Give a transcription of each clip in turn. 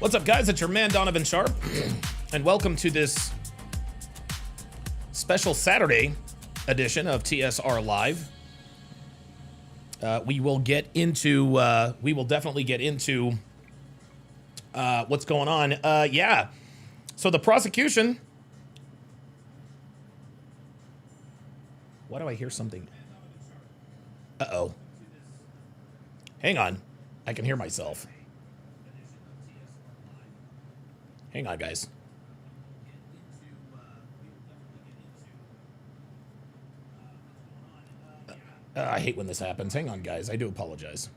What's up, guys? It's your man, Donovan Sharp, and welcome to this special Saturday edition of TSR Live. We will definitely get into what's going on. Yeah. So the prosecution. Why do I hear something? Uh-oh. Hang on. I can hear myself. Hang on, guys. I hate when this happens. Hang on, guys. I do apologize.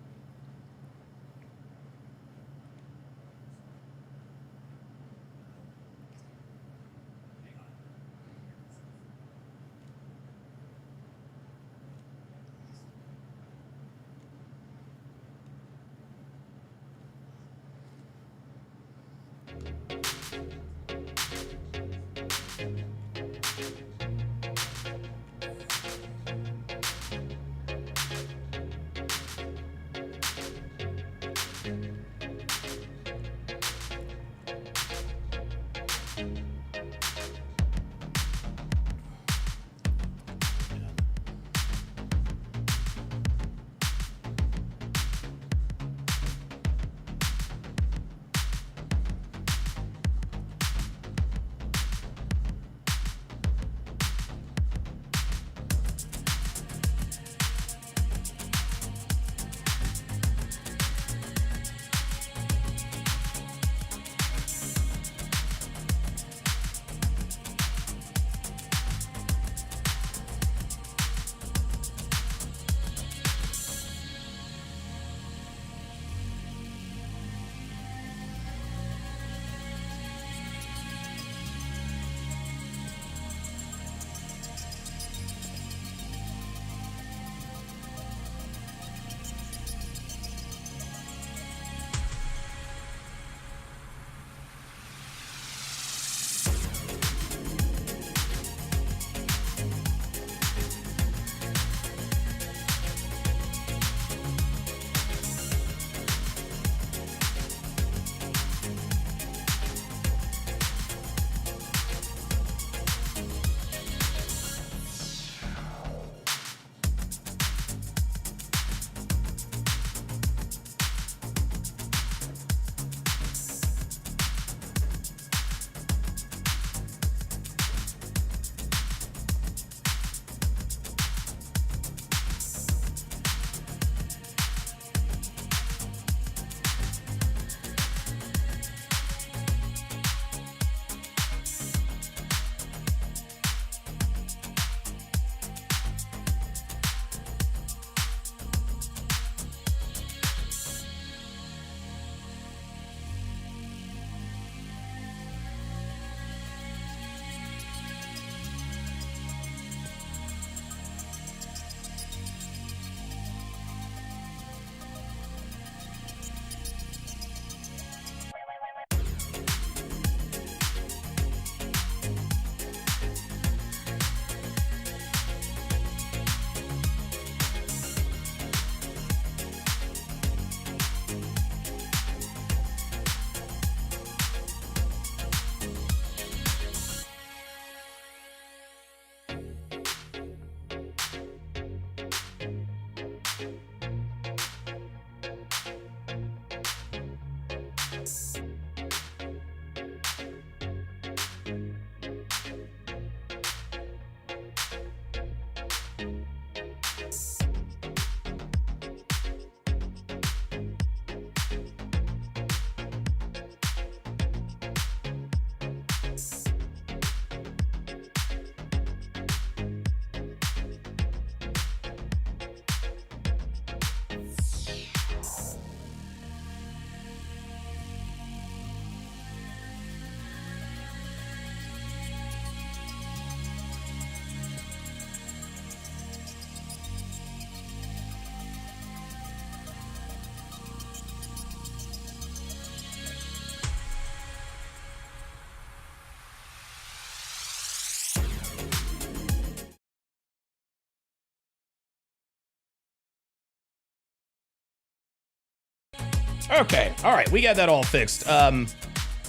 Okay, all right, we got that all fixed. I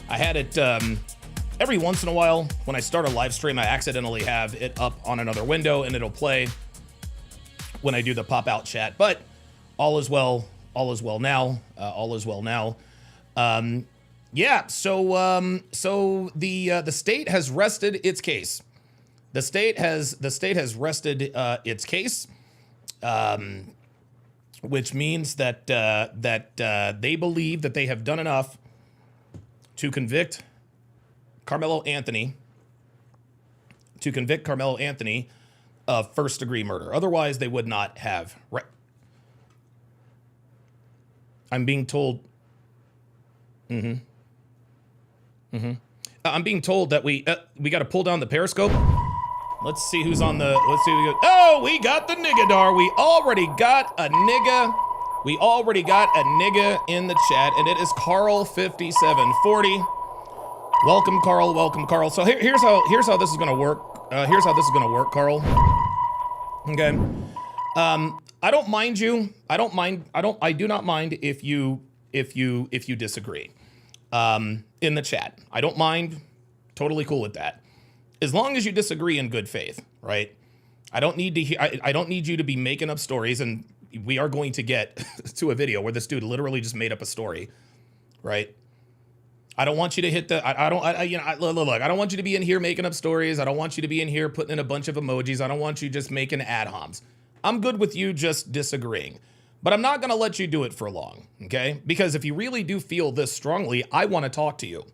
had it every once in a while when I start a live stream, I accidentally have it up on another window and it'll play when I do the pop out chat. But all is well now. All is well now. Yeah. So the state has rested its case. The state has rested its case. Which means that they believe that they have done enough to convict Karmelo Anthony of first-degree murder. Otherwise, they would not have. I'm being told. I'm being told that we got to pull down the Periscope. Let's see who's on the. Let's see. Oh, we got the Niggadar. We already got a nigga. We already got a nigga in the chat, and it is Carl5740. Welcome, Carl. Welcome, Carl. So here's how this is gonna work. Here's how this is gonna work, Carl. Okay. I don't mind you. I do not mind if you disagree. In the chat. I don't mind. Totally cool with that. As long as you disagree in good faith, right? I don't need to I don't need you to be making up stories, and we are going to get to a video where this dude literally just made up a story, right? I don't want you to hit the look, I don't want you to be in here making up stories. I don't want you to be in here putting in a bunch of emojis. I don't want you just making ad homs. I'm good with you just disagreeing. But I'm not going to let you do it for long, okay? Because if you really do feel this strongly, I want to talk to you.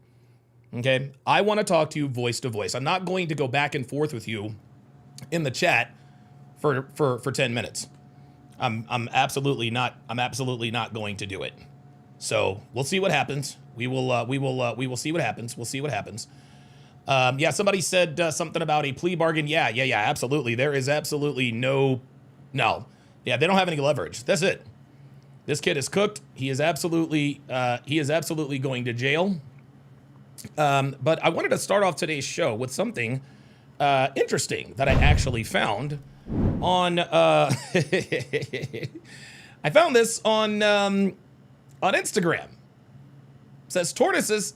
Okay, I want to talk to you voice to voice. I'm not going to go back and forth with you in the chat for 10 minutes. I'm absolutely not going to do it. So we'll see what happens. We will see what happens. We'll see what happens. Yeah, somebody said something about a plea bargain. Yeah, absolutely. There is absolutely no. Yeah, they don't have any leverage. That's it. This kid is cooked. He is absolutely going to jail. But I wanted to start off today's show with something interesting that I actually found on. I found this on Instagram. It says tortoises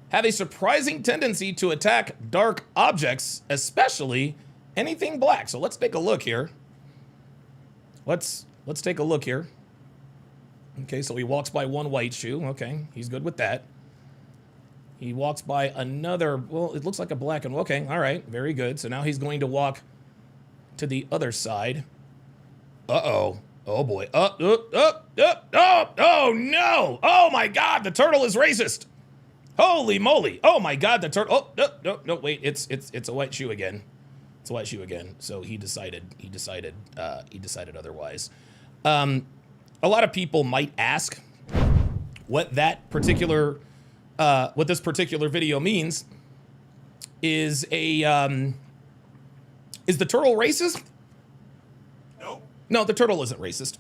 have a surprising tendency to attack dark objects, especially anything black. So let's take a look here. Let's take a look here. Okay, so he walks by one white shoe. Okay, he's good with that. He walks by another, well, it looks like a black and, okay, all right, very good. So now he's going to walk to the other side. Uh-oh. Oh, boy. Oh, no. Oh, my God, the turtle is racist. Holy moly. Oh, my God, the turtle. Oh, no, wait, it's a white shoe again. It's a white shoe again. So he decided otherwise. A lot of people might ask what that particular what this particular video means. Is the turtle racist? No, the turtle isn't racist.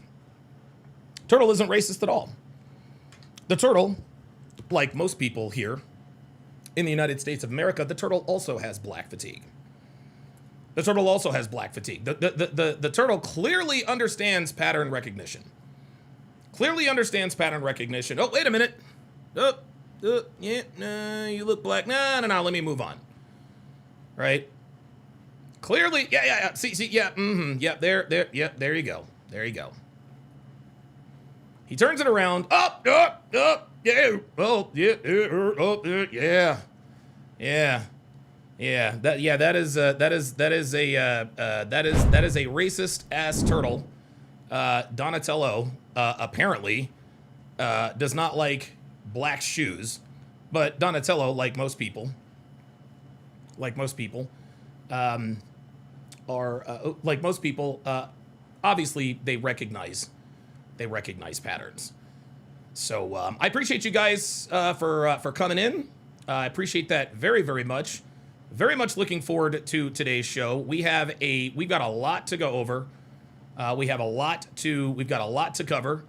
Turtle isn't racist at all. The turtle, like most people here in the United States of America, the turtle also has black fatigue. The turtle also has black fatigue. The turtle clearly understands pattern recognition. Clearly understands pattern recognition. Oh, wait a minute. Yeah, no, you look black. No, let me move on. Right? Clearly, yeah. See, yeah, there you go. There you go. He turns it around. Yeah. Oh, yeah. That is a racist ass turtle. Donatello apparently does not like black shoes, but Donatello, like most people, obviously they recognize patterns. So I appreciate you guys for coming in. I appreciate that very, very much. Very much looking forward to today's show. We've got a lot to go over. We've got a lot to cover.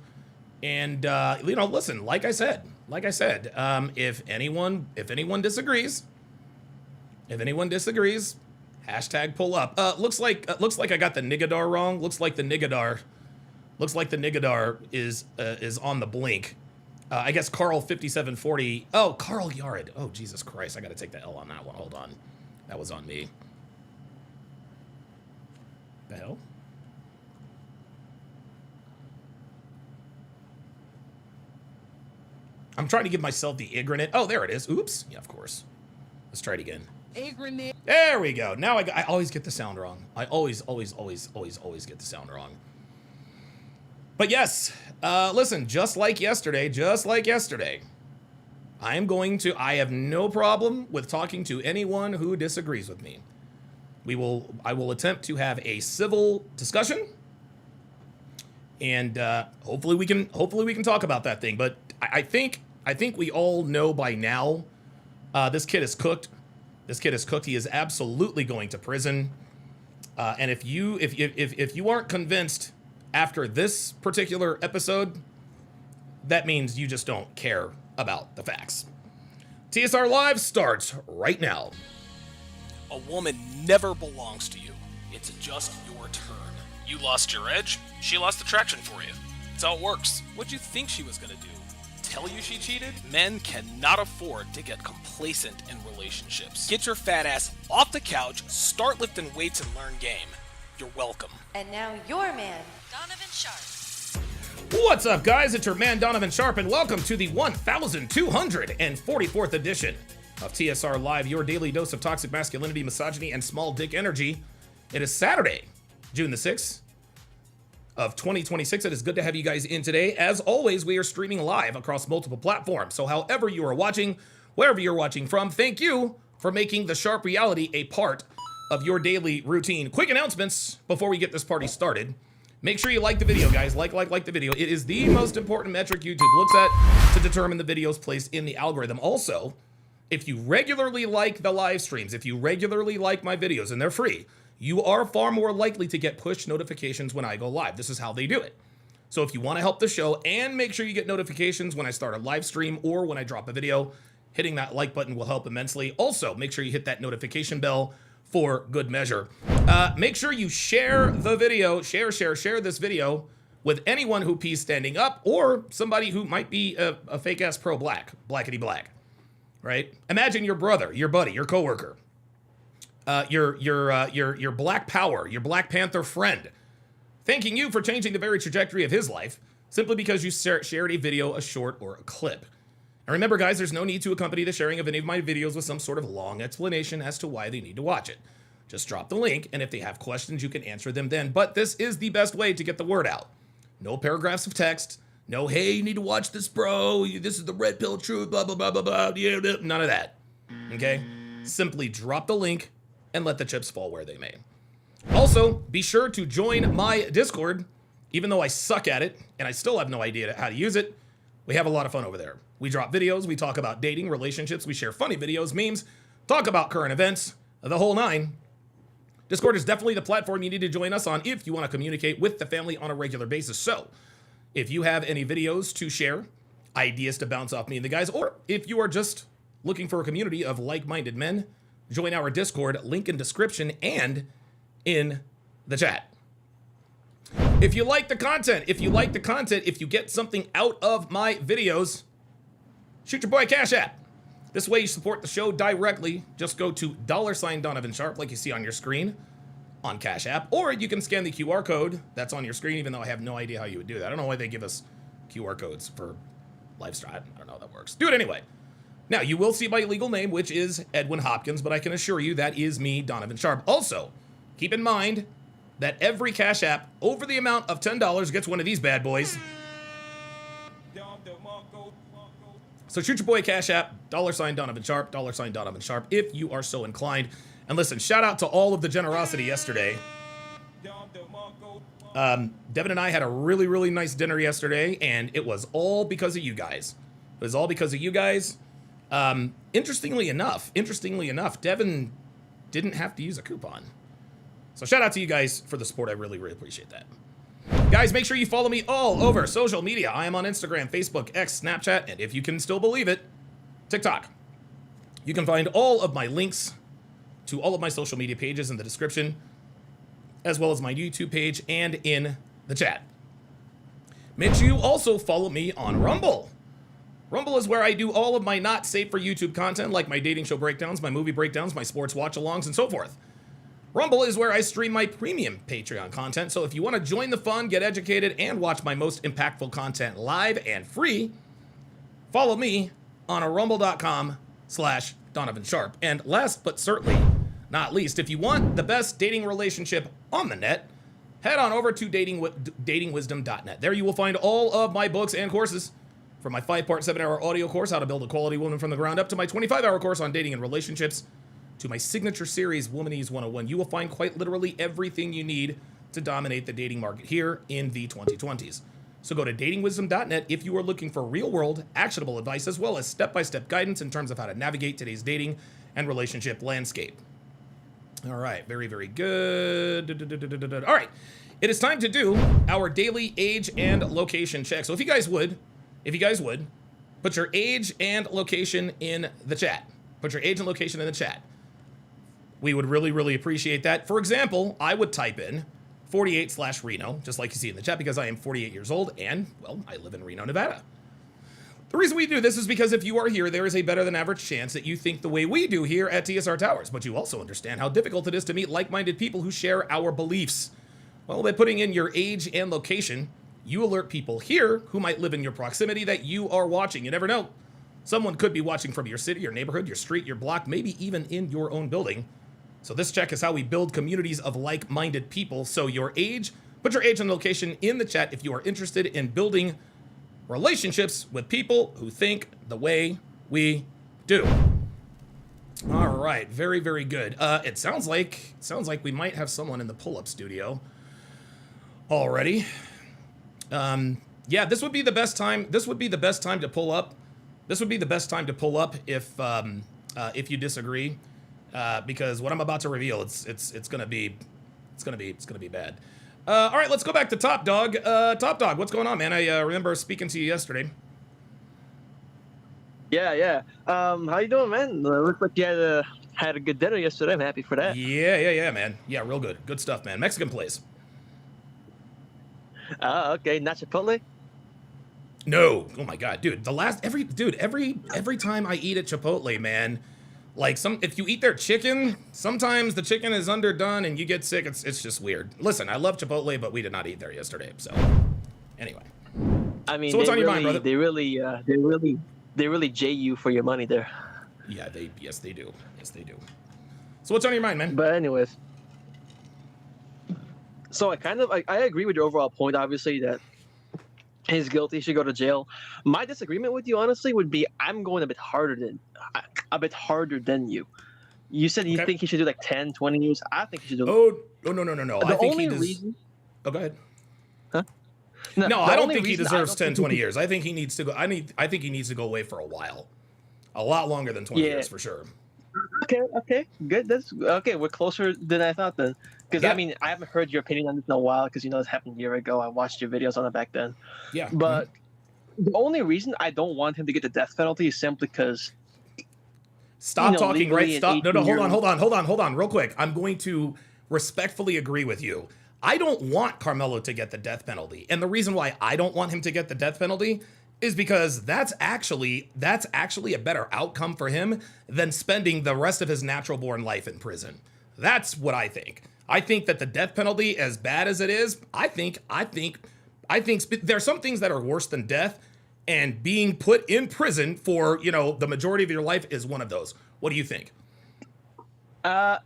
And listen, like I said, if anyone disagrees, hashtag pull up. Looks like I got the Niggadar wrong. Looks like the Niggadar is on the blink. I guess Carl 5740. Oh, Carl Yared. Oh, Jesus Christ. I got to take the L on that one. Hold on. That was on me. The hell? I'm trying to give myself the ignorant. Oh, there it is. Oops. Yeah, of course. Let's try it again. Ignorant. There we go. Now I always get the sound wrong. I always get the sound wrong. But yes, listen, just like yesterday, I have no problem with talking to anyone who disagrees with me. I will attempt to have a civil discussion, and hopefully we can talk about that thing. But I think we all know by now, this kid is cooked. This kid is cooked. He is absolutely going to prison. And if you aren't convinced after this particular episode, that means you just don't care about the facts. TSR Live starts right now. A woman never belongs to you. It's just your turn. You lost your edge, she lost attraction for you. That's how it works. What'd you think she was gonna do? Tell you she cheated? Men cannot afford to get complacent in relationships. Get your fat ass off the couch, start lifting weights, and learn game. You're welcome. And now your man, Donovan Sharp. What's up, guys? It's your man, Donovan Sharp, and welcome to the 1244th edition of TSR Live, your daily dose of toxic masculinity, misogyny, and small dick energy. It is Saturday, June the 6th of 2026. It is good to have you guys in today. As always, we are streaming live across multiple platforms. So however you are watching, wherever you're watching from, thank you for making the Sharp reality a part of your daily routine. Quick announcements before we get this party started. Make sure you like the video, guys. Like the video. It is the most important metric YouTube looks at to determine the videos placed in the algorithm. Also, if you regularly like the live streams, if you regularly like my videos, and they're free, you are far more likely to get push notifications when I go live. This is how they do it. So if you want to help the show and make sure you get notifications when I start a live stream or when I drop a video, hitting that like button will help immensely. Also, make sure you hit that notification bell for good measure. Make sure you share the video, share this video with anyone who pees standing up or somebody who might be a fake ass pro blackity black, right? Imagine your brother, your buddy, your coworker, your Black Power, your Black Panther friend, thanking you for changing the very trajectory of his life simply because you shared a video, a short, or a clip. And remember, guys, there's no need to accompany the sharing of any of my videos with some sort of long explanation as to why they need to watch it. Just drop the link, and if they have questions, you can answer them then. But this is the best way to get the word out. No paragraphs of text. No, hey, you need to watch this, bro. This is the red pill truth, blah, blah, blah, blah, blah. None of that. Okay? Simply drop the link and let the chips fall where they may. Also, be sure to join my Discord. Even though I suck at it, and I still have no idea how to use it, we have a lot of fun over there. We drop videos, we talk about dating, relationships, we share funny videos, memes, talk about current events, the whole nine. Discord is definitely the platform you need to join us on if you want to communicate with the family on a regular basis. So, if you have any videos to share, ideas to bounce off me and the guys, or if you are just looking for a community of like-minded men, join our Discord, link in description and in the chat. If you like the content, if you get something out of my videos, shoot your boy Cash App. This way you support the show directly. Just go to $ Donovan Sharp like you see on your screen on Cash App, or you can scan the QR code that's on your screen, even though I have no idea how you would do that. I don't know why they give us QR codes for live stream. I don't know how that works. Do it anyway. Now, you will see my legal name, which is Edwin Hopkins, but I can assure you that is me, Donovan Sharp. Also, keep in mind that every Cash App over the amount of $10 gets one of these bad boys. So shoot your boy Cash App, $ Donovan Sharp, $ Donovan Sharp, if you are so inclined. And listen, shout out to all of the generosity yesterday. Devin and I had a really, really nice dinner yesterday, and it was all because of you guys. It was all because of you guys. Interestingly enough, Devin didn't have to use a coupon. So shout out to you guys for the support. I really, really appreciate that. Guys, make sure you follow me all over social media. I am on Instagram, Facebook, X, Snapchat, and if you can still believe it, TikTok. You can find all of my links to all of my social media pages in the description, as well as my YouTube page and in the chat. Make sure you also follow me on Rumble. Rumble is where I do all of my not safe for YouTube content, like my dating show breakdowns, my movie breakdowns, my sports watch-alongs, and so forth. Rumble is where I stream my premium Patreon content, so if you want to join the fun, get educated, and watch my most impactful content live and free, follow me on rumble.com/Donovan Sharp. And last but certainly not least, if you want the best dating relationship on the net, head on over to datingwisdom.net. There you will find all of my books and courses, from my 5-part 7-hour audio course, How to Build a Quality Woman from the Ground Up, to my 25-hour course on dating and relationships, to my signature series, Womanese 101. You will find quite literally everything you need to dominate the dating market here in the 2020s. So go to datingwisdom.net if you are looking for real-world, actionable advice, as well as step-by-step guidance in terms of how to navigate today's dating and relationship landscape. All right, very, very good. All right, it is time to do our daily age and location check. So if you guys would, put your age and location in the chat. Put your age and location in the chat. We would really, really appreciate that. For example, I would type in 48/Reno, just like you see in the chat, because I am 48 years old and, well, I live in Reno, Nevada. The reason we do this is because if you are here, there is a better than average chance that you think the way we do here at TSR Towers, but you also understand how difficult it is to meet like-minded people who share our beliefs. Well, by putting in your age and location, you alert people here who might live in your proximity that you are watching. You never know. Someone could be watching from your city, your neighborhood, your street, your block, maybe even in your own building. So this check is how we build communities of like-minded people. So your age, put your age and location in the chat if you are interested in building relationships with people who think the way we do. All right, very, very good. It sounds like we might have someone in the pull-up studio already. Yeah, this would be the best time. This would be the best time to pull up. This would be the best time to pull up if you disagree, because what I'm about to reveal, it's gonna be bad. All right, let's go back to Top Dog. Top Dog, what's going on, man? I remember speaking to you yesterday. Yeah. How you doing, man? Looks like you had a good dinner yesterday. I'm happy for that. Yeah, man. Yeah, real good. Good stuff, man. Mexican place. Okay, not Chipotle? No. Oh my God, dude. Every time I eat at Chipotle, man, like if you eat their chicken, sometimes the chicken is underdone and you get sick. It's just weird. Listen, I love Chipotle, but we did not eat there yesterday. So anyway. I mean, so what's on your mind, brother? They really jay you for your money there. Yeah, yes they do. So what's on your mind, man? But anyways. So I agree with your overall point, obviously, that he's guilty, he should go to jail. My disagreement with you, honestly, would be I'm going a bit harder than you. You said you think he should do like 10, 20 years. I think he should do. Oh, no. I think only he does. reason. Oh, go ahead. Huh? No, I don't think he deserves 10, 20 years. I think he needs to go. I think he needs to go away for a while, a lot longer than 20 years for sure. Okay, good. That's okay. We're closer than I thought then. Because I mean, I haven't heard your opinion on this in a while. Because this happened a year ago. I watched your videos on it back then. Yeah. But the only reason I don't want him to get the death penalty is simply because. Stop talking, right? Stop. No, hold on, real quick. I'm going to respectfully agree with you. I don't want Karmelo to get the death penalty. And the reason why I don't want him to get the death penalty is because that's actually a better outcome for him than spending the rest of his natural born life in prison. That's what I think. I think that the death penalty, as bad as it is, I think there's some things that are worse than death, and being put in prison for, the majority of your life is one of those. What do you think? I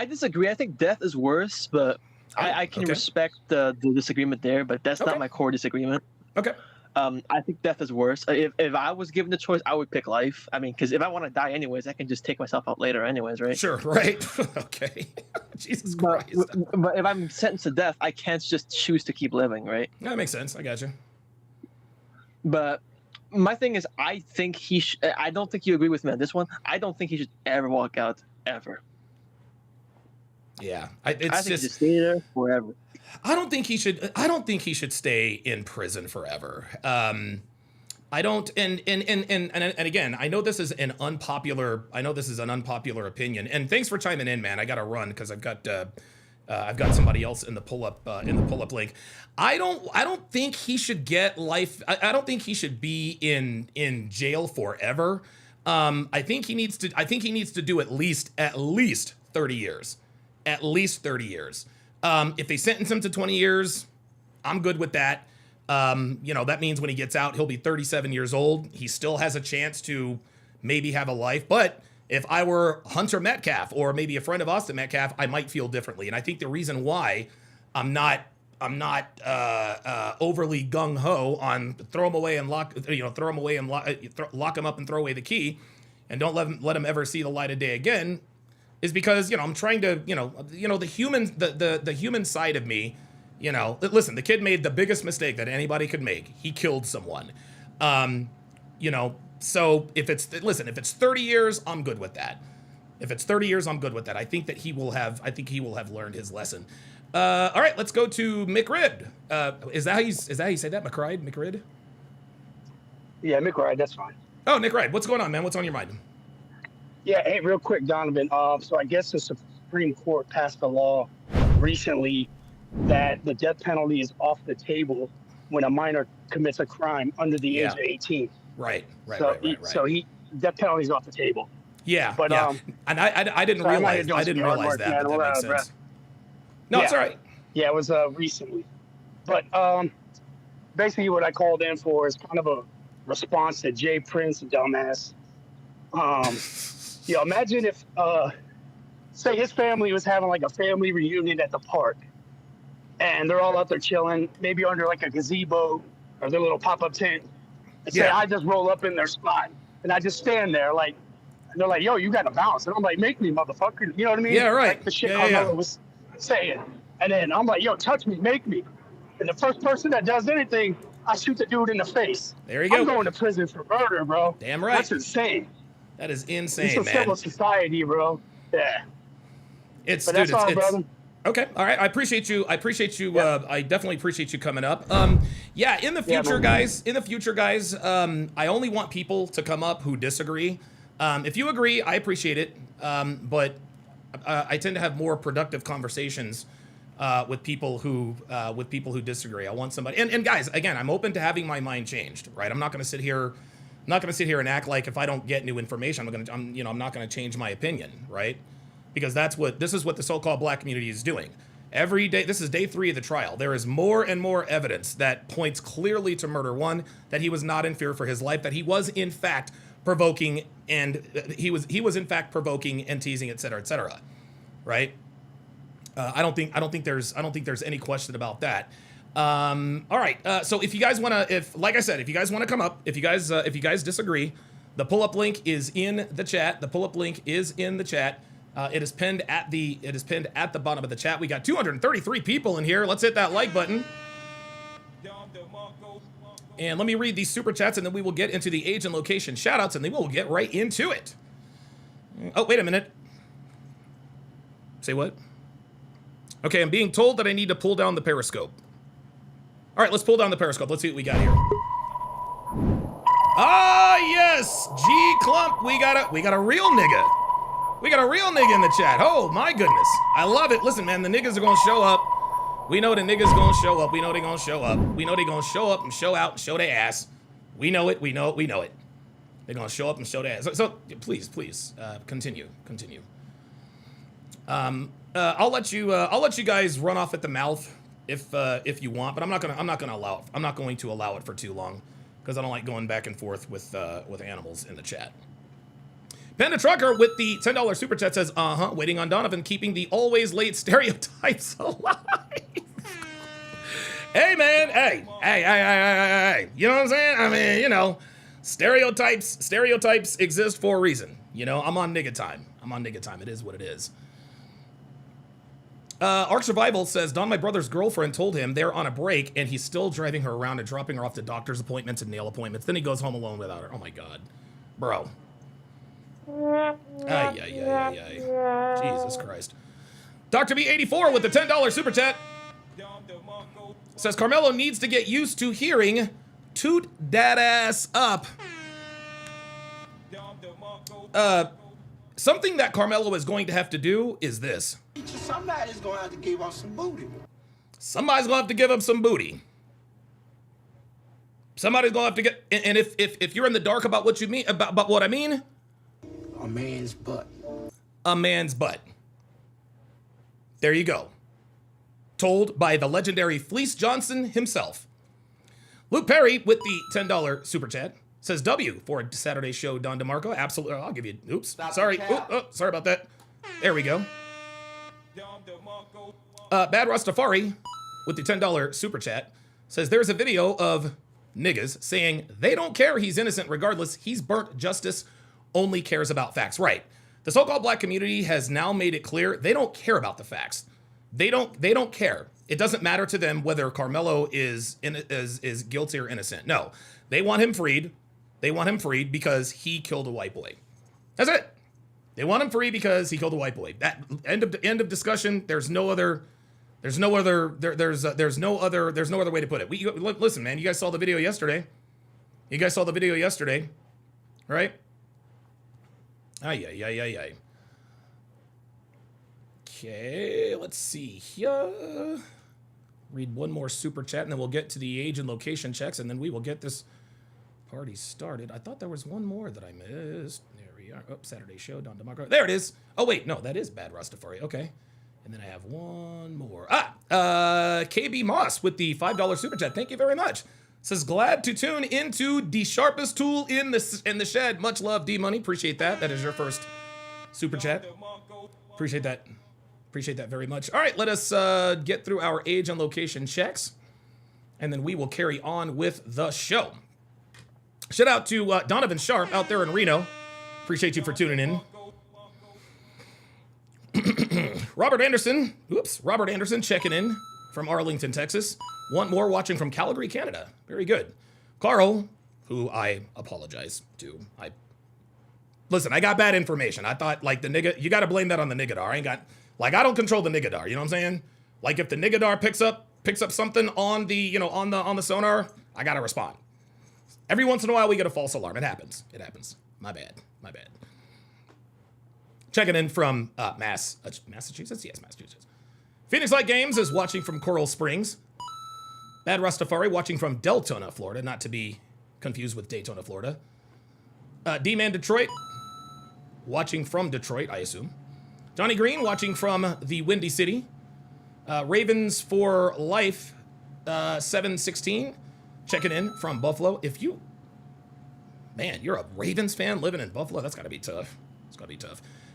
disagree. I think death is worse, but I can respect the disagreement there, but that's not my core disagreement. Okay. I think death is worse. If I was given the choice, I would pick life. I mean, because if I want to die anyways, I can just take myself out later anyways, right? Sure, right. Okay. Jesus Christ. But if I'm sentenced to death, I can't just choose to keep living, right? That makes sense. I got you. But my thing is, I think I don't think you agree with me on this one. I don't think he should ever walk out, ever. Yeah. I think he should stay there forever. I don't think he should stay in prison forever. I don't, and again, I know this is an unpopular opinion, and thanks for chiming in, man. I got to run because I've got I've got somebody else in the pull-up link. I don't think he should get life. I don't think he should be in jail forever. I think he needs to do at least 30 years. At least 30 years. If they sentence him to 20 years, I'm good with that. That means when he gets out, he'll be 37 years old. He still has a chance to maybe have a life. But if I were Hunter Metcalf or maybe a friend of Austin Metcalf, I might feel differently. And I think the reason why I'm not overly gung ho on throw him away and lock him up and throw away the key, and don't let him ever see the light of day again, is because I'm trying to the human side of me. Listen, the kid made the biggest mistake that anybody could make. He killed someone. So if it's 30 years, I'm good with that. If it's 30 years, I'm good with that. I think he will have learned his lesson. All right, let's go to McRid. Is that how you say that? McRid? Yeah, McRide, that's fine. Oh, Nick Wright, what's going on, man? What's on your mind? Yeah, hey, real quick, Donovan. So I guess the Supreme Court passed a law recently that the death penalty is off the table when a minor commits a crime under the age of 18. Right. So death penalty is off the table. Yeah, but yeah. And I didn't realize that. But that makes sense. No, it's all right. Yeah, it was recently. But basically what I called in for is kind of a response to Jay Prince, dumbass. Imagine if, say his family was having like a family reunion at the park, and they're all out there chilling, maybe under like a gazebo or their little pop-up tent, and say I just roll up in their spot, and I just stand there like, and they're like, yo, you got to bounce. And I'm like, make me, motherfucker. You know what I mean? Yeah, right. Like the shit Karmelo was saying. And then I'm like, yo, touch me, make me. And the first person that does anything, I shoot the dude in the face. There you go. I'm going to prison for murder, bro. Damn right. That's insane. That is insane, It's a civil society, bro. Yeah. It's brother. Okay. All right. I appreciate you. I definitely appreciate you coming up. In the future, guys, I only want people to come up who disagree. If you agree, I appreciate it. But I tend to have more productive conversations with people who disagree. I want somebody, and guys, again, I'm open to having my mind changed, right? I'm not going to sit here and act like if I don't get new information, I'm not going to change my opinion, right? Because this is what the so-called black community is doing. Every day, this is day 3 of the trial. There is more and more evidence that points clearly to murder 1, that he was not in fear for his life, that he was in fact provoking and teasing, et cetera, right? I don't think there's any question about that. All right. So if you guys want to, if you guys want to come up, if you guys disagree, the pull-up link is in the chat. It is pinned at the bottom of the chat. We got 233 people in here. Let's hit that like button. And let me read these super chats, and then we will get into the age and location shout-outs, and then we'll get right into it. Oh, wait a minute. Say what? Okay, I'm being told that I need to pull down the periscope. All right, let's pull down the periscope. Let's see what we got here. Ah, yes, G Clump. We got a real nigga. We got a real nigga in the chat. Oh my goodness, I love it. Listen, man, the niggas are gonna show up. We know the niggas gonna show up. We know they gonna show up. We know they gonna show up and show out and show their ass. We know it. They're gonna show up and show their ass. So please, continue. I'll let you guys run off at the mouth if you want, but I'm not going to allow it for too long because I don't like going back and forth with animals in the chat. Panda Trucker with the $10 super chat says, waiting on Donovan, keeping the always late stereotypes alive. Hey, man, hey. You know what I'm saying? I mean, stereotypes exist for a reason. I'm on nigga time. It is what it is. Ark Survival says, Don, my brother's girlfriend told him they're on a break and he's still driving her around and dropping her off to doctor's appointments and nail appointments. Then he goes home alone without her. Oh my God. Bro. Ay. Jesus Christ. Dr. B84 with the $10 super chat says, Karmelo needs to get used to hearing toot that ass up. Something that Karmelo is going to have to do is this. Somebody's gonna have to give up some booty. Somebody's gonna have to give up some booty. Somebody's gonna have to get. And if you're in the dark about what you mean about what I mean, A man's butt. a man's butt. There you go. Told by the legendary Fleece Johnson himself. Luke Perry with the $10 super chat says W for Saturday show, Don DeMarco. Absolutely. I'll give you. Oops. Sorry. Sorry about that. There we go. Bad Rastafari with the $10 super chat says there's a video of niggas saying they don't care he's innocent regardless. He's burnt justice, only cares about facts. Right. The so-called black community has now made it clear they don't care about the facts. They don't care. It doesn't matter to them whether Karmelo is guilty or innocent. No. They want him freed. They want him freed because he killed a white boy. That's it. They want him free because he killed a white boy. That end of discussion. There's no other way to put it. Listen, man, you guys saw the video yesterday. Right? Ay. Okay, let's see here. Read one more super chat and then we'll get to the age and location checks and then we will get this party started. I thought there was one more that I missed. There we are. Oh, Saturday show, Don DeMarco. There it is. Oh, wait, no, that is Bad Rastafari. Okay. And then I have one more. KB Moss with the $5 super chat. Thank you very much. Says, glad to tune into the sharpest tool in the shed. Much love, D-Money. Appreciate that. That is your first super chat. Appreciate that. Appreciate that very much. All right, let us get through our age and location checks, and then we will carry on with the show. Shout out to Donovan Sharp out there in Reno. Appreciate you for tuning in. Robert Anderson checking in from Arlington, Texas. One more watching from Calgary, Canada. Very good. Carl, who I apologize to. Listen, I got bad information. I thought like the nigga, you got to blame that on the niggadar. I don't control the niggadar. You know what I'm saying? Like if the niggadar picks up something on the, on the sonar, I got to respond. Every once in a while we get a false alarm. It happens. My bad. Checking in from Massachusetts? Yes, Massachusetts. Phoenix Light Games is watching from Coral Springs. Bad Rastafari watching from Deltona, Florida, not to be confused with Daytona, Florida. D-Man Detroit, watching from Detroit, I assume. Johnny Green watching from the Windy City. Ravens for Life 716 checking in from Buffalo. You're a Ravens fan living in Buffalo, that's got to be tough.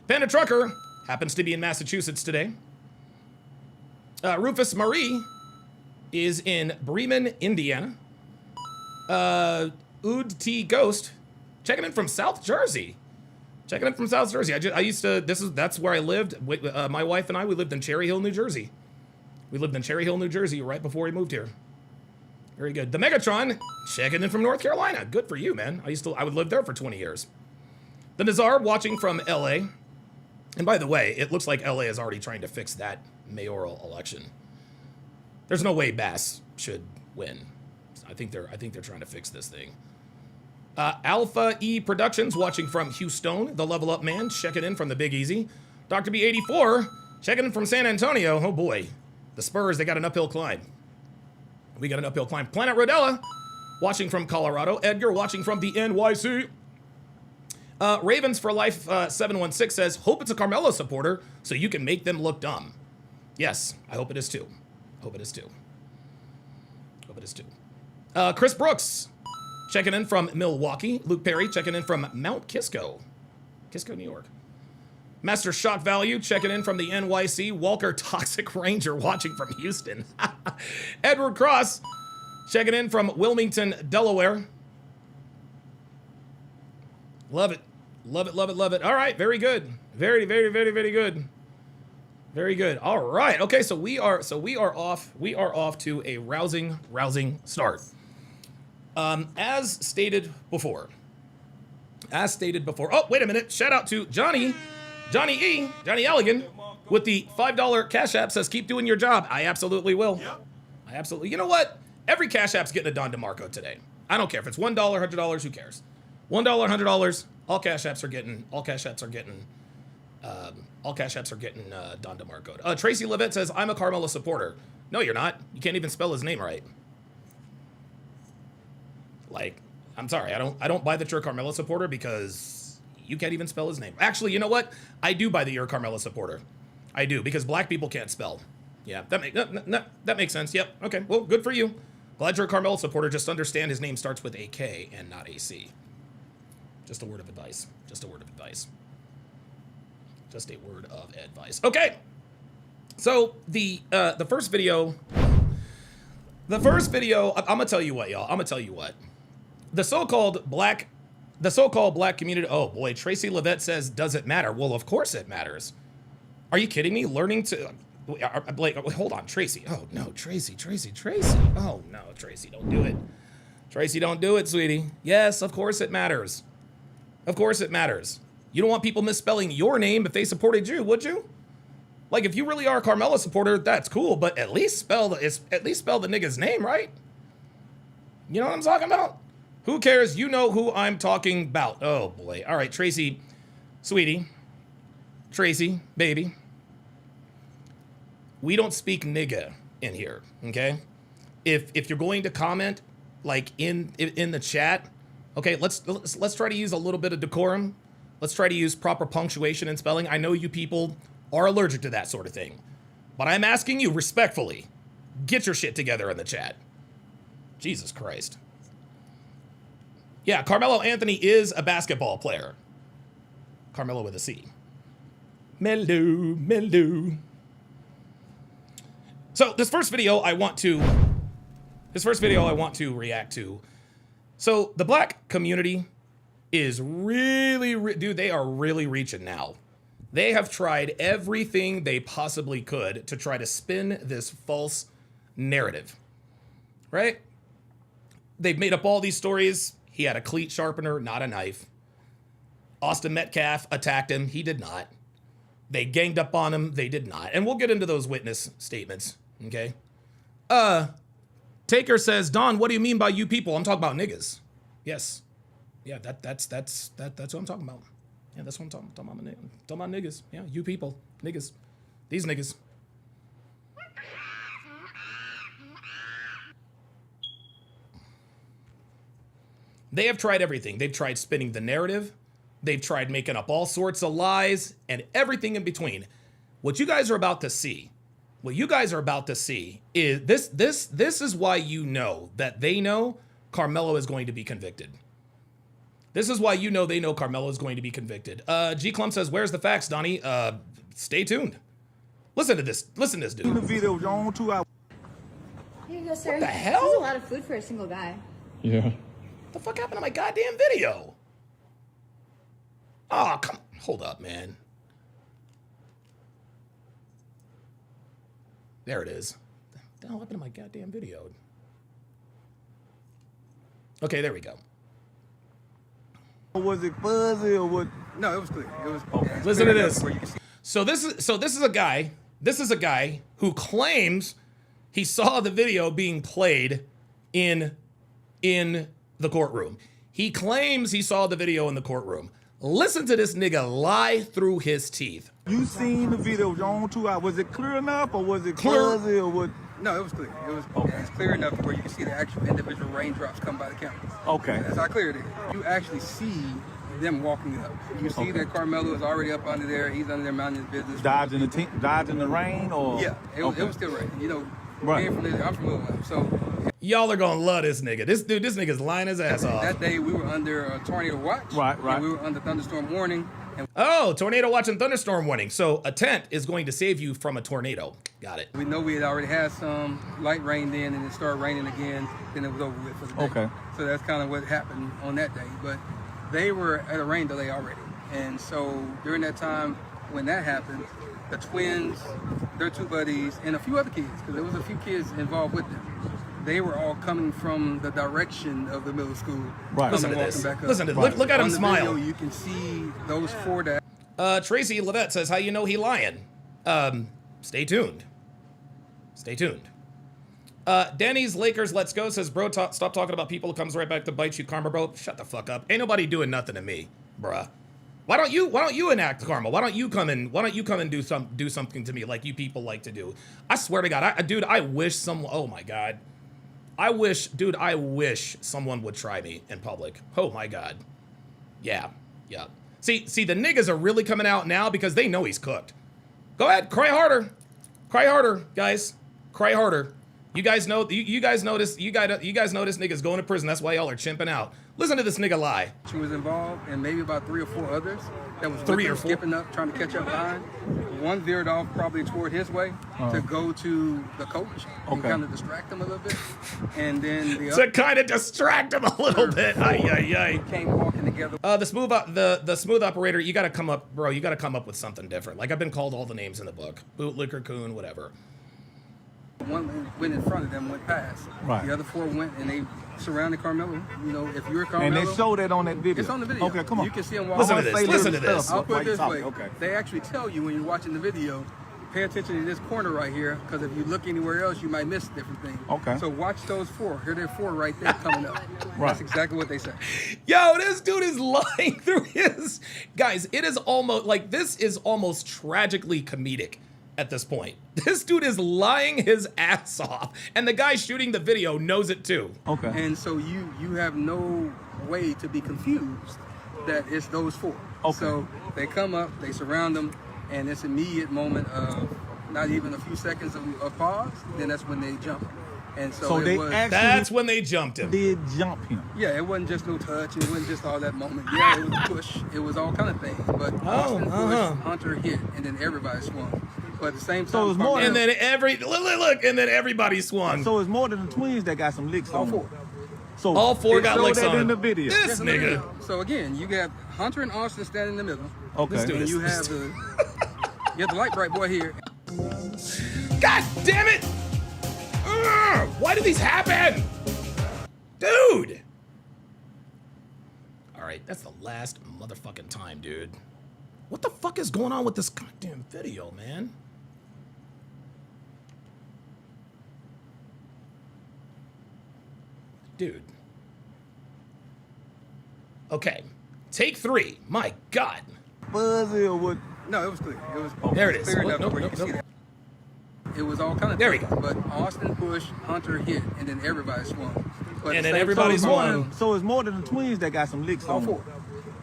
Panda Trucker happens to be in Massachusetts today. Rufus Marie is in Bremen, Indiana. Ood T Ghost checking in from South Jersey. That's where I lived. My wife and I, we lived in Cherry Hill, New Jersey. Right before we moved here. Very good. The Megatron checking in from North Carolina. Good for you, man. I would live there for 20 years. The Nazar watching from LA. And by the way, it looks like LA is already trying to fix that mayoral election. There's no way Bass should win. I think they're trying to fix this thing. Alpha E Productions watching from Houston. The Level Up Man checking in from the Big Easy. Dr. B84 checking in from San Antonio. Oh boy, the Spurs, they got an uphill climb. We got an uphill climb. Planet Rodella watching from Colorado. Edgar watching from the NYC. Ravens for Life 716 says, hope it's a Karmelo supporter so you can make them look dumb. Yes, I hope it is too. Chris Brooks checking in from Milwaukee. Luke Perry checking in from Mount Kisco, New York. Master Shock Value checking in from the NYC. Walker Toxic Ranger watching from Houston. Edward Cross checking in from Wilmington, Delaware. Love it. All right, very good. Very good. Very good. All right. Okay, so we are off to a rousing start. As stated before. Oh, wait a minute. Shout out to Johnny Elligan with the $5 Cash App says, keep doing your job. I absolutely will. Yep. You know what? Every Cash App's getting a Don DeMarco today. I don't care if it's $1, $100, who cares? $1, $100, all Cash Apps are getting All Cash Apps are getting Don DeMarco. Tracy Levitt says, I'm a Karmelo supporter. No, you're not. You can't even spell his name right. Like, I'm sorry. I don't buy that you're a Karmelo supporter because you can't even spell his name. Actually, you know what? I do buy that you're a Karmelo supporter. I do, because black people can't spell. Yeah, that makes sense. Yep. Okay. Well, good for you. Glad you're a Karmelo supporter. Just understand his name starts with a K and not a C. Just a word of advice. Just a word of advice. Just a word of advice. Okay. So the first video, I'm gonna tell you what, y'all. I'm gonna tell you what. The so-called black community. Oh boy, Tracy Levitt says, does it matter? Well, of course it matters. Are you kidding me? Learning to, like, hold on, Tracy. Oh no, Tracy. Oh no, Tracy, don't do it. Tracy, don't do it, sweetie. Yes, of course it matters. Of course it matters. You don't want people misspelling your name if they supported you, would you? Like, if you really are a Karmelo supporter, that's cool, but at least spell the nigga's name, right? You know what I'm talking about? Who cares? You know who I'm talking about. Oh boy. All right, Tracy, sweetie, Tracy, baby. We don't speak nigga in here, okay? If you're going to comment, like in the chat, okay, let's try to use a little bit of decorum. Let's try to use proper punctuation and spelling. I know you people are allergic to that sort of thing, but I'm asking you respectfully, get your shit together in the chat. Jesus Christ. Yeah, Karmelo Anthony is a basketball player. Karmelo with a C. Melu. So this first video I want to react to. So the black community is really, dude, they are really reaching now. They have tried everything they possibly could to try to spin this false narrative, right? They've made up all these stories. He had a cleat sharpener, not a knife. Austin Metcalf attacked him. He did not. They ganged up on him. They did not. And we'll get into those witness statements, okay? Taker says, Don, what do you mean by you people? I'm talking about niggas. Yes. Yeah, that's what I'm talking about. Yeah, that's what I'm talking about. I'm talking about niggas. Yeah, you people. Niggas. These niggas. They have tried everything. They've tried spinning the narrative. They've tried making up all sorts of lies and everything in between. What you guys are about to see, is this is why you know that they know Karmelo is going to be convicted. This is why you know they know Karmelo is going to be convicted. G Clump says, where's the facts, Donnie? Stay tuned. Listen to this. Listen to this dude. The video, John, 2 hours. Here you go, sir. What the hell? This is a lot of food for a single guy. Yeah. What the fuck happened to my goddamn video? Oh, come, hold up, man. There it is. What the hell happened to my goddamn video? Okay, there we go. Was it fuzzy or what? No, it was clear. It was okay. Listen to this. So this is a guy who claims he saw the video being played in the courtroom. He claims he saw the video in the courtroom. Listen to this nigga lie through his teeth. You seen the video, John, 2 hours. Was it clear enough or was it Clear. fuzzy or what? No, it was clear. It was okay. It's clear enough where you can see the actual individual raindrops come by the camera. Okay. That's how clear it is. You actually see them walking up. You see that Karmelo is already up under there. He's under there minding his business. Dodging the rain or? Yeah, it was still raining. You know, Right. I'm from Little Lab, so Y'all are gonna love this nigga. This nigga's lying his ass off. that day we were under a tornado watch. Right. And we were under thunderstorm warning. And Oh, tornado watch and thunderstorm warning. So a tent is going to save you from a tornado. Got it. we know we had already had some light rain then, and it started raining again. Then it was over with for the day. Okay. So that's kind of what happened on that day. But they were at a rain delay already, and so during that time when that happened, the twins, their two buddies, and a few other kids, because there was a few kids involved with them. They were all coming from the direction of the middle school. Right. Listen to walking this. back up. Listen to this. Look at him On the smile. video, you can see those four that. Tracy Levette says, how you know he lying? Stay tuned. Stay tuned. Danny's Lakers Let's Go says, bro, stop talking about people. It comes right back to bite you, karma, bro. Shut the fuck up. Ain't nobody doing nothing to me, bruh. Why don't you enact karma? Why don't you come and do something to me like you people like to do? I swear to God, dude, I wish someone. Oh my God, I wish someone would try me in public. Oh my God, yeah. See, the niggas are really coming out now because they know he's cooked. Go ahead, cry harder, guys, cry harder. You guys know, you guys notice niggas going to prison. That's why y'all are chimping out. Listen to this nigga lie. She was involved, and maybe about 3 or 4 others that was skipping up, trying to catch up behind. One veered off probably toward his way to go to the coach and kind of distract him a little bit. And then to kind of distract him a little bit. Ay. Came walking together. The smooth operator, you gotta come up, bro. You gotta come up with something different. Like I've been called all the names in the book, bootlicker, coon, whatever. One went in front of them, went past. Right. The other 4 went and they surrounded Karmelo. You know, if you're Karmelo, And they showed that on that video. it's on the video. Okay, come on. You can see them Listen walking. to this. Listen to this. I'll put it this way. Okay. They actually tell you when you're watching the video, pay attention to this corner right here, because if you look anywhere else, you might miss different things. Okay. So watch those 4. Here they're 4 right there coming up. Right. That's exactly what they say. Yo, this dude is lying through his. Guys, it is almost like this is almost tragically comedic at this point. This dude is lying his ass off, and the guy shooting the video knows it too. Okay. And so you have no way to be confused that it's those 4. Okay. So they come up, they surround them, and it's immediate moment of not even a few seconds of pause. Then that's when they jump. And so they That's when they jumped him. did jump him. yeah, it wasn't just no touch. It wasn't just all that moment. Yeah, it was a push. It was all kind of things. But Austin pushed, Hunter hit, and then everybody swung. But at the same time, So it was more And then and then everybody swung. So it's more than the twins that got some licks all on 4. them. So All 4 it got showed licks that on in him. the video. This Yes, in the nigga. video. So again, you got Hunter and Austin standing in the middle. Okay. This dude And is- you have the light bright boy here. God damn it! Ugh, why do these happen? Dude! Alright, that's the last motherfucking time, dude. What the fuck is going on with this goddamn video, man? Dude. Okay. Take 3. My God. Fuzzy or what? No, it was clear. It was There it is. clear enough Nope, where you nope, can see nope. that. It was all kind of There we go. But Austin pushed, Hunter hit, and then everybody swung. But And at then the same everybody time, swung. So it's more than the twins that got some licks All on them. 4.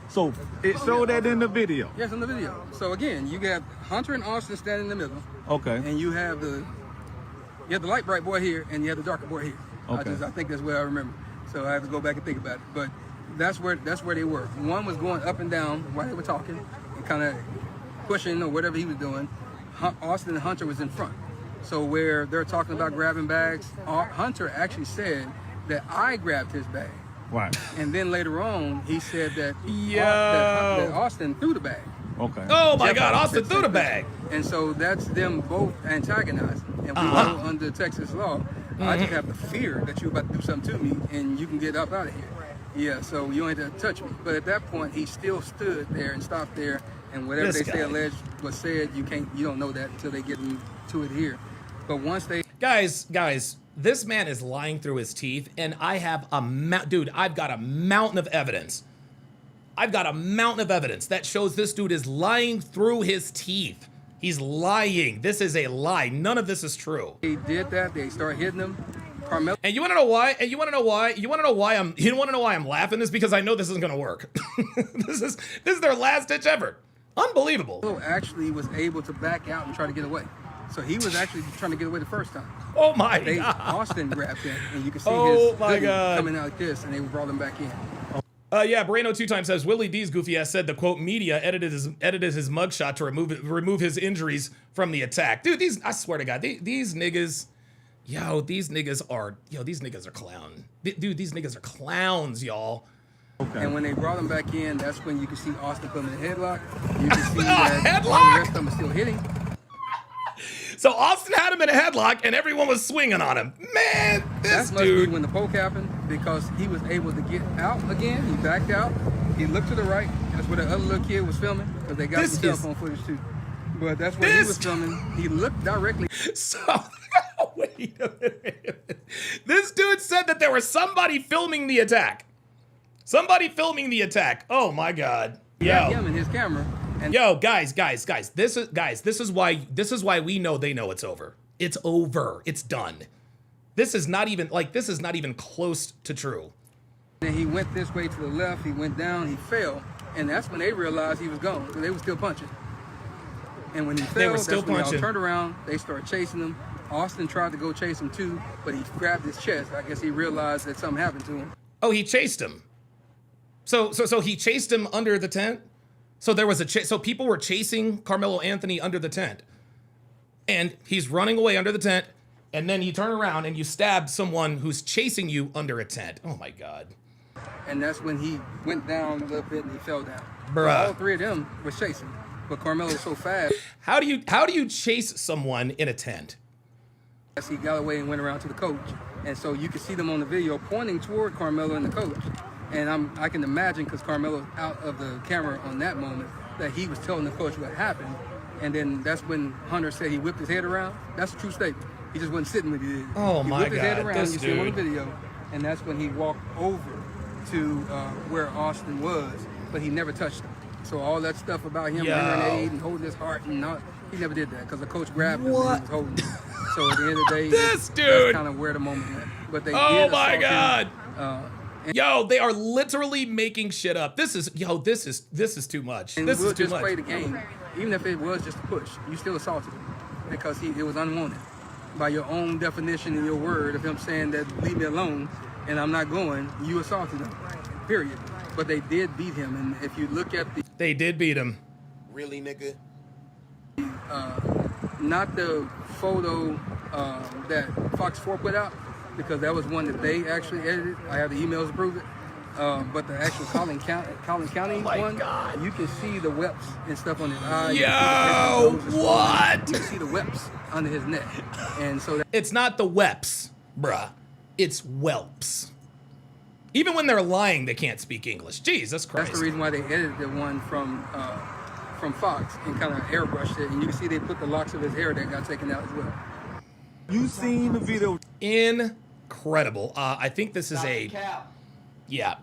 So it showed that in the video. Yes, in the video. So again, you got Hunter and Austin standing in the middle, Okay. and you have the light bright boy here, and you have the darker boy here. Okay. I think that's what I remember. So I have to go back and think about it. But that's where they were. One was going up and down while they were talking, and kind of pushing or whatever he was doing. Austin and Hunter was in front. So where they're talking about grabbing bags, Hunter actually said that I grabbed his bag. Right. And then later on, he said that, Yo. that Austin threw the bag. Okay. Oh my Jeff God, Austin Austin threw the said bag. that. And so that's them both antagonizing. And we know under Texas law, I just have the fear that you're about to do something to me and you can get up out of here. Yeah, so you don't have to touch me. But at that point, he still stood there and stopped there. And whatever This they say guy. alleged was said, you don't know that until they get into it here. But once they Guys, this man is lying through his teeth, and I have I've got a mountain of evidence. I've got a mountain of evidence that shows this dude is lying through his teeth. He's lying. This is a lie. None of this is true. did that, they start hitting him. Karmelo And you want to know why? And you want to know why I'm laughing? Is because I know this isn't going to work. This is their last ditch effort. Unbelievable. actually was able to back out and try to get away. So he was actually trying to get away the first time. Oh my God. Austin grabbed him, and you can see Oh his my hoodie God. coming out like this, and they brought him back in. Yeah, Brano 2 times says Willie D's goofy ass said the quote media edited his mugshot to remove his injuries from the attack. Dude, I swear to God, these niggas, these niggas are clown. Dude, these niggas are clowns, y'all. Okay. And when they brought him back in, that's when you can see Austin put him in a headlock. You can see Headlock? that all the rest of them are still hitting. So Austin had him in a headlock and everyone was swinging on him. Man, this That must be dude. when the poke happened, because he was able to get out again. He backed out. He looked to the right. That's where the other little kid was filming, because they got This some cell is- phone footage too. But that's where he This- was filming. He looked directly. So, wait a minute. This dude said that there was somebody filming the attack. Somebody filming the attack. Oh my God. grabbed him in his camera. And Yo, guys. This is why we know they know it's over. It's over. It's done. This is not even close to true. then he went this way to the left. He went down. He fell, and that's when they realized he was gone. They were still punching. And when he fell, were still that's when they all punching. turned around. They started chasing him. Austin tried to go chase him too, but he grabbed his chest. I guess he realized that something happened to him. Oh, he chased him. So he chased him under the tent. So there was so people were chasing Karmelo Anthony under the tent, and he's running away under the tent, and then you turn around and you stab someone who's chasing you under a tent. Oh my God. And that's when he went down a little bit and he fell down. Bruh. All three of them were chasing, but Karmelo was so fast. How do you chase someone in a tent? He got away and went around to the coach, and so you can see them on the video pointing toward Karmelo and the coach. And I can imagine, because Karmelo's out of the camera on that moment, that he was telling the coach what happened. And then that's when Hunter said he whipped his head around. That's a true statement. He just wasn't sitting when he did it. Oh he my whipped his head God, around. this You see him on the dude. video, and that's when he walked over to where Austin was, but he never touched him. So all that stuff about him rendering aid and holding his heart and not, he never did that because the coach grabbed him and he was holding him. So at the end of the day, This dude. that's kind of where the moment went. But they Oh did my assault God. him, Yo, they are literally making shit up. This is too much. and This we'll is too just much. play the game. Even if it was just a push, you still assaulted him because it was unwanted. By your own definition and your word of him saying that leave me alone and I'm not going, you assaulted him, period. But they did beat him, and if you look at the They did beat him. Really, nigga? not the photo that Fox 4 put out, because that was one that they actually edited. I have the emails to prove it. But the actual Collin County one, you can see the webs and stuff on his eye. Yo, what? You can see the webs under his neck. And so It's not the weps, bruh. It's whelps. Even when they're lying, they can't speak English. Jesus Christ. that's the reason why they edited the one from Fox and kind of airbrushed it. And you can see they put the locks of his hair that got taken out as well. You seen the video? Incredible. I think this is Yeah.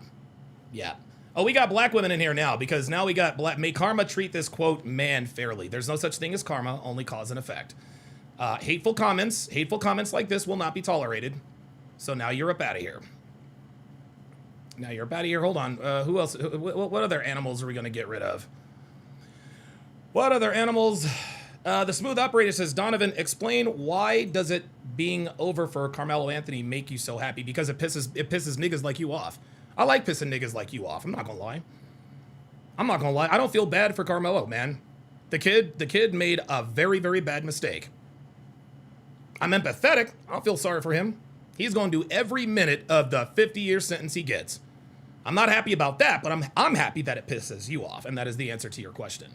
Oh, we got black women in here now because now we got black. May karma treat this quote man fairly. There's no such thing as karma, only cause and effect. Hateful comments like this will not be tolerated. So now you're up out of here. Hold on. Who else? What other animals are we going to get rid of? What other animals? The Smooth Operator says, Donovan, explain why does it being over for Karmelo Anthony make you so happy? Because it pisses niggas like you off. I like pissing niggas like you off. I'm not gonna lie. I don't feel bad for Karmelo, man. The kid made a very, very bad mistake. I'm empathetic. I don't feel sorry for him. He's gonna do every minute of the 50-year sentence he gets. I'm not happy about that, but I'm happy that it pisses you off, and that is the answer to your question.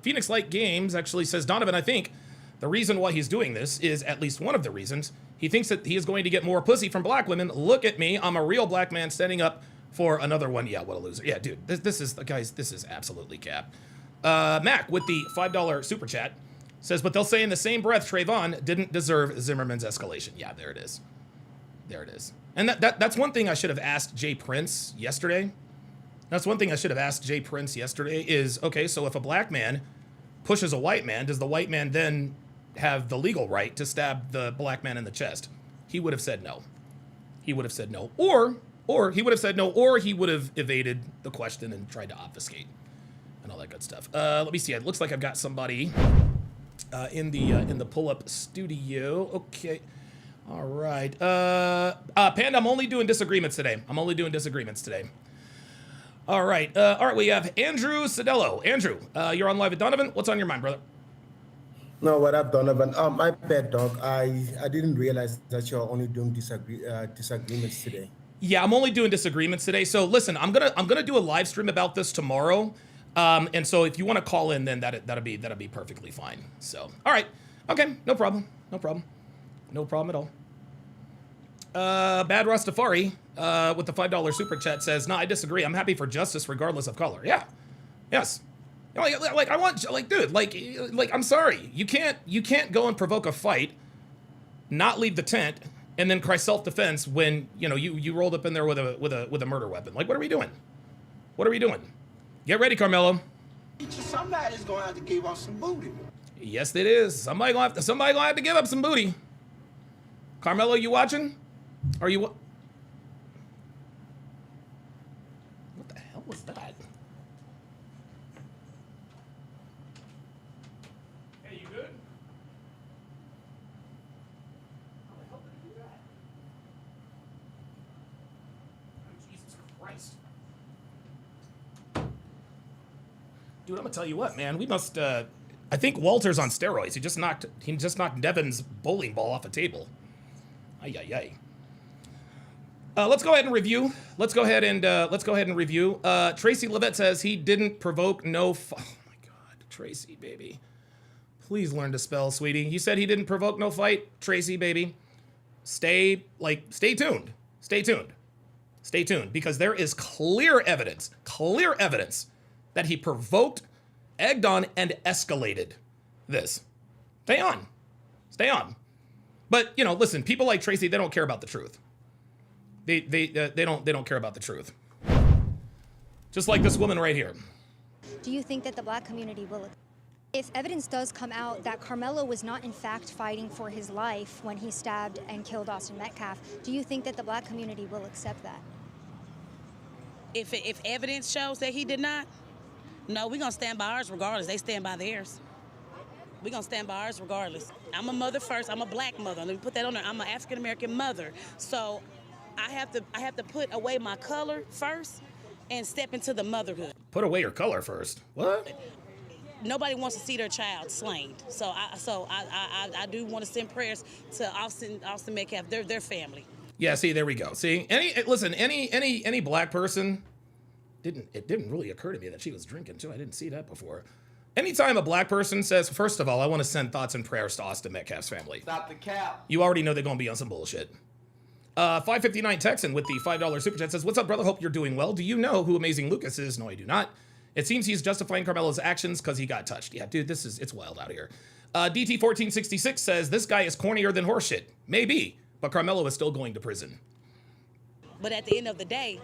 Phoenix Light Games actually says, Donovan, I think the reason why he's doing this is at least one of the reasons. He thinks that he is going to get more pussy from black women. Look at me. I'm a real black man standing up for another one. Yeah, what a loser. Yeah, dude, this is absolutely cap. Mac with the $5 super chat says, but they'll say in the same breath, Trayvon didn't deserve Zimmerman's escalation. Yeah, there it is. And that's one thing I should have asked Jay Prince yesterday. Is, okay, so if a black man pushes a white man, does the white man then have the legal right to stab the black man in the chest? He would have said no. Or he would have said no, or he would have evaded the question and tried to obfuscate and all that good stuff. Let me see. It looks like I've got somebody in the pull-up studio. Okay. All right. Panda, I'm only doing disagreements today. All right. We have Andrew Cedello. Andrew, you're on live with Donovan. What's on your mind, brother? No, what up, Donovan? My bad, dog. I didn't realize that you're only doing disagreements today. Yeah, I'm only doing disagreements today. So listen, I'm gonna do a live stream about this tomorrow. And so if you want to call in, then that'll be perfectly fine. So all right. Okay, no problem at all. Bad Rastafari with the $5 super chat says, no, I disagree. I'm happy for justice regardless of color. Yeah. Yes. Like I want, like, dude, like I'm sorry. You can't go and provoke a fight, not leave the tent, and then cry self-defense when you rolled up in there with a murder weapon. Like, what are we doing? What are we doing? Get ready, Karmelo. Somebody's gonna have to give up some booty. Yes, it is. Somebody gonna have to give up some booty. Karmelo, you watching? Are you? What the hell was that? Hey, you good? How the hell did he do that? Oh, Jesus Christ. Dude, I'm gonna tell you what, man. We must. I think Walter's on steroids. He just knocked Devin's bowling ball off a table. Ay ay ay. Let's go ahead and review. Let's go ahead and review. Tracy Levette says he didn't provoke no. Oh my God, Tracy baby, please learn to spell, sweetie. You said he didn't provoke no fight, Tracy baby. Stay tuned. Stay tuned, because there is clear evidence that he provoked, egged on, and escalated this. Stay on. But listen, people like Tracy, they don't care about the truth. They don't care about the truth. Just like this woman right here. Do you think that the black community will, if evidence does come out that Karmelo was not in fact fighting for his life when he stabbed and killed Austin Metcalf, do you think that the black community will accept that? If evidence shows that he did not, no, we're gonna stand by ours regardless. They stand by theirs. We're gonna stand by ours regardless. I'm a mother first. I'm a black mother. Let me put that on there. I'm an African American mother. So I have to put away my color first and step into the motherhood. Put away your color first. What? Nobody wants to see their child slain. So I do want to send prayers to Austin Metcalf, their family. Yeah, see, there we go. See, any black person, it didn't really occur to me that she was drinking too. I didn't see that before. Anytime a black person says, first of all, I want to send thoughts and prayers to Austin Metcalf's family. Stop the cap. You already know they're going to be on some bullshit. 559 Texan with the $5 super chat says, what's up, brother? Hope you're doing well. Do you know who Amazing Lucas is? No, I do not. It seems he's justifying Karmelo's actions because he got touched. Yeah, dude, it's wild out here. DT1466 says, this guy is cornier than horseshit. Maybe, but Karmelo is still going to prison. But at the end of the day,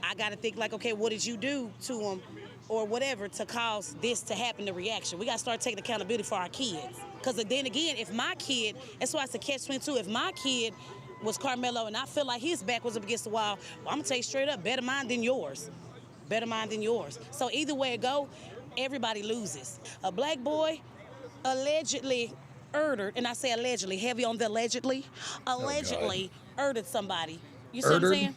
I got to think like, okay, what did you do to him or whatever to cause this to happen, the reaction? We got to start taking accountability for our kids. Because then again, if my kid, that's why it's a catch-22, if my kid was Karmelo and I feel like his back was up against the wall, well, I'm going to tell you straight up, better mine than yours. Better mine than yours. So either way it go, everybody loses. A black boy allegedly murdered, and I say allegedly, heavy on the allegedly murdered somebody. You see what I'm saying?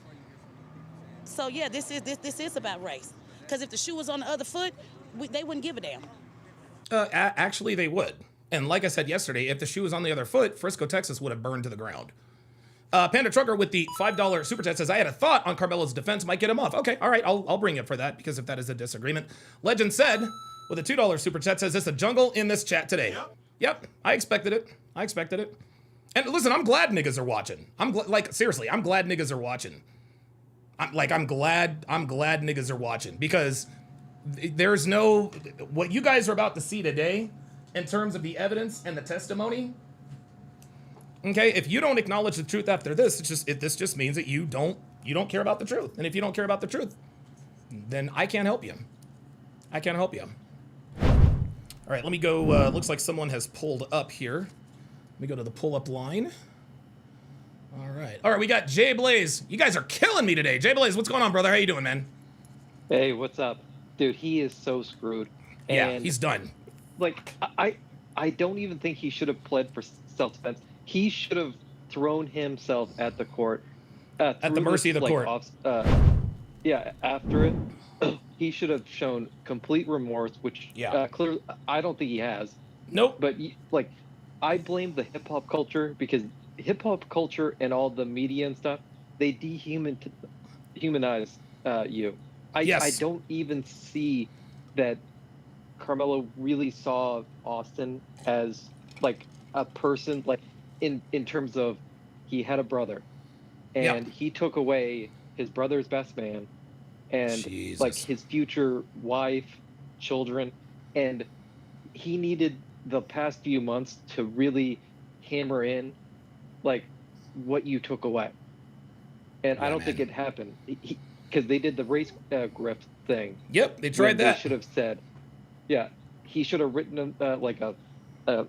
So yeah, this is about race. Because if the shoe was on the other foot, they wouldn't give a damn. Actually, they would. And like I said yesterday, if the shoe was on the other foot, Frisco, Texas would have burned to the ground. Panda Trucker with the $5 super chat says, I had a thought on Karmelo's defense, might get him off. Okay, all right, I'll bring it for that, because if that is a disagreement. Legend said, with a $2 super chat, says, it's a jungle in this chat today. Yep, I expected it. And listen, I'm glad niggas are watching. Seriously, I'm glad niggas are watching. I'm glad niggas are watching, because there's no, what you guys are about to see today in terms of the evidence and the testimony. Okay, if you don't acknowledge the truth after this, this just means that you don't care about the truth. And if you don't care about the truth, then I can't help you. All right, let me go. Looks like someone has pulled up here. Let me go to the pull-up line. All right, we got Jay Blaze. You guys are killing me today. Jay Blaze, what's going on, brother? How you doing, man? Hey, what's up? Dude, he is so screwed. Yeah, he's done. Like, I don't even think he should have pled for self-defense. He should have thrown himself at the court. At the mercy of the court. After it, he should have shown complete remorse, which clearly I don't think he has. Nope. But I blame the hip hop culture, because hip hop culture and all the media and stuff, they dehumanize you. I don't even see that Karmelo really saw Austin as like a person, like in terms of he had a brother and he took away his brother's best man and like his future wife, children, and he needed the past few months to really hammer in like what you took away. And I don't think it happened because they did the race grift thing. Yep, they tried that. They should have said, yeah, he should have written like a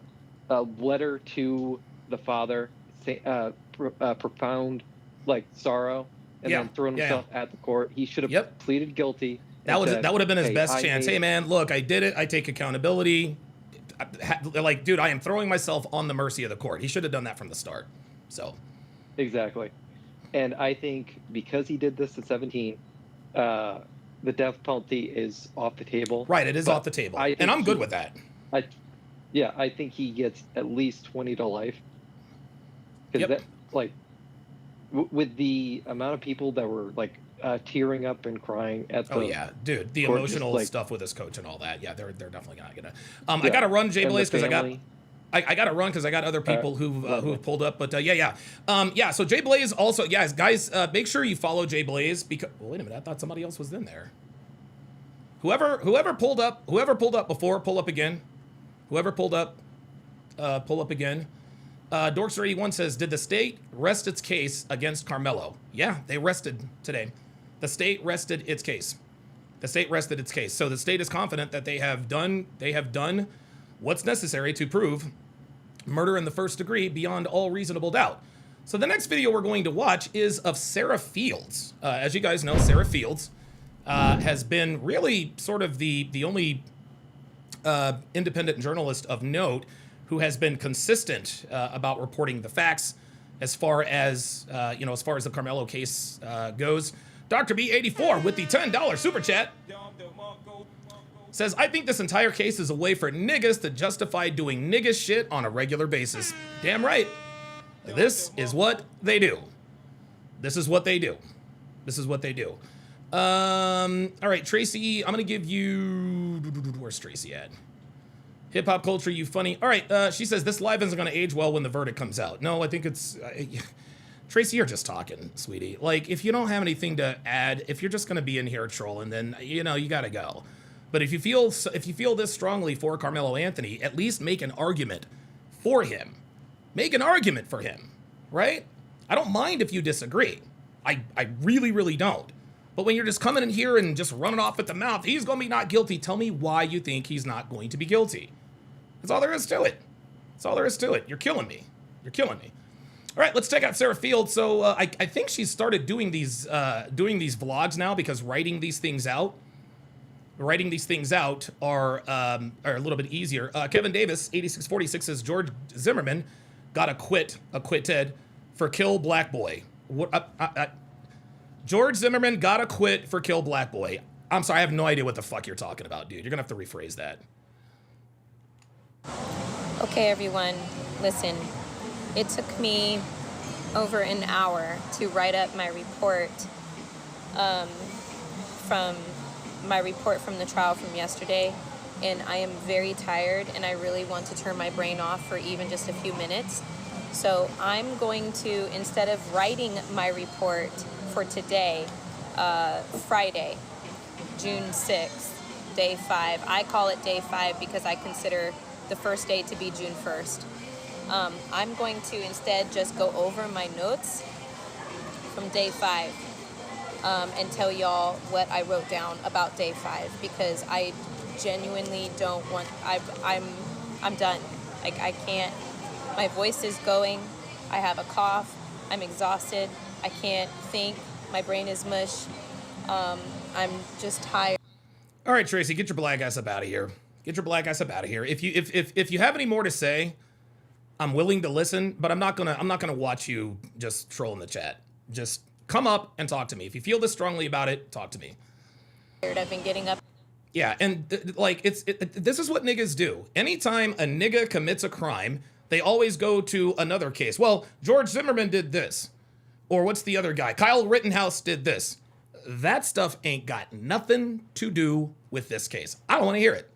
letter to the father, profound like sorrow, and then thrown himself at the court. He should have pleaded guilty. That would have been his best chance. Hey man, look, I did it. I take accountability. Like, dude, I am throwing myself on the mercy of the court. He should have done that from the start. So, exactly. And I think because he did this at 17, the death penalty is off the table. Right, it is off the table, and I'm good with that. I think he gets at least 20 to life. Because that, like, with the amount of people that were like tearing up and crying at the. Oh yeah, dude, the court, emotional like, stuff with his coach and all that. Yeah, they're definitely not gonna. I gotta run, Jay Blaze, because I got to run because I got other people who've pulled up. But So Jay Blaze also, guys, make sure you follow Jay Blaze because. Well, wait a minute, I thought somebody else was in there. Whoever pulled up before, pull up again. Whoever pulled up, pull up again. Dorks81 says, did the state rest its case against Karmelo? Yeah, they rested today. The state rested its case. So the state is confident that they have done what's necessary to prove murder in the first degree beyond all reasonable doubt. So the next video we're going to watch is of Sarah Fields. As you guys know, Sarah Fields has been really sort of the only independent journalist of note who has been consistent about reporting the facts as far as the Karmelo case goes. Dr. B84 with the $10 super chat says, I think this entire case is a way for niggas to justify doing nigga shit on a regular basis. Damn right. This is what they do. All right, Tracy, I'm going to give you... Where's Tracy at? Hip hop culture, you funny. All right, she says, this live isn't going to age well when the verdict comes out. No, I think it's... Tracy, you're just talking, sweetie. Like, if you don't have anything to add, if you're just going to be in here trolling, then, you got to go. But if you feel this strongly for Karmelo Anthony, at least make an argument for him. Make an argument for him, right? I don't mind if you disagree. I really, really don't. But when you're just coming in here and just running off at the mouth, he's going to be not guilty. Tell me why you think he's not going to be guilty. That's all there is to it. You're killing me. All right, let's check out Sarah Fields. So I think she's started doing these vlogs now because writing these things out are a little bit easier. Kevin Davis, 8646 says George Zimmerman got acquitted for Kill Black Boy. George Zimmerman got acquitted for Kill Black Boy. I'm sorry, I have no idea what the fuck you're talking about, dude. You're gonna have to rephrase that. Okay, everyone, listen. It took me over an hour to write up my report from the trial from yesterday, and I am very tired and I really want to turn my brain off for even just a few minutes. So I'm going to, instead of writing my report for today, Friday, June 6th, day 5. I call it day 5 because I consider the first day to be June 1st. I'm going to instead just go over my notes from day 5 and tell y'all what I wrote down about day 5 because I genuinely don't want, I'm done. Like, I can't, my voice is going, I have a cough, I'm exhausted, I can't think, my brain is mush, I'm just tired. All right, Tracy, get your black ass up out of here. If you have any more to say, I'm willing to listen, but I'm not gonna watch you just troll in the chat. Just come up and talk to me. If you feel this strongly about it, talk to me. I've been getting up. Yeah, and this is what niggas do. Anytime a nigga commits a crime, they always go to another case. Well, George Zimmerman did this. Or what's the other guy? Kyle Rittenhouse did this. That stuff ain't got nothing to do with this case. I don't want to hear it.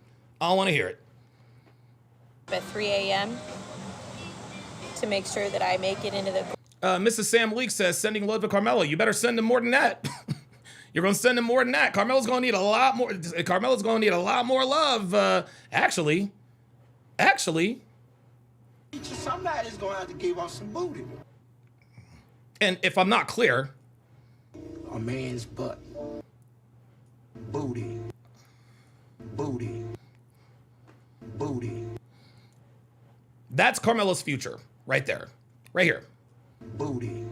At 3 a.m. to make sure that I make it into the... Mrs. Sam Leek says, sending love to Karmelo. You better send him more than that. You're going to send him more than that. Karmelo's going to need a lot more. Karmelo's going to need a lot more love. Actually. Somebody's going to have to give us some booty. And if I'm not clear, A man's butt. Booty. Booty. Booty. that's Karmelo's future right there, right here. Booty.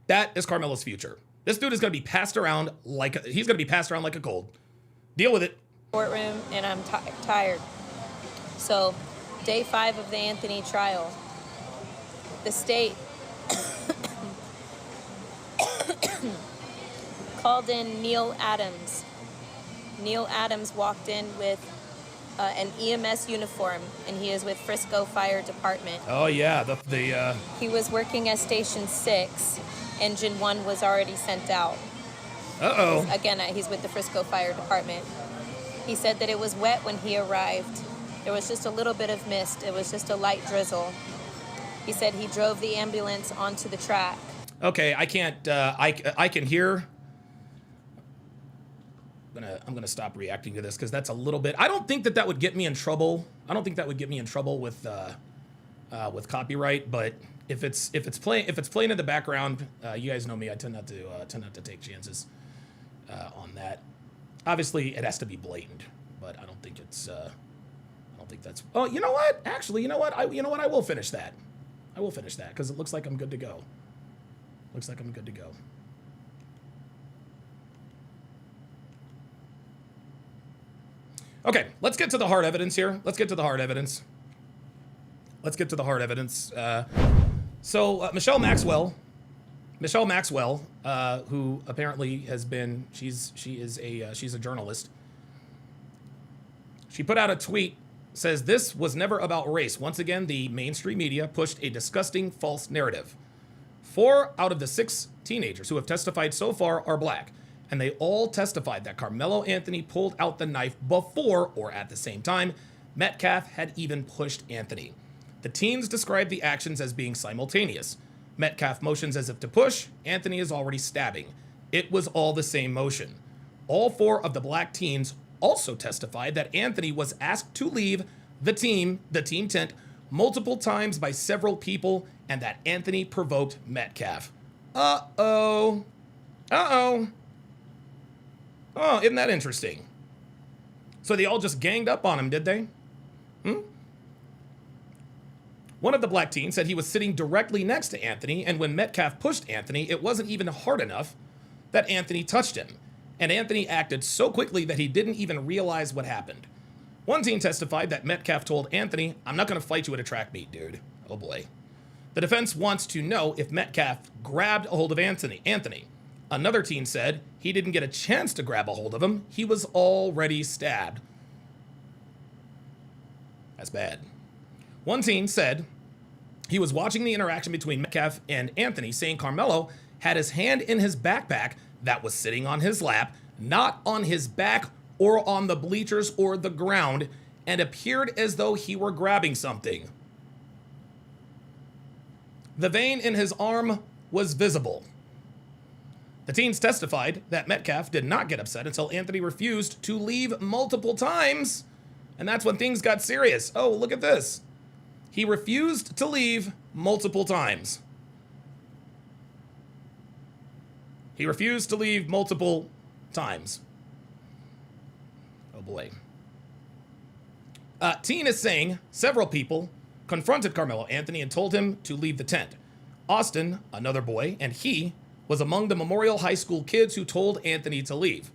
That is Karmelo's future. This dude is going to be passed around like he's going to be passed around like a cold. Deal with it. Courtroom, and I'm tired. So, day 5 of the Anthony trial. The state called in Neil Adams. Neil Adams walked in with an EMS uniform, and he is with Frisco Fire Department. Oh yeah, He was working at Station 6. Engine 1 was already sent out. Uh-oh. Again, he's with the Frisco Fire Department. He said that it was wet when he arrived. There was just a little bit of mist. It was just a light drizzle. He said he drove the ambulance onto the track. Okay, I can't. I can hear. I'm gonna stop reacting to this because that's a little bit. I don't think that would get me in trouble. I don't think that would get me in trouble with copyright. But if it's playing in the background, you guys know me. I tend not to take chances on that. Obviously, it has to be blatant, but I don't think it's. I don't think that's. Oh, you know what? Actually, you know what? I will finish that. I will finish that because it looks like I'm good to go. Looks like I'm good to go. Okay, let's get to the hard evidence here. Let's get to the hard evidence. So Michelle Maxwell, who apparently has been, she's a journalist. She put out a tweet, says this was never about race. Once again, the mainstream media pushed a disgusting false narrative. 4 out of the 6 teenagers who have testified so far are black, and they all testified that Karmelo Anthony pulled out the knife before or at the same time Metcalf had even pushed Anthony. The teens described the actions as being simultaneous. Metcalf motions as if to push, Anthony is already stabbing. It was all the same motion. All 4 of the black teens also testified that Anthony was asked to leave the team tent, multiple times by several people, and that Anthony provoked Metcalf. Uh-oh. Oh, isn't that interesting? So they all just ganged up on him, did they? One of the black teens said he was sitting directly next to Anthony, and when Metcalf pushed Anthony, it wasn't even hard enough that Anthony touched him. And Anthony acted so quickly that he didn't even realize what happened. One teen testified that Metcalf told Anthony, "I'm not going to fight you at a track meet, dude." Oh boy. The defense wants to know if Metcalf grabbed a hold of Anthony. Another teen said he didn't get a chance to grab a hold of him. He was already stabbed. That's bad. One teen said he was watching the interaction between Metcalf and Anthony, saying Karmelo had his hand in his backpack that was sitting on his lap, not on his back or on the bleachers or the ground, and appeared as though he were grabbing something. The vein in his arm was visible. The teens testified that Metcalf did not get upset until Anthony refused to leave multiple times, and that's when things got serious. Oh, look at this. He refused to leave multiple times. He refused to leave multiple times. Oh boy. Teen is saying several people confronted Karmelo Anthony and told him to leave the tent. Austin, another boy, and he was among the Memorial High School kids who told Anthony to leave.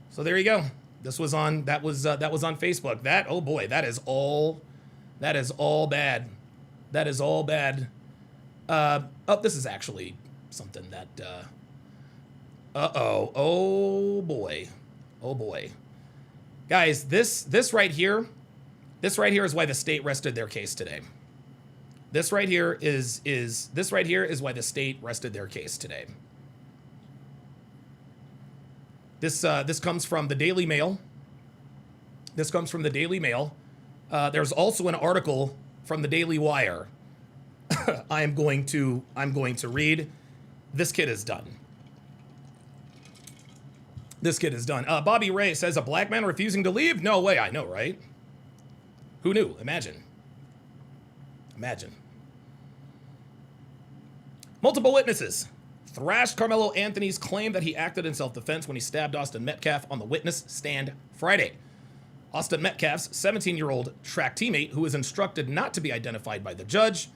So there you go. That was on Facebook. That, oh boy, that is all bad. That is all bad. This is actually something that oh boy. Guys, this right here is why the state rested their case today. This right here is why the state rested their case today. This comes from the Daily Mail. There's also an article from the Daily Wire. I'm going to read. This kid is done. Bobby Ray says a black man refusing to leave? No way. I know, right? Who knew? Imagine. Multiple witnesses thrashed Karmelo Anthony's claim that he acted in self-defense when he stabbed Austin Metcalf on the witness stand Friday. Austin Metcalf's 17-year-old track teammate, who was instructed not to be identified by the judge,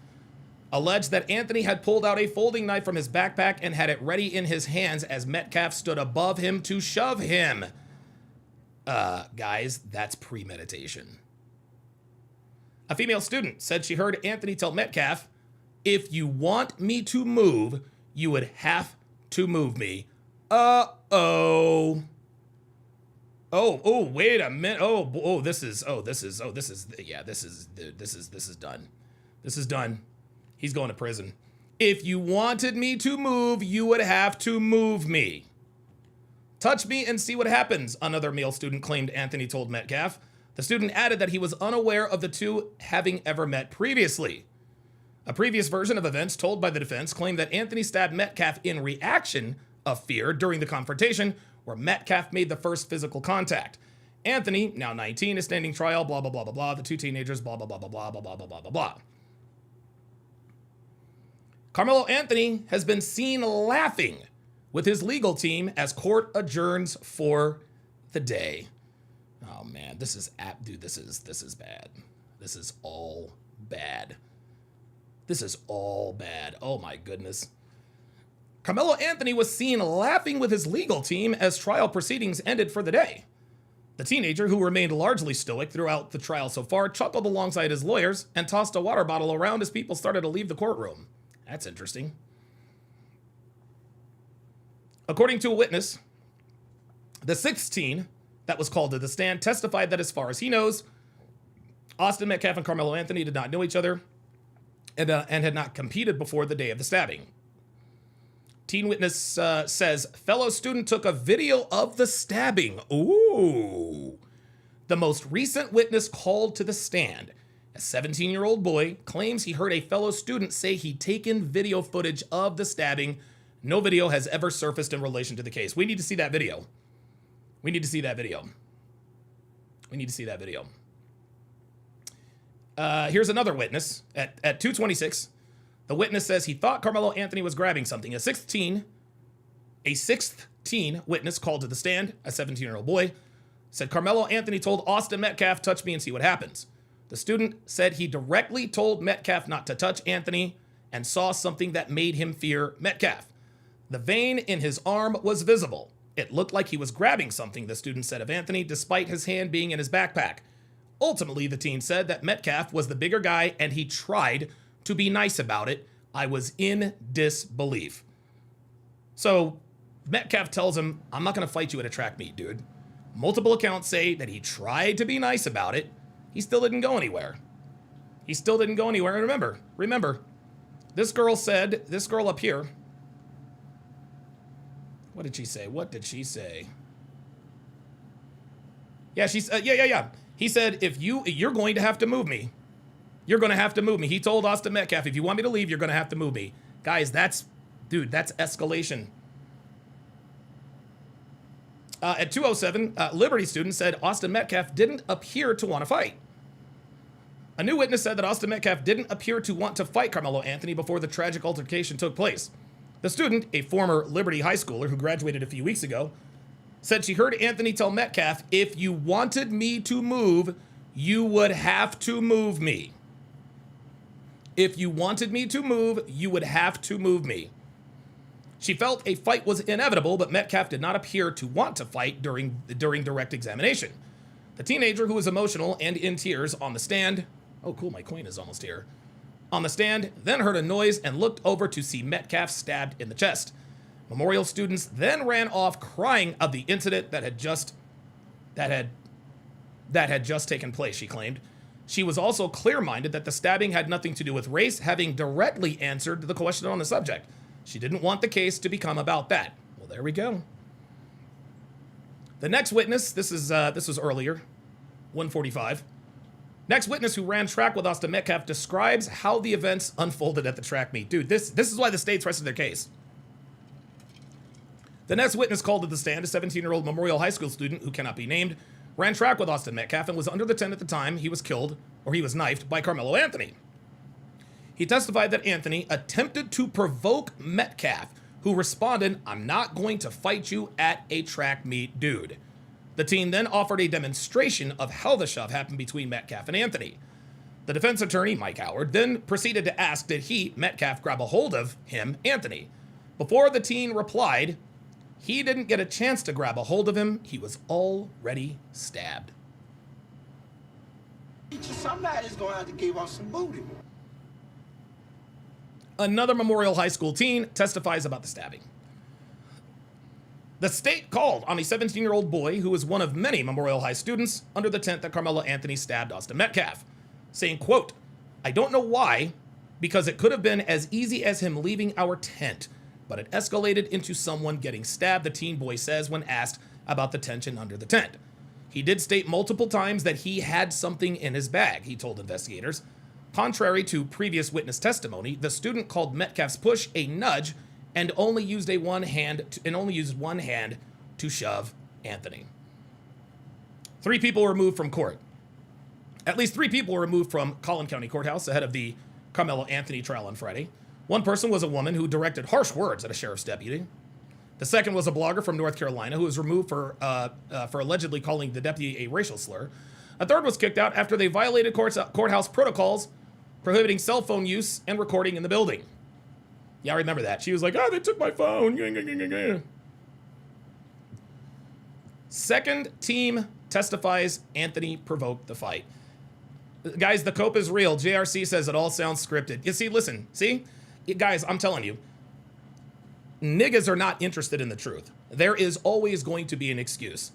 alleged that Anthony had pulled out a folding knife from his backpack and had it ready in his hands as Metcalf stood above him to shove him. Guys, that's premeditation. A female student said she heard Anthony tell Metcalf, "If you want me to move, you would have to move me." Oh, wait a minute. This is done. This is done. He's going to prison. If you wanted me to move, you would have to move me. Touch me and see what happens, another male student claimed Anthony told Metcalf. The student added that he was unaware of the two having ever met previously. A previous version of events told by the defense claimed that Anthony stabbed Metcalf in reaction of fear during the confrontation, where Metcalf made the first physical contact. Anthony, now 19, is standing trial, blah, blah, blah, blah, blah. The two teenagers, blah, blah, blah, blah, blah, blah, blah, blah, blah, blah, blah. Karmelo Anthony has been seen laughing with his legal team as court adjourns for the day. Oh man, this is bad. This is all bad. This is all bad. Oh my goodness. Karmelo Anthony was seen laughing with his legal team as trial proceedings ended for the day. The teenager, who remained largely stoic throughout the trial so far, chuckled alongside his lawyers and tossed a water bottle around as people started to leave the courtroom. That's interesting. According to a witness, the 16 that was called to the stand testified that as far as he knows, Austin Metcalf and Karmelo Anthony did not know each other and had not competed before the day of the stabbing. Teen witness says fellow student took a video of the stabbing. Ooh. The most recent witness called to the stand, a 17-year-old boy, claims he heard a fellow student say he'd taken video footage of the stabbing. No video has ever surfaced in relation to the case. We need to see that video. We need to see that video. We need to see that video. Here's another witness. At 2:26, the witness says he thought Karmelo Anthony was grabbing something. A sixth teen witness called to the stand, a 17-year-old boy, said Karmelo Anthony told Austin Metcalf, "Touch me and see what happens." The student said he directly told Metcalf not to touch Anthony and saw something that made him fear Metcalf. The vein in his arm was visible. It looked like he was grabbing something, the student said of Anthony, despite his hand being in his backpack. Ultimately, the teen said that Metcalf was the bigger guy and he tried to be nice about it. "I was in disbelief." So Metcalf tells him, "I'm not going to fight you at a track meet, dude." Multiple accounts say that he tried to be nice about it. He still didn't go anywhere. And remember, this girl up here, what did she say? Yeah, He said, you're going to have to move me. You're going to have to move me. He told Austin Metcalf, "If you want me to leave, you're going to have to move me." Guys, that's escalation. At 2:07, Liberty student said Austin Metcalf didn't appear to want to fight. A new witness said that Austin Metcalf didn't appear to want to fight Karmelo Anthony before the tragic altercation took place. The student, a former Liberty high schooler who graduated a few weeks ago, said she heard Anthony tell Metcalf, "If you wanted me to move, you would have to move me. If you wanted me to move, you would have to move me." She felt a fight was inevitable, but Metcalf did not appear to want to fight during direct examination. The teenager, who was emotional and in tears on the stand, oh cool, my coin is almost here, on the stand, then heard a noise and looked over to see Metcalf stabbed in the chest. Memorial students then ran off crying of the incident that had just taken place, she claimed. She was also clear-minded that the stabbing had nothing to do with race, having directly answered the question on the subject. She didn't want the case to become about that. Well, there we go. The next witness, this was earlier, 1:45. Next witness who ran track with Austin Metcalf describes how the events unfolded at the track meet. Dude, this is why the states rested their case. The next witness called to the stand, a 17-year-old Memorial High School student who cannot be named, ran track with Austin Metcalf and was under the tent at the time he was killed, or he was knifed, by Karmelo Anthony. He testified that Anthony attempted to provoke Metcalf, who responded, "I'm not going to fight you at a track meet, dude." The teen then offered a demonstration of how the shove happened between Metcalf and Anthony. The defense attorney, Mike Howard, then proceeded to ask, did he, Metcalf, grab a hold of him, Anthony? Before the teen replied, he didn't get a chance to grab a hold of him. He was already stabbed. Somebody's going to have to give us some booty. Another Memorial High School teen testifies about the stabbing. The state called on a 17-year-old boy who was one of many Memorial High students under the tent that Karmelo Anthony stabbed Austin Metcalf, saying, quote, "I don't know why, because it could have been as easy as him leaving our tent, but it escalated into someone getting stabbed," the teen boy says when asked about the tension under the tent. He did state multiple times that he had something in his bag, he told investigators. Contrary to previous witness testimony, the student called Metcalf's push a nudge and only used one hand to shove Anthony. 3 people were removed from court. At least 3 people were removed from Collin County Courthouse ahead of the Karmelo Anthony trial on Friday. One person was a woman who directed harsh words at a sheriff's deputy. The second was a blogger from North Carolina who was removed for allegedly calling the deputy a racial slur. A third was kicked out after they violated courthouse protocols prohibiting cell phone use and recording in the building. Yeah, I remember that. She was like, "Oh, they took my phone." Second team testifies Anthony provoked the fight. Guys, the cope is real. JRC says it all sounds scripted. You see, listen, see? Guys, I'm telling you, niggas are not interested in the truth. There is always going to be an excuse.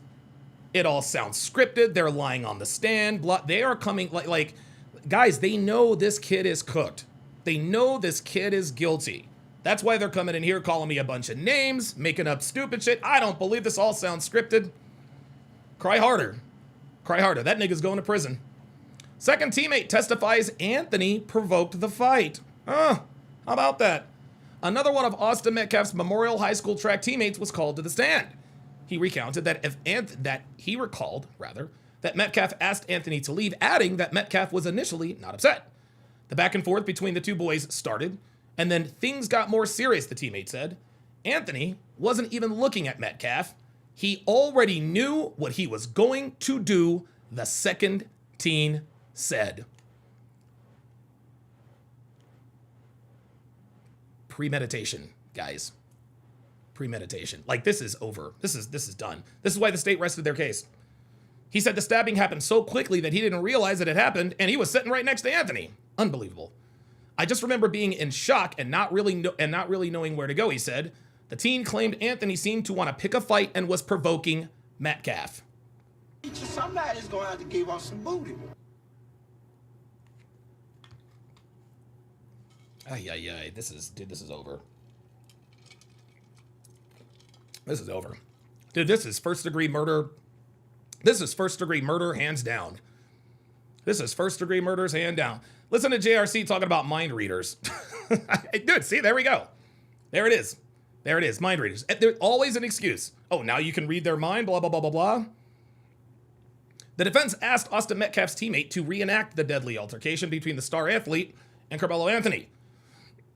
It all sounds scripted. They're lying on the stand. They are coming, like, guys, they know this kid is cooked. They know this kid is guilty. That's why they're coming in here calling me a bunch of names, making up stupid shit. I don't believe this all sounds scripted. Cry harder. Cry harder. That nigga's going to prison. Second teammate testifies Anthony provoked the fight. How about that? Another one of Austin Metcalf's Memorial High School track teammates was called to the stand. He recounted that that Metcalf asked Anthony to leave, adding that Metcalf was initially not upset. The back and forth between the two boys started, and then things got more serious, the teammate said. Anthony wasn't even looking at Metcalf. He already knew what he was going to do, the second teen said. Premeditation, guys. Premeditation. Like, this is over. This is done. This is why the state rested their case. He said the stabbing happened so quickly that he didn't realize it had happened, and he was sitting right next to Anthony. Unbelievable. "I just remember being in shock and not really knowing where to go," he said. The teen claimed Anthony seemed to want to pick a fight and was provoking Metcalf. Somebody's going to have to give us some booty. Ay. This is over. This is over. Dude, this is first-degree murder. This is first-degree murder, hands down. This is first-degree murders, hand down. Listen to JRC talking about mind readers. Dude, see, there we go. There it is. There it is, mind readers. There's always an excuse. Oh, now you can read their mind, blah, blah, blah, blah, blah. The defense asked Austin Metcalf's teammate to reenact the deadly altercation between the star athlete and Karmelo Anthony.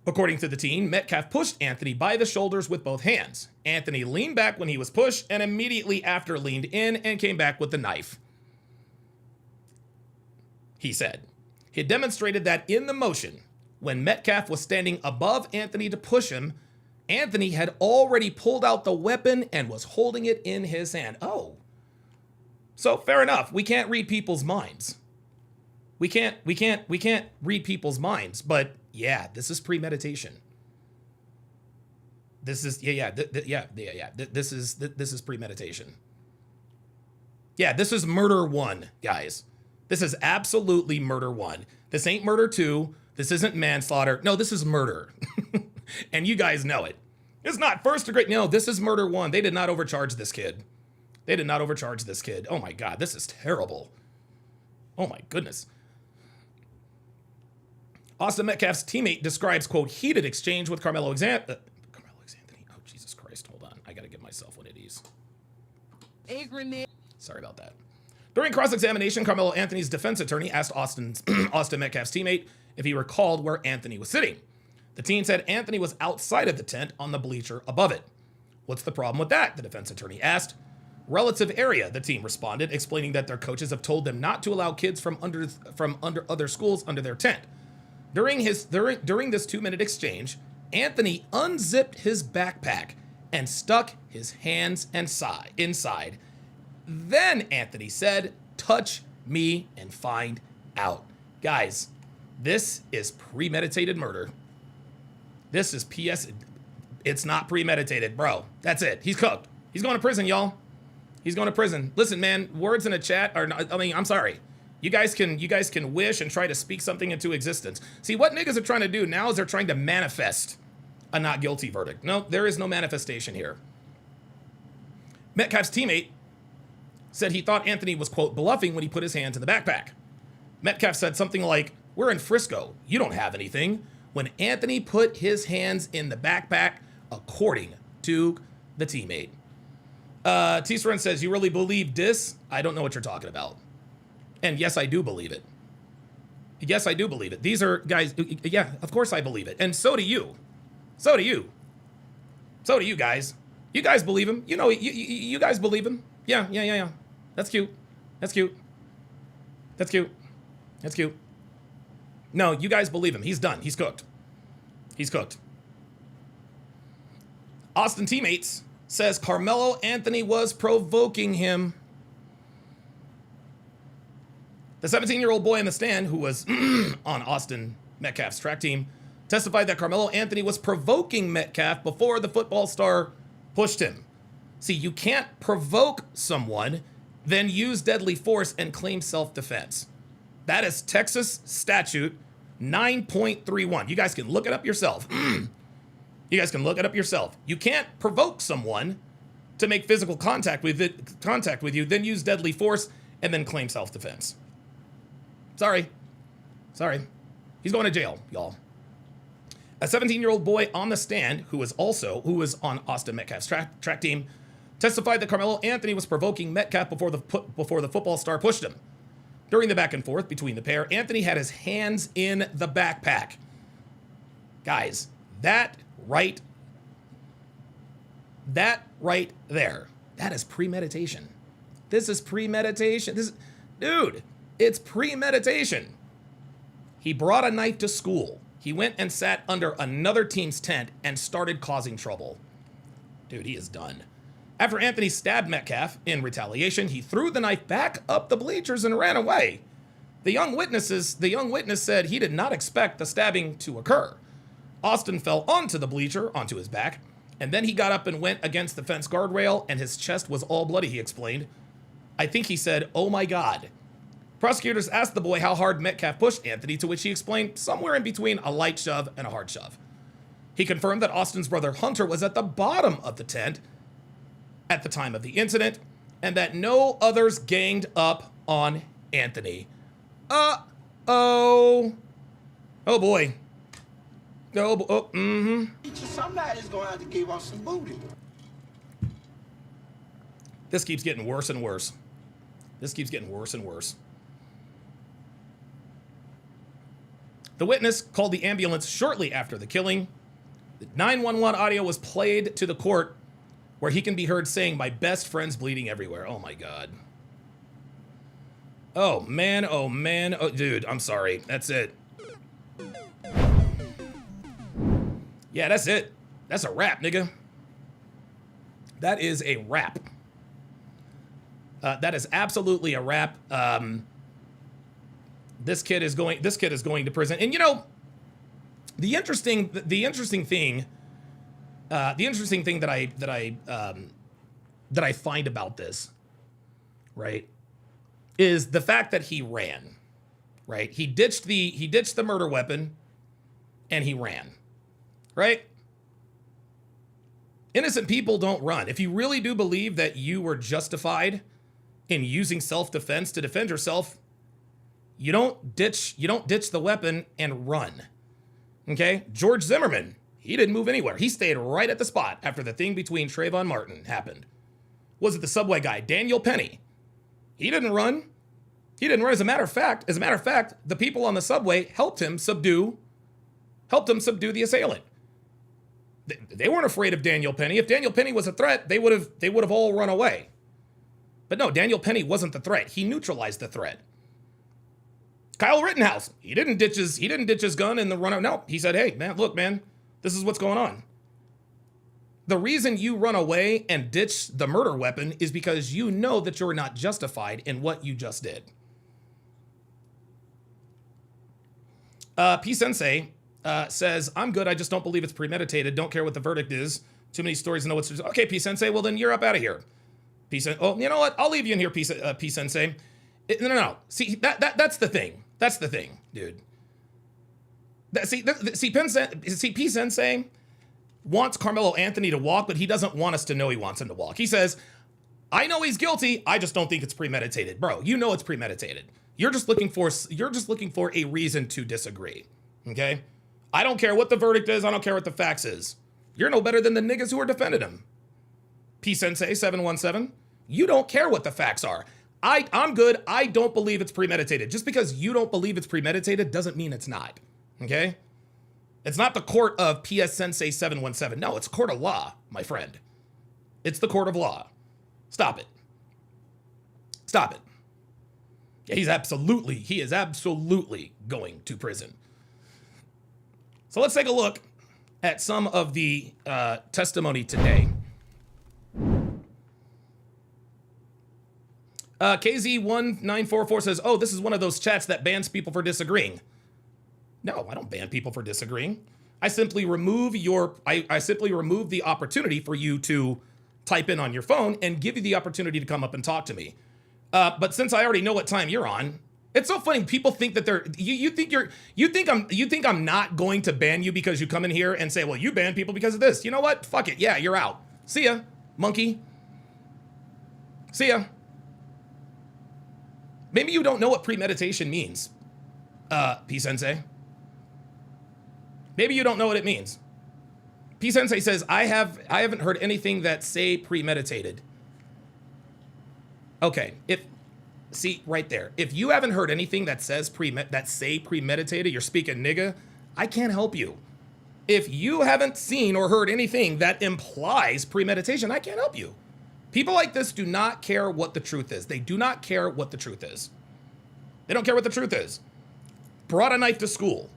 According to the teen, Metcalf pushed Anthony by the shoulders with both hands. Anthony leaned back when he was pushed and immediately after leaned in and came back with the knife. He said he demonstrated that in the motion, when Metcalf was standing above Anthony to push him, Anthony had already pulled out the weapon and was holding it in his hand. Oh. So fair enough. We can't read people's minds. We can't read people's minds, but yeah, this is premeditation. This is This is premeditation. Yeah, this is murder 1, guys. This is absolutely murder 1. This ain't murder 2. This isn't manslaughter. No, this is murder. And you guys know it. It's not first degree. No, this is murder 1. They did not overcharge this kid. They did not overcharge this kid. Oh my God, this is terrible. Oh my goodness. Austin Metcalf's teammate describes, quote, heated exchange with Karmelo Anthony. Oh, Jesus Christ. Hold on. I got to get myself one of these. Sorry about that. During cross-examination, Karmelo Anthony's defense attorney asked Austin Metcalf's teammate if he recalled where Anthony was sitting. The teen said Anthony was outside of the tent on the bleacher above it. What's the problem with that? The defense attorney asked. Relative area, the team responded, explaining that their coaches have told them not to allow kids from under other schools under their tent. During this 2-minute exchange, Anthony unzipped his backpack and stuck his hands inside. Then Anthony said, "Touch me and find out." Guys, this is premeditated murder. This is PS. It's not premeditated, bro. That's it. He's cooked. He's going to prison, y'all. He's going to prison. Listen, man, words in a chat are not, I'm sorry. You guys can wish and try to speak something into existence. See, what niggas are trying to do now is they're trying to manifest a not guilty verdict. No, there is no manifestation here. Metcalf's teammate said he thought Anthony was, quote, bluffing when he put his hands in the backpack. Metcalf said something like, "We're in Frisco. You don't have anything," when Anthony put his hands in the backpack, according to the teammate. T-Sren says, "You really believe this?" I don't know what you're talking about. And yes, I do believe it. Yes, I do believe it. These are guys. Yeah, of course I believe it. And so do you. So do you. So do you guys. You guys believe him. You know, you guys believe him. Yeah. That's cute. That's cute. That's cute. That's cute. No, you guys believe him. He's done. He's cooked. He's cooked. Austin teammates says Karmelo Anthony was provoking him. The 17-year-old boy in the stand, who was on Austin Metcalf's track team, testified that Karmelo Anthony was provoking Metcalf before the football star pushed him. See, you can't provoke someone, then use deadly force and claim self-defense. That is Texas statute 9.31. You guys can look it up yourself. You guys can look it up yourself. You can't provoke someone to make physical contact with you, then use deadly force and then claim self-defense. Sorry. He's going to jail, y'all. A 17-year-old boy on the stand, who was on Austin Metcalf's track team, testified that Karmelo Anthony was provoking Metcalf before the football star pushed him. During the back and forth between the pair, Anthony had his hands in the backpack. Guys, that right there, that is premeditation. This is premeditation. Dude, it's premeditation. He brought a knife to school. He went and sat under another team's tent and started causing trouble. Dude, he is done. After Anthony stabbed Metcalf in retaliation, he threw the knife back up the bleachers and ran away. The young witness said he did not expect the stabbing to occur. Austin fell onto the bleacher, onto his back, and then he got up and went against the fence guardrail, and his chest was all bloody, he explained. I think he said, "Oh my God." Prosecutors asked the boy how hard Metcalf pushed Anthony, to which he explained somewhere in between a light shove and a hard shove. He confirmed that Austin's brother Hunter was at the bottom of the tent at the time of the incident, and that no others ganged up on Anthony. Oh boy. Somebody's going to have to give us some booty. This keeps getting worse and worse. This keeps getting worse and worse. The witness called the ambulance shortly after the killing. The 911 audio was played to the court, where he can be heard saying, "My best friend's bleeding everywhere." Oh my God. Oh man. Oh dude, I'm sorry. That's it. Yeah, that's it. That's a wrap, nigga. That is a wrap. That is absolutely a wrap. This kid is going to prison. And you know, the interesting thing that I find about this, right, is the fact that he ran, right? He ditched the murder weapon and he ran, right? Innocent people don't run. If you really do believe that you were justified in using self-defense to defend yourself, you don't ditch the weapon and run. Okay? George Zimmerman, he didn't move anywhere. He stayed right at the spot after the thing between Trayvon Martin happened. Was it the subway guy, Daniel Penny? He didn't run. He didn't run. As a matter of fact, the people on the subway helped him subdue the assailant. They weren't afraid of Daniel Penny. If Daniel Penny was a threat, they would have all run away. But no, Daniel Penny wasn't the threat. He neutralized the threat. Kyle Rittenhouse, he didn't ditch his gun in the run out. No, he said, "Hey, man, look, man, this is what's going on." The reason you run away and ditch the murder weapon is because you know that you're not justified in what you just did. P Sensei says, "I'm good. I just don't believe it's premeditated. Don't care what the verdict is. Too many stories to know what's." Okay, P Sensei. Well, then you're up out of here. Oh, you know what? I'll leave you in here, P Sensei. No. See, that's the thing. That's the thing, dude. See, P Sensei wants Karmelo Anthony to walk, but he doesn't want us to know he wants him to walk. He says, "I know he's guilty. I just don't think it's premeditated." Bro, you know it's premeditated. You're just looking for a reason to disagree. Okay? I don't care what the verdict is. I don't care what the facts is. You're no better than the niggas who are defending him. P Sensei 717. You don't care what the facts are. I'm good. I don't believe it's premeditated. Just because you don't believe it's premeditated doesn't mean it's not. Okay? It's not the court of PS Sensei 717. No, it's a court of law, my friend. It's the court of law. Stop it. Stop it. Yeah, he is absolutely going to prison. So let's take a look at some of the testimony today. KZ1944 says, "Oh, this is one of those chats that bans people for disagreeing." No, I don't ban people for disagreeing. I simply remove the opportunity for you to type in on your phone and give you the opportunity to come up and talk to me. But since I already know what time you're on, it's so funny. People think that you think I'm not going to ban you because you come in here and say, "Well, you ban people because of this." You know what? Fuck it. Yeah, you're out. See ya, monkey. See ya. Maybe you don't know what premeditation means, P Sensei. Maybe you don't know what it means. P Sensei says, I haven't heard anything that say premeditated. Okay, see right there. If you haven't heard anything that says say premeditated, you're speaking nigga, I can't help you. If you haven't seen or heard anything that implies premeditation, I can't help you. People like this do not care what the truth is. They do not care what the truth is. They don't care what the truth is. Brought a knife to school,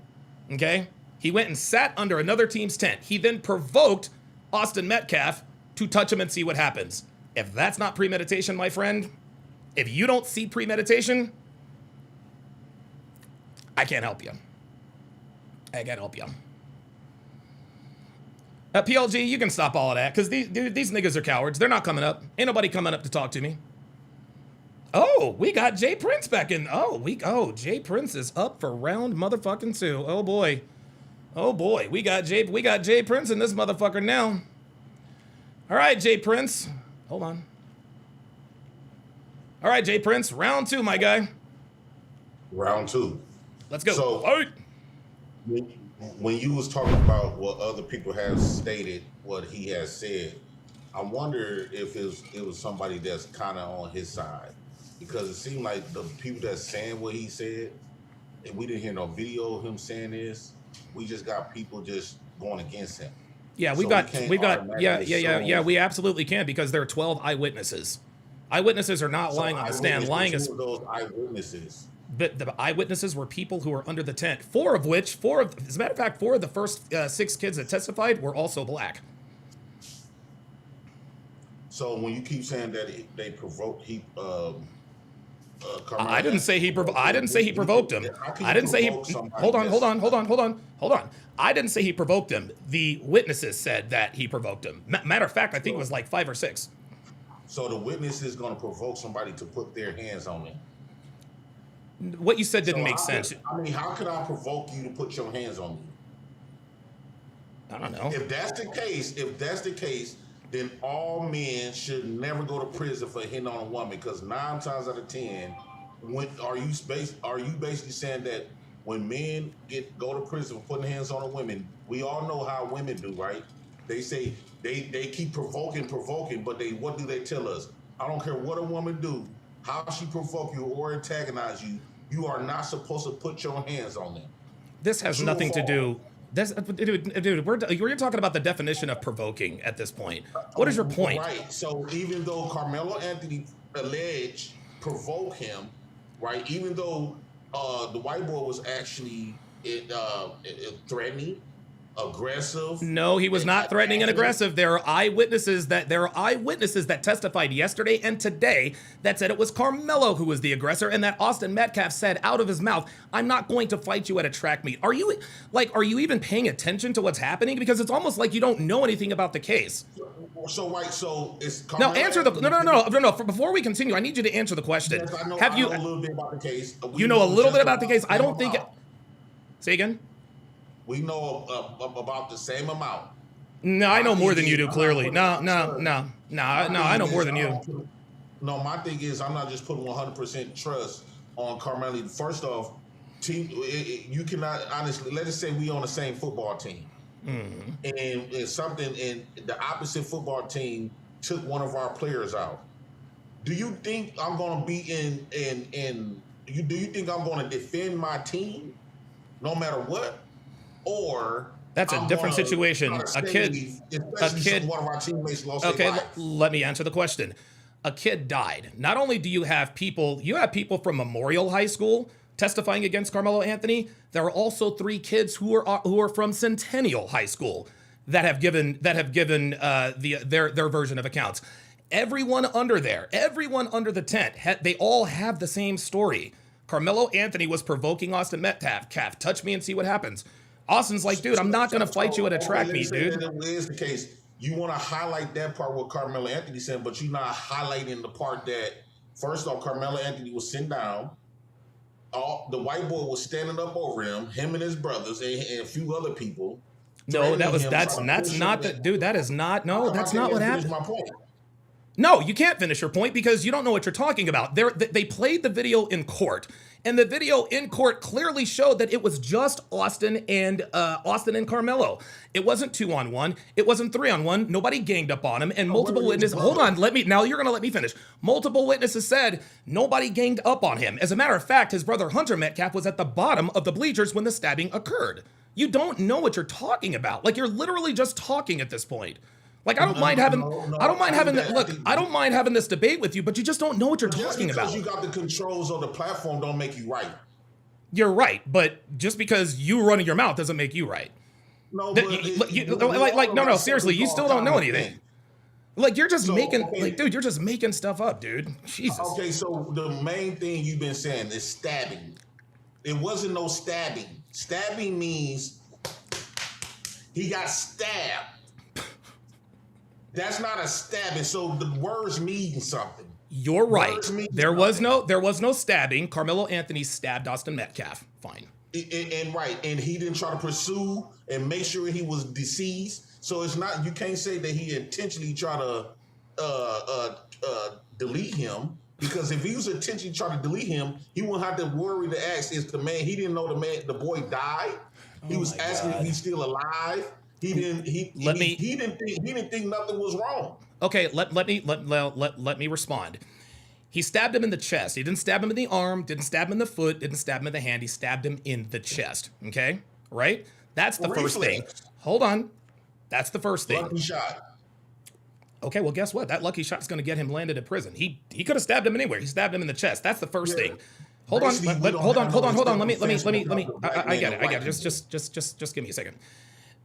okay? He went and sat under another team's tent. He then provoked Austin Metcalf to touch him and see what happens. If that's not premeditation, my friend, if you don't see premeditation, I can't help you. I can't help you. PLG, you can stop all of that, because these niggas are cowards. They're not coming up. Ain't nobody coming up to talk to me. Oh, we got Jay Prince back in. Oh, Jay Prince is up for round motherfucking 2. Oh boy. Oh boy. We got Jay Prince in this motherfucker now. All right, Jay Prince. Hold on. All right, Jay Prince, round 2, my guy. Round 2. Let's go. So, when you was talking about what other people have stated, what he has said, I wonder if it was somebody that's kind of on his side, because it seemed like the people that's saying what he said, and we didn't hear no video of him saying this. We just got people just going against him. Yeah, we absolutely can, because there are 12 eyewitnesses. Eyewitnesses are not lying on the stand. Lying is those eyewitnesses. But the eyewitnesses were people who were under the tent. As a matter of fact, 4 of the first 6 kids that testified were also black. So when you keep saying that they provoked, I didn't say he provoked him. I didn't say he. Hold on. I didn't say he provoked him. The witnesses said that he provoked him. Matter of fact, I think it was like 5 or 6. So the witness is going to provoke somebody to put their hands on him. What you said didn't make sense. How can I provoke you to put your hands on me? I don't know. If that's the case, then all men should never go to prison for hitting on a woman, because 9 times out of 10, are you basically saying that when men go to prison for putting hands on a woman, we all know how women do, right? They say they keep provoking, but what do they tell us? I don't care what a woman do. how she provoke you or antagonize you, you are not supposed to put your hands on them. This has True or nothing to false? do. This, dude, we're talking about the definition of provoking at this point. What is your point? Right. So even though Karmelo Anthony alleged provoke him, right? Even though the white boy was actually threatening, aggressive. No, he was not threatening and aggressive. There are eyewitnesses that testified yesterday and today that said it was Karmelo who was the aggressor, and that Austin Metcalf said out of his mouth, "I'm not going to fight you at a track meet." Are you even paying attention to what's happening? Because it's almost like you don't know anything about the case. So it's Karmelo No, answer the no. Before we continue, I need you to answer the question. Yes, I know a little bit about the case. You know a little bit about the case. I don't think. Say again. We know about the same amount. No, I know more than you do. Clearly, no. I know more than you. No, my thing is, I'm not just putting 100% trust on Karmelo. First off, you cannot honestly. Let's just say we on the same football team, and the opposite football team took one of our players out. Do you think I'm going to be do you think I'm going to defend my team no matter what? Or that's a different situation. A kid. One of our teammates lost their Okay, life. let me answer the question. A kid died. Not only do you have people from Memorial High School testifying against Karmelo Anthony, there are also 3 kids who are from Centennial High School that have given their version of accounts. Everyone under the tent, they all have the same story. Karmelo Anthony was provoking Austin Metcalf. Touch me and see what happens. Austin's like, dude, I'm not going to fight you at a track meet, dude. That is the case. You want to highlight that part what Karmelo Anthony said, but you're not highlighting the part that, first off, Karmelo Anthony was sitting down. The white boy was standing up over him and his brothers and a few other people. No, that's not the dude. That is not. No, that's not what happened. My point. No, you can't finish your point because you don't know what you're talking about. They played the video in court, and the video in court clearly showed that it was just Austin and Karmelo. It wasn't 2-on-1. It wasn't 3-on-1. Nobody ganged up on him, and multiple witnesses. Hold on, now you're gonna let me finish. Multiple witnesses said nobody ganged up on him. As a matter of fact, his brother Hunter Metcalf was at the bottom of the bleachers when the stabbing occurred. You don't know what you're talking about. Like, you're literally just talking at this point. Like, I don't mind having this debate with you, but you just don't know what you're talking about. Just because you got the controls of the platform don't make you right. You're right, but just because you running your mouth doesn't make you right. No, no, seriously, you still don't know anything. Like, you're just you're just making stuff up, dude. Jesus. Okay, so the main thing you've been saying is stabbing. It wasn't no stabbing. Stabbing means he got stabbed. That's not a stabbing. So the words mean something. You're right. There was no stabbing. Karmelo Anthony stabbed Austin Metcalf. Fine. And he didn't try to pursue and make sure he was deceased. So it's not. You can't say that he intentionally tried to delete him, because if he was intentionally trying to delete him, he wouldn't have to worry to ask, is the man? He didn't know the boy died. He was asking if he's still alive. He didn't think nothing was wrong. Okay, let me respond. He stabbed him in the chest. He didn't stab him in the arm, didn't stab him in the foot, didn't stab him in the hand. He stabbed him in the chest. Okay? Right? That's the first thing. Hold on. That's the first thing. Lucky shot. Okay, well, guess what? That lucky shot is going to get him landed in prison. He could have stabbed him anywhere. He stabbed him in the chest. That's the first thing. Hold on. Hold on. Let me. I get it. Just give me a second.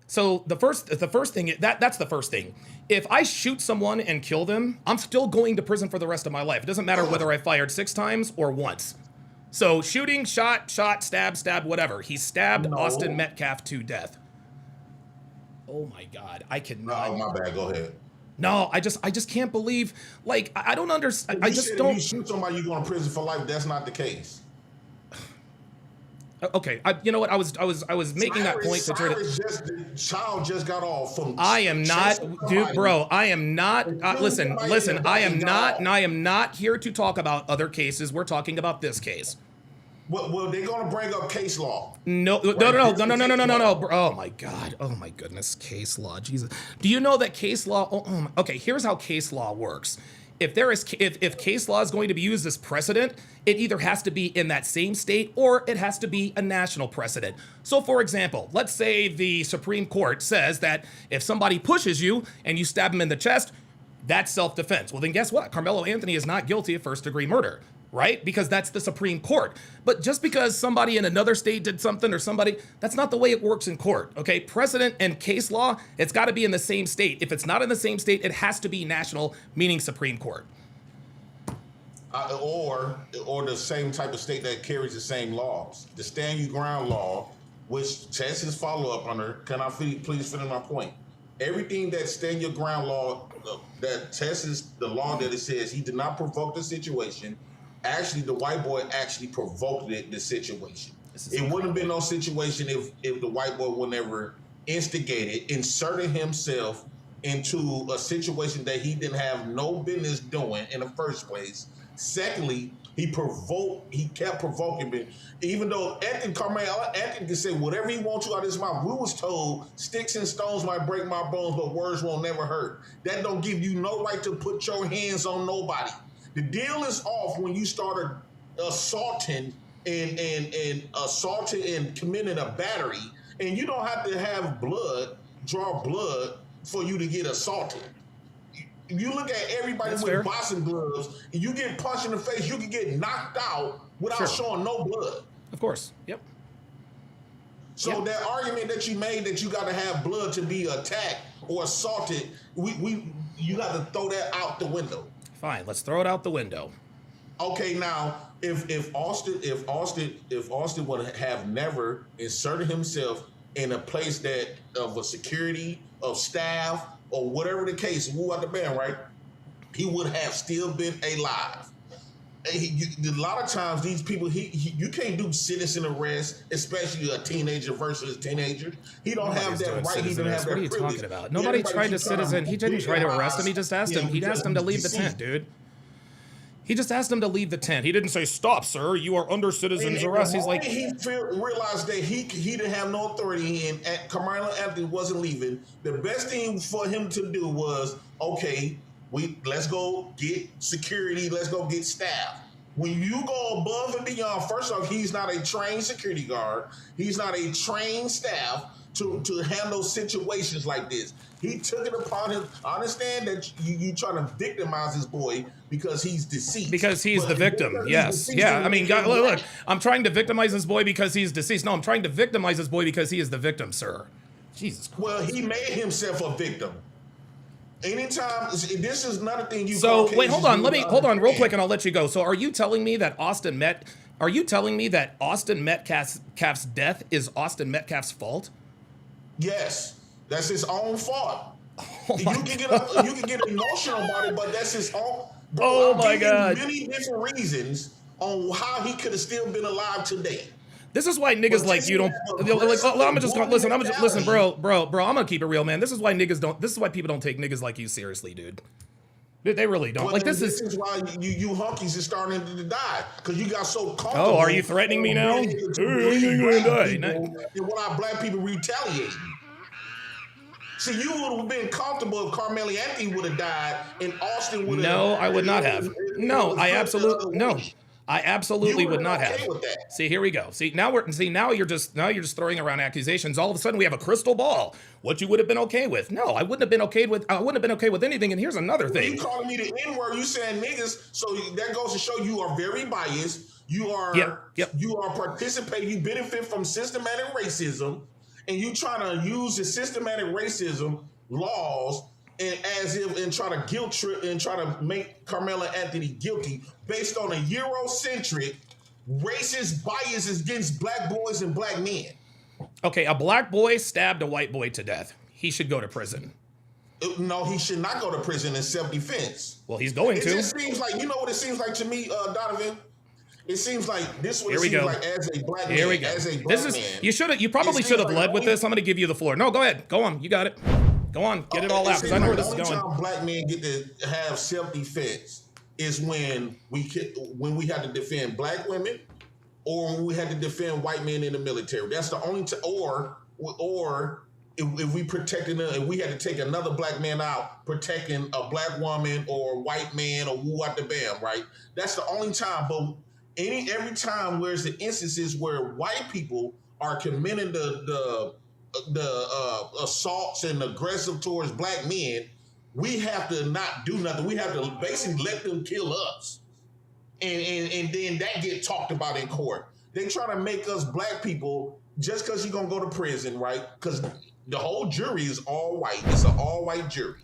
So the first thing, that's the first thing. If I shoot someone and kill them, I'm still going to prison for the rest of my life. It doesn't matter whether I fired 6 times or once. So shooting, shot, stab, whatever. He stabbed Austin Metcalf to death. Oh my God, I cannot. Oh, my bad. Go ahead. No, I just can't believe. Like, I don't understand. I just don't. If you shoot somebody, you go to prison for life. That's not the case. Okay, you know what? I was making that point to try to. The child just got off from. I am not, dude, bro. I am not. Listen. I am not here to talk about other cases. We're talking about this case. Well, they're gonna bring up case law. No. Oh my God. Oh my goodness. Case law. Jesus. Do you know that case law? Okay. Here's how case law works. if case law is going to be used as precedent, it either has to be in that same state or it has to be a national precedent. So for example, let's say the Supreme Court says that if somebody pushes you and you stab him in the chest, that's self-defense. Well, then guess what? Karmelo Anthony is not guilty of first-degree murder, right? Because that's the Supreme Court. But just because somebody in another state did something or that's not the way it works in court, okay? Precedent and case law, it's got to be in the same state. If it's not in the same state, it has to be national, meaning Supreme Court. Or the same type of state that carries the same laws. The stand your ground law, which Texas follow up under. Can I please finish my point? Everything that stand your ground law, that Texas, the law that it says he did not provoke the situation. Actually, the white boy actually provoked the situation. It wouldn't have been no situation if the white boy would never inserted himself into a situation that he didn't have no business doing in the first place. Secondly, he kept provoking me. Even though Karmelo Anthony can say whatever he wants to out of his mouth, we was told sticks and stones might break my bones, but words won't never hurt. That don't give you no right to put your hands on nobody. The deal is off when you started assaulting and committing a battery, and you don't have to have draw blood for you to get assaulted. You look at everybody with boxing gloves, and you get punched in the face, you can get knocked out without showing no blood. Of course. Yep. So that argument that you made that you got to have blood to be attacked or assaulted, you got to throw that out the window. Fine, let's throw it out the window. Okay, now if Austin would have never inserted himself in a place that of a security of staff or whatever the case, move out the band, right? He would have still been alive. A lot of times, these people, you can't do citizen arrest, especially a teenager versus a teenager. He don't have that right. He doesn't have that privilege. What are you talking about? Nobody tried to citizen. He didn't try to arrest him. He just asked him. He asked him to leave the tent, dude. He just asked him to leave the tent. He didn't say, "Stop, sir. You are under citizen's arrest." He's like, he realized that he didn't have no authority, and Karmelo Anthony wasn't leaving. The best thing for him to do was, okay, let's go get security. Let's go get staff. When you go above and beyond, first off, he's not a trained security guard. He's not a trained staff to handle situations like this. He took it upon him. I understand that you trying to victimize this boy because he's deceased. Because he's the victim, yes. Yeah, I mean, look, I'm trying to victimize this boy because he's deceased. No, I'm trying to victimize this boy because he is the victim, sir. Jesus Christ. Well, he made himself a victim. Anytime, this is another thing you. So wait, hold on, real quick, and I'll let you go. So, are you telling me that Austin Metcalf's death is Austin Metcalf's fault? Yes, that's his own fault. You can get emotional about it, but that's his own. Bro, oh my God! Many different reasons on how he could have still been alive today. This is why niggas like you don't like. I'm just gonna listen, bro. I'm gonna keep it real, man. This is why people don't take niggas like you seriously, dude. They really don't. Well, like this is why you hunkies are starting to die because you got so comfortable. Oh, are you threatening me now? And what our black people retaliate. See, you would have been comfortable if Karmelo Anthony would have died and Austin would have. No, I would not have. No, I absolutely would not have. See, here we go. Now you're just throwing around accusations. All of a sudden we have a crystal ball. What you would have been okay with? No, I wouldn't have been okay with anything. And here's another thing. You calling me the N-word, you saying niggas, so that goes to show you are very biased. You are you are participating, you benefit from systematic racism, and you trying to use the systematic racism laws and try to guilt trip and try to make Karmelo Anthony guilty based on a Eurocentric racist bias against black boys and black men. Okay, a black boy stabbed a white boy to death. He should go to prison. No, he should not go to prison in self-defense. Well, he's going to. It just seems like, you know what it seems like to me, Donovan? It seems like this is what it seems like as a black man. Here we go. As a black man. You probably should have led with this. I'm going to give you the floor. No, go ahead. Go on. You got it. Go on. Get it all out because I know where this is going. The only time black men get to have self-defense is when we had to defend black women or when we had to defend white men in the military. That's the only time, or if we protected them, if we had to take another black man out protecting a black woman or a white man or woo out the bam, right? That's the only time. But every time where's the instances where white people are committing the assaults and aggressive towards black men, we have to not do nothing. We have to basically let them kill us. And then that get talked about in court. They try to make us black people, just because you're going to go to prison, right? Because the whole jury is all white. It's an all-white jury.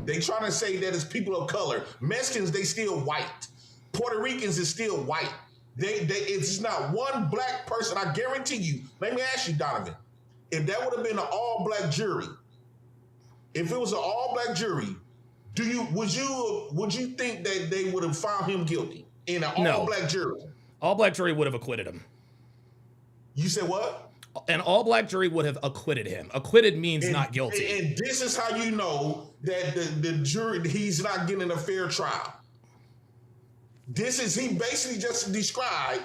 They trying to say that it's people of color. Mexicans, they still white. Puerto Ricans is still white. It's not one black person. I guarantee you. Let me ask you, Donovan, if that would have been an all-black jury, if it was an all-black jury, would you think that they would have found him guilty in an all-black jury? All-black jury would have acquitted him. You said what? An all-black jury would have acquitted him. Acquitted means not guilty. And this is how you know that the jury, he's not getting a fair trial. He basically just described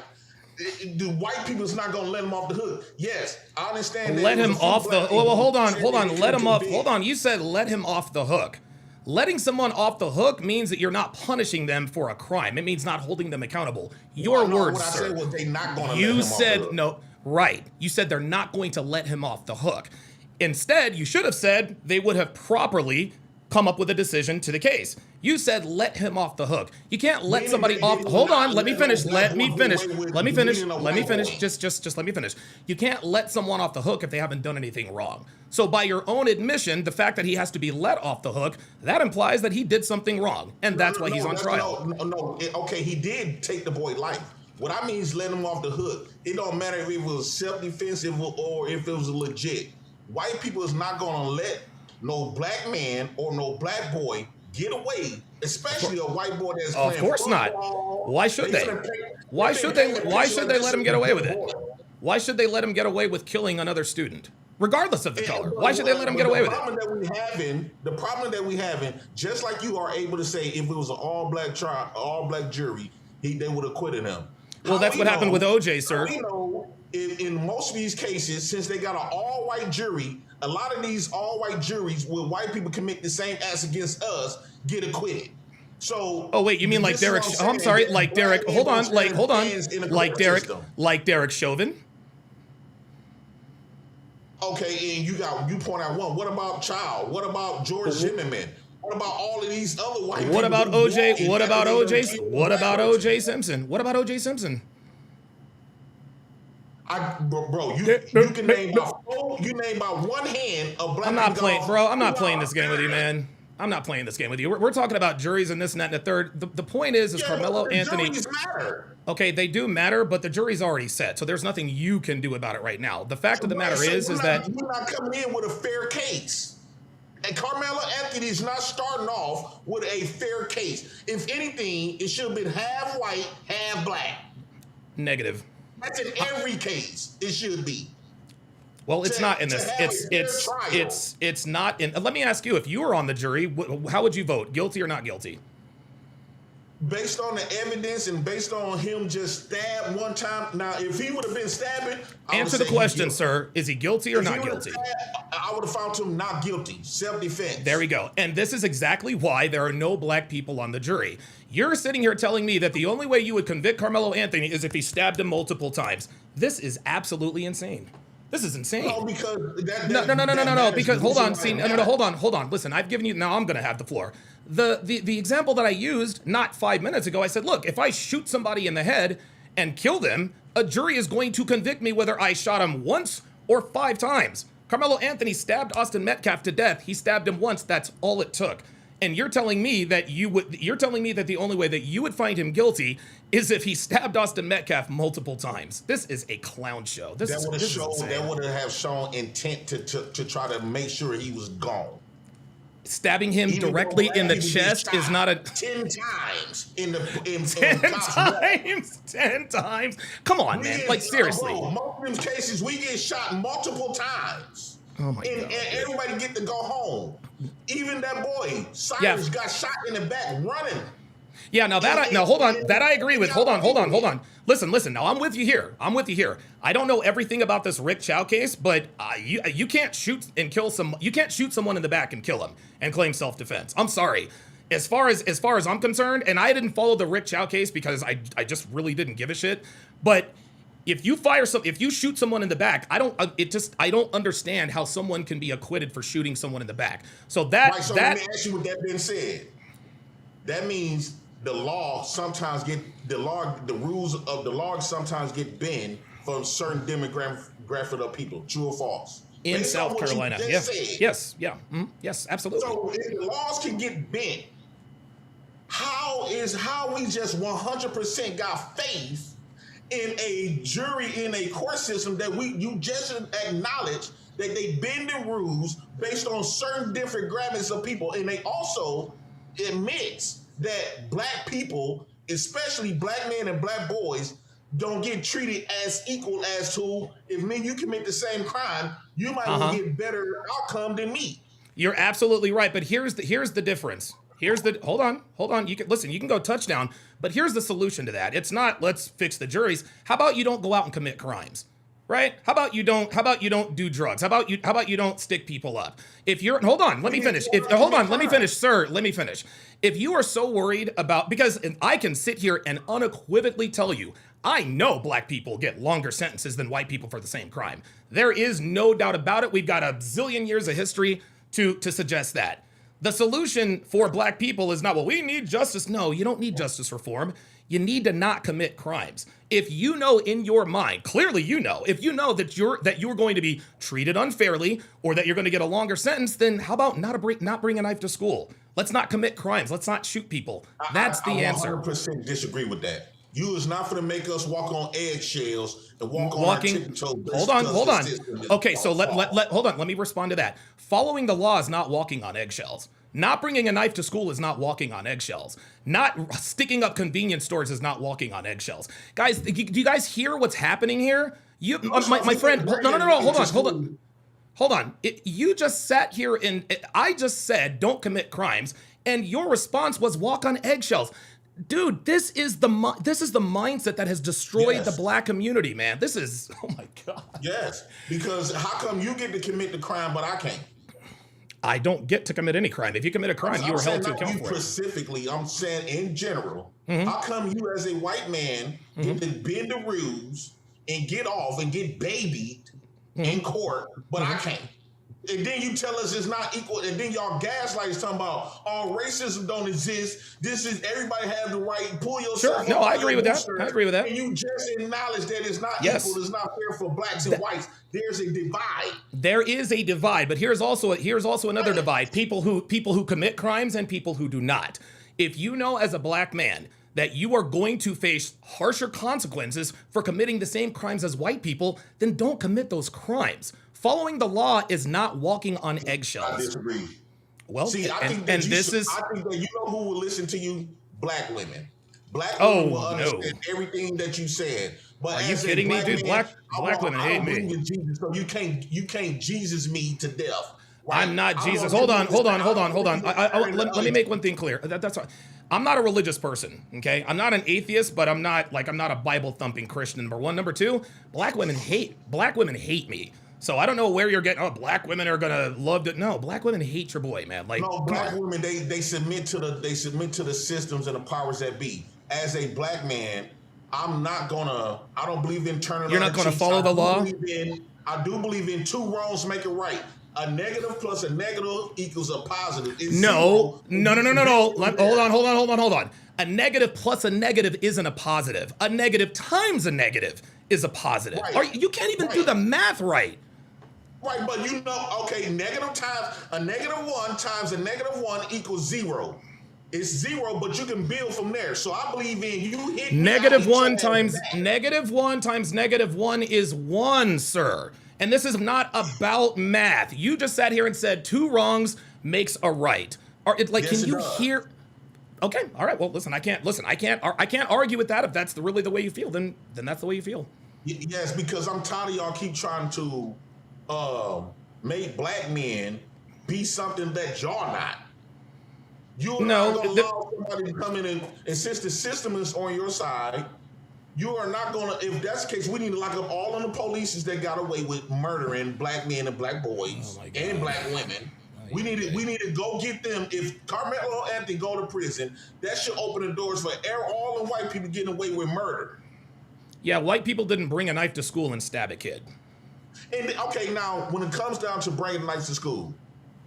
the white people is not going to let him off the hook. Yes, I understand. Let him off the. Well, hold on. Let him off. Hold on. You said let him off the hook. Letting someone off the hook means that you're not punishing them for a crime. It means not holding them accountable. Your words, sir. What I said was they not going to. You said no. Right. You said they're not going to let him off the hook. Instead, you should have said they would have properly come up with a decision to the case. You said let him off the hook. You can't let somebody off. Hold on, let me finish. Let me finish. Just let me finish. You can't let someone off the hook if they haven't done anything wrong. So by your own admission, the fact that he has to be let off the hook, that implies that he did something wrong, and that's why he's on trial. Okay, he did take the boy's life. What I mean is let him off the hook. It don't matter if it was self-defensive or if it was legit. White people is not going to let no black man or no black boy get away, especially a white boy that's playing football. Of course not. Why should they? Why should they let him get away with it? Why should they let him get away with killing another student, regardless of the color? Why should they let him get away with it? The problem that we having, just like you are able to say, if it was an all-black trial, all-black jury, they would have acquitted him. Well, that's what happened with OJ, sir. We know in most of these cases, since they got an all-white jury, a lot of these all-white juries where white people commit the same acts against us get acquitted. So, oh wait, you mean like Derek? Oh, I'm sorry, like Derek. Hold on, like Derek Chauvin. Okay, and you point out one. What about Child? What about George Zimmerman? What about all of these other white people? What about OJ? What about OJ? What about OJ Simpson? What about OJ Simpson? Bro, you can name about one hand of black. I'm not playing, bro. I'm not playing this game with you, man. I'm not playing this game with you. We're talking about juries and this and that and the third. The point is Karmelo Anthony. Juries matter. Okay, they do matter, but the jury's already set, so there's nothing you can do about it right now. The fact of the matter is that we're not coming in with a fair case. And Karmelo Anthony is not starting off with a fair case. If anything, it should have been half white, half black. Negative. That's in every case. It should be. Well, it's not in this. It's not in. Let me ask you: if you were on the jury, how would you vote? Guilty or not guilty? Based on the evidence and based on him just stabbed one time. Now, if he would have been stabbing, answer the question, sir. Is he guilty or not guilty? I would have found him not guilty. Self-defense. There we go. And this is exactly why there are no black people on the jury. You're sitting here telling me that the only way you would convict Karmelo Anthony is if he stabbed him multiple times. This is absolutely insane. This is insane. No, because no. Because hold on, hold on. Listen, I've given you. Now I'm going to have the floor. The example that I used not 5 minutes ago, I said, look, if I shoot somebody in the head and kill them, a jury is going to convict me whether I shot him once or 5 times. Karmelo Anthony stabbed Austin Metcalf to death. He stabbed him once. That's all it took. And you're telling me that you're telling me that the only way that you would find him guilty is if he stabbed Austin Metcalf multiple times. This is a clown show. That would have shown intent to try to make sure he was gone. Stabbing him directly in the chest is not a 10 times in 10 times. Come on, man. Like seriously. Bro, most of them cases we get shot multiple times. Oh my God. And everybody get to go home. Even that boy, Cyrus, got shot in the back running. Yeah, now hold on. That I agree with. Hold on. Listen. Now I'm with you here. I don't know everything about this Rick Chow case, but you can't shoot and kill you can't shoot someone in the back and kill him and claim self-defense. I'm sorry. As far as I'm concerned, and I didn't follow the Rick Chow case because I just really didn't give a shit. But if you shoot someone in the back, I don't understand how someone can be acquitted for shooting someone in the back. So let me ask you, with that being said, that means the rules of the law sometimes get bent for certain demographic of people. True or false? In South Carolina, yeah. Yes, yeah. Yes, absolutely. So if the laws can get bent, how we just 100% got faith in a jury, in a court system that you just acknowledge that they bend the rules based on certain different grammars of people, and they also admits that black people, especially black men and black boys, don't get treated as equal as to if me and you commit the same crime, you might get better outcome than me. You're absolutely right, but here's the difference. Hold on. You can go touchdown, but here's the solution to that. It's not let's fix the juries. How about you don't go out and commit crimes? Right? How about you don't do drugs? How about you don't stick people up? Let me finish, sir. Let me finish. If you are so worried about, because I can sit here and unequivocally tell you, I know black people get longer sentences than white people for the same crime. There is no doubt about it. We've got a zillion years of history to suggest that. The solution for black people is not, well, we need justice. No, you don't need justice reform. You need to not commit crimes. If you know in your mind, clearly if you know that you're going to be treated unfairly or that you're going to get a longer sentence, then how about not bring a knife to school? Let's not commit crimes. Let's not shoot people. That's the answer. I 100% disagree with that. You is not going to make us walk on eggshells and walk on our tiptoes. Hold on. Okay, so hold on. Let me respond to that. Following the law is not walking on eggshells. Not bringing a knife to school is not walking on eggshells. Not sticking up convenience stores is not walking on eggshells. Guys, do you guys hear what's happening here? My friend, no, hold on. You just sat here and I just said don't commit crimes, and your response was walk on eggshells. Dude, this is the mindset that has destroyed the black community, man. This is, oh my God. Yes, because how come you get to commit the crime but I can't? I don't get to commit any crime. If you commit a crime, you are held to account for it. Specifically, I'm saying in general. How come you as a white man get to bend the rules and get off and get babied in court, but I can't? And then you tell us it's not equal, and then y'all gaslight is talking about racism don't exist. This is everybody have the right. Pull yourself. Sure. No, I agree with that. And you just acknowledge that it's not equal. It's not fair for blacks and whites. There's a divide. There is a divide, but here's also another divide: people who commit crimes and people who do not. If you know as a black man that you are going to face harsher consequences for committing the same crimes as white people, then don't commit those crimes. Following the law is not walking on eggshells. I disagree. Well, see, I think that you know who will listen to you? Black women. Black women will understand everything that you said. But are you kidding me, dude? Black women hate me. Jesus, so you can't Jesus me to death. Right? I'm not Jesus. Hold on. Let me make one thing clear. That's right. I'm not a religious person, okay? I'm not an atheist, but I'm not a Bible thumping Christian. Number one. Number two, black women hate me. So I don't know where you're getting. Oh, black women are gonna love it. No, black women hate your boy, man. No, black women they submit to the systems and the powers that be. As a black man, I don't believe in turning. You're not gonna follow the law. I do believe in two wrongs make it right. A negative plus a negative equals a positive. No. Hold on. A negative plus a negative isn't a positive. A negative times a negative is a positive. Right. You can't even do the math right. Right, but negative times a -1 times a -1 equals 0. It's 0, but you can build from there. So I believe in you hit -1 times -1 is 1, sir. And this is not about math. You just sat here and said 2 wrongs makes a right. Can you hear? Okay, all right. Well, listen. I can't argue with that. If that's really the way you feel, then that's the way you feel. Yes, because I'm tired of y'all keep trying to make black men be something that y'all not. You're not going to allow somebody to come in and since the system is on your side, you are not going to, if that's the case, we need to lock up all of the police that got away with murdering black men and black boys and black women. We need to go get them. If Karmelo Anthony go to prison, that should open the doors for all the white people getting away with murder. Yeah, white people didn't bring a knife to school and stab a kid. And okay, now when it comes down to bringing knives to school,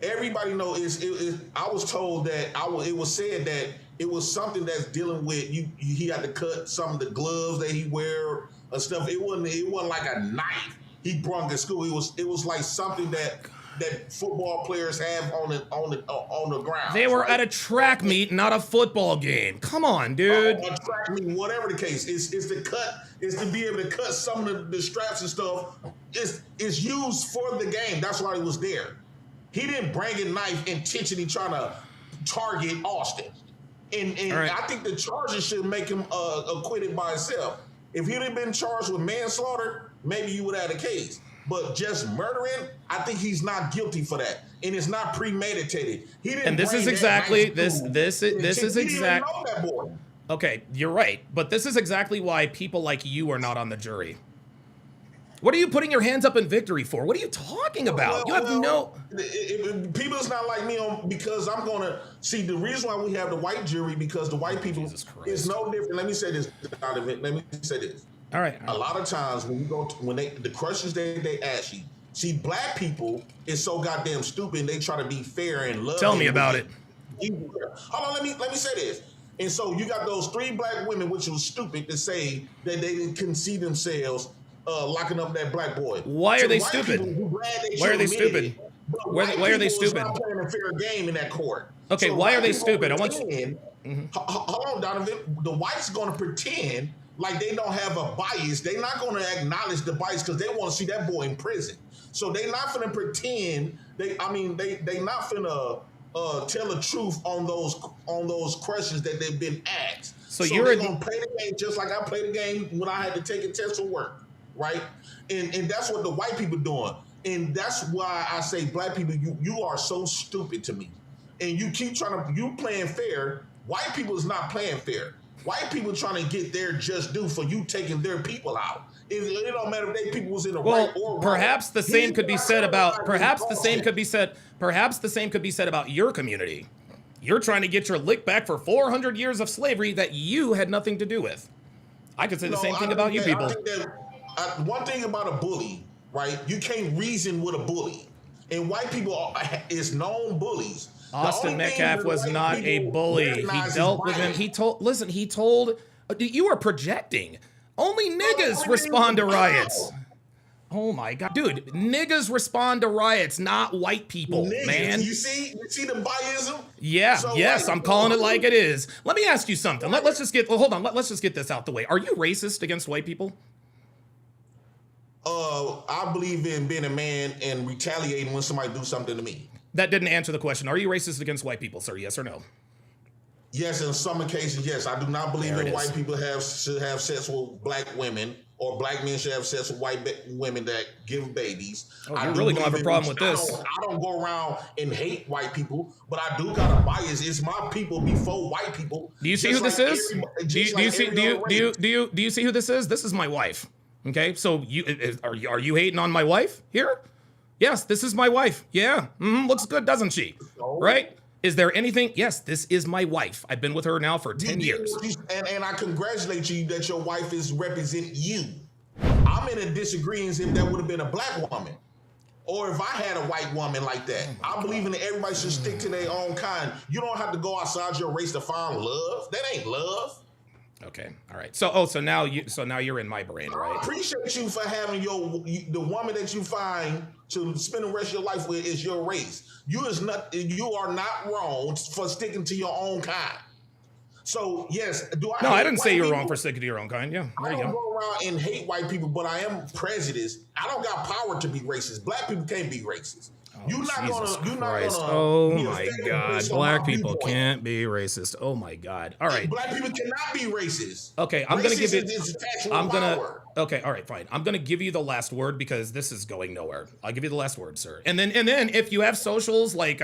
everybody know I was told that it was said that it was something that's dealing with he had to cut some of the gloves that he wear and stuff. It wasn't like a knife he brought to school. It was like something that football players have on the ground. They were at a track meet, not a football game. Come on, dude. A track meet, whatever the case, is to be able to cut some of the straps and stuff. It's used for the game. That's why he was there. He didn't bring a knife intentionally trying to target Austin. And right. I think the charges should make him acquitted by itself. If he'd have been charged with manslaughter, maybe you would have had a case. But just murdering, I think he's not guilty for that, and it's not premeditated. He didn't. And this is exactly this is exactly. Okay, you're right, but this is exactly why people like you are not on the jury. What are you putting your hands up in victory for? What are you talking about? You have no. People is not like me because I'm gonna see the reason why we have the white jury because the white people is no different. Let me say this, Donovan. Let me say this. All right. A lot of times when you go the questions they ask you, see, black people is so goddamn stupid. And they try to be fair and love. Tell me about it. Hold on, let me say this. And so you got those 3 black women, which was stupid to say that they didn't concede themselves locking up that black boy. Why are they stupid? Why are they stupid? Why are they stupid? Not playing a fair game in that court. Okay, so why are they stupid? I want you. Hold on, Donovan. The whites going to pretend like they don't have a bias. They're not going to acknowledge the bias because they want to see that boy in prison. So they're not going to pretend. They not going to tell the truth on those questions that they've been asked. So you're going to play the game just like I played the game when I had to take a test for work, right? And that's what the white people doing. And that's why I say black people, you are so stupid to me. And you keep you playing fair. White people is not playing fair. White people trying to get their just due for you taking their people out. It don't matter if they people was in the right or wrong. Perhaps the same could be said about your community. You're trying to get your lick back for 400 years of slavery that you had nothing to do with. I could say the same thing about you people. I think that, one thing about a bully, right? You can't reason with a bully. And white people is known bullies. Austin Metcalf was not a bully. He dealt with him. He told, you are projecting. Only niggas respond to riots. Oh my God. Dude, niggas respond to riots, not white people, man. You see the biasm? Yeah, so yes, I'm calling it like it is. Let me ask you something. Let's just get, hold on, let's just get this out the way. Are you racist against white people? I believe in being a man and retaliating when somebody do something to me. That didn't answer the question. Are you racist against white people, sir? Yes or no? Yes, in some occasions, yes. I do not believe that white people should have sex with black women, or black men should have sex with white women that give babies. Oh, you really don't have a problem with this. I don't go around and hate white people, but I do got a bias. It's my people before white people. Do you see who this is? Do you see who this is? This is my wife. Okay, so are you hating on my wife here? Yes, this is my wife. Yeah, looks good, doesn't she? Right? Is there anything? Yes, this is my wife. I've been with her now for 10 years. And I congratulate you that your wife is representing you. I'm in a disagreement if that would have been a black woman. Or if I had a white woman like that. I believe in everybody should stick to their own kind. You don't have to go outside your race to find love. That ain't love. Okay, all right. So now you're in my brain, right? I appreciate you for having the woman that you find to spend the rest of your life with is your race. You are not wrong for sticking to your own kind. So yes, No, I didn't say you're wrong for sticking to your own kind. Yeah, there you go. I don't go around and hate white people, but I am prejudiced. I don't got power to be racist. Black people can't be racist. You're not gonna. Oh my God! Black people can't be racist. Oh my God! All right. Black people cannot be racist. Okay, I'm gonna give it. Okay, all right, fine. I'm gonna give you the last word because this is going nowhere. I'll give you the last word, sir. And then if you have socials like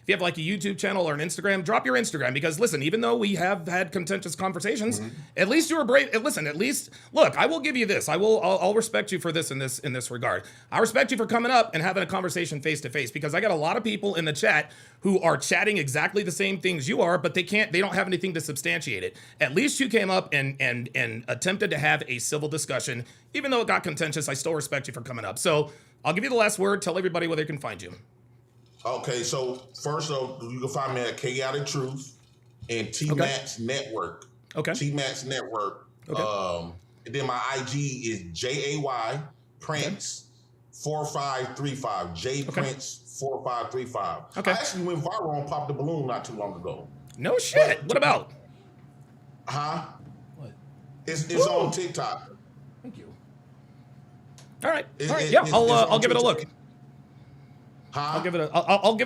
if you have like a YouTube channel or an Instagram, drop your Instagram, because listen, even though we have had contentious conversations, at least you were brave. Listen, at least, look, I will give you this. I'll respect you for this in this regard. I respect you for coming up and having a conversation face to face, because I got a lot of people in the chat who are chatting exactly the same things you are, but they don't have anything to substantiate it. At least you came up and attempted to have a civil discussion. Even though it got contentious, I still respect you for coming up. So I'll give you the last word. Tell everybody where they can find you. Okay, so first off, you can find me at Chaotic Truth and T-Max Network. Okay. T-Max Network. Okay. And then my IG is JAY Prince 4535. J Prince 4535. Okay. I actually went viral on Pop the Balloon not too long ago. No shit. What about? Huh? What? It's on TikTok. Thank you. All right. Yeah, I'll give it a look. Huh? I'll give it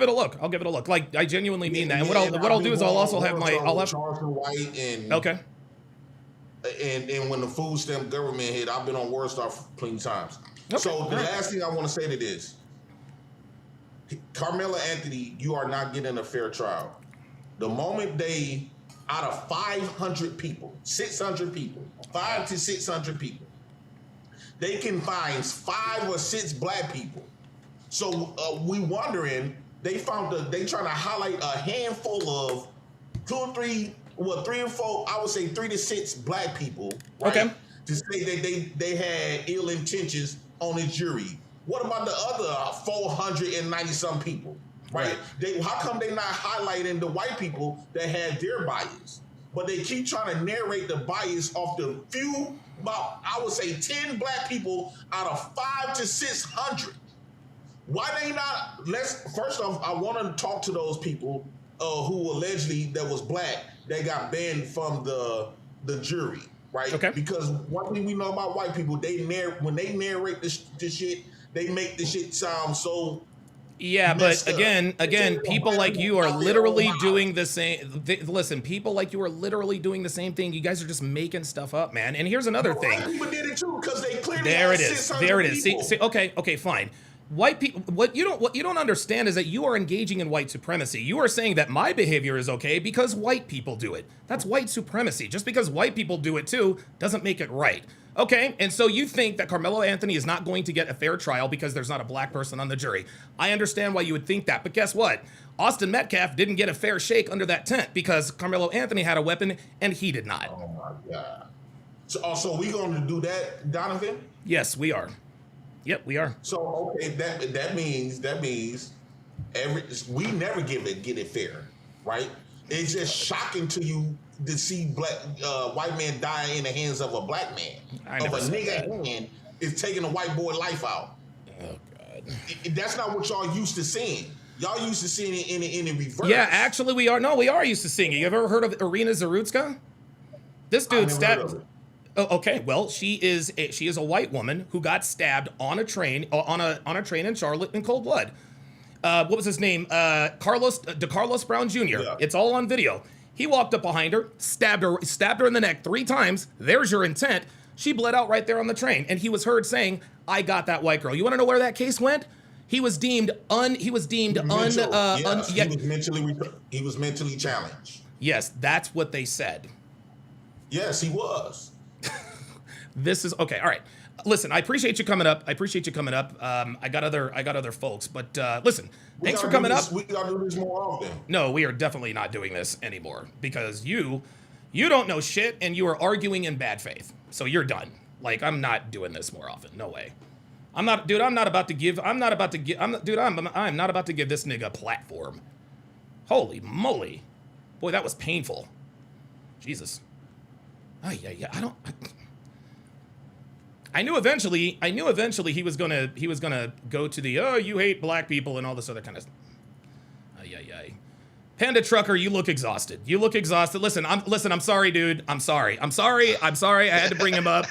a look. I'll give it a look. Like, I genuinely mean that. And what I'll do is I'll also have Charleston White and okay. And when the food stamp government hit, I've been on WordStar plenty times. Okay. So the last thing I want to say to this, Karmelo Anthony, you are not getting a fair trial. The moment they, out of 500 people, 600 people, 500 to 600 people, they can find 5 or 6 black people. So we wondering, they trying to highlight a handful of 2 or 3, 3 or 4, I would say 3 to 6 black people, right? Okay. To say that they had ill intentions on the jury. What about the other 490 some people, right? How come they not highlighting the white people that had their bias? But they keep trying to narrate the bias off the few, about, I would say 10 black people out of 500 to 600. Why they not? First off, I want to talk to those people who allegedly that was black that got banned from the jury, right? Okay. Because one thing we know about white people, when they narrate this shit, they make the shit sound so. Yeah, but again, people like you are literally doing the same. Listen, people like you are literally doing the same thing. You guys are just making stuff up, man. And here's another thing. White people did it too because they clearly. There it is. There it is. See, okay, fine. White people, what you don't understand is that you are engaging in white supremacy. You are saying that my behavior is okay because white people do it. That's white supremacy. Just because white people do it too doesn't make it right. Okay, and so you think that Karmelo Anthony is not going to get a fair trial because there's not a black person on the jury. I understand why you would think that, but guess what? Austin Metcalf didn't get a fair shake under that tent because Karmelo Anthony had a weapon and he did not. Oh my God. So we going to do that, Donovan? Yes, we are. Yep, we are. So okay, that means we never get it fair, right? It's just shocking to you to see white man die in the hands of a black man. Of a nigga hand is taking a white boy life out. Oh God. That's not what y'all used to seeing. Y'all used to seeing it in the reverse. Yeah, actually we are. No, we are used to seeing it. You ever heard of Irina Zarutska? This dude stabbed. Oh, okay, well, she is a white woman who got stabbed on a train in Charlotte in cold blood. What was his name? Carlos Brown Jr. Yeah. It's all on video. He walked up behind her, stabbed her in the neck 3 times. There's your intent. She bled out right there on the train, and he was heard saying, "I got that white girl." You want to know where that case went? He was deemed he was mentally challenged. Yes, that's what they said. Yes, he was. This is okay. All right. Listen, I appreciate you coming up. I got other folks, but listen, thanks for coming up. We gotta do this more often. No, we are definitely not doing this anymore because you don't know shit and you are arguing in bad faith. So you're done. Like, I'm not doing this more often. No way. I'm not about to give this nigga a platform. Holy moly. Boy, that was painful. Jesus. Yeah. I knew eventually he was gonna go to the you hate black people and all this other kind of. Panda Trucker, you look exhausted. Listen, I'm sorry, dude. I'm sorry. I had to bring him up.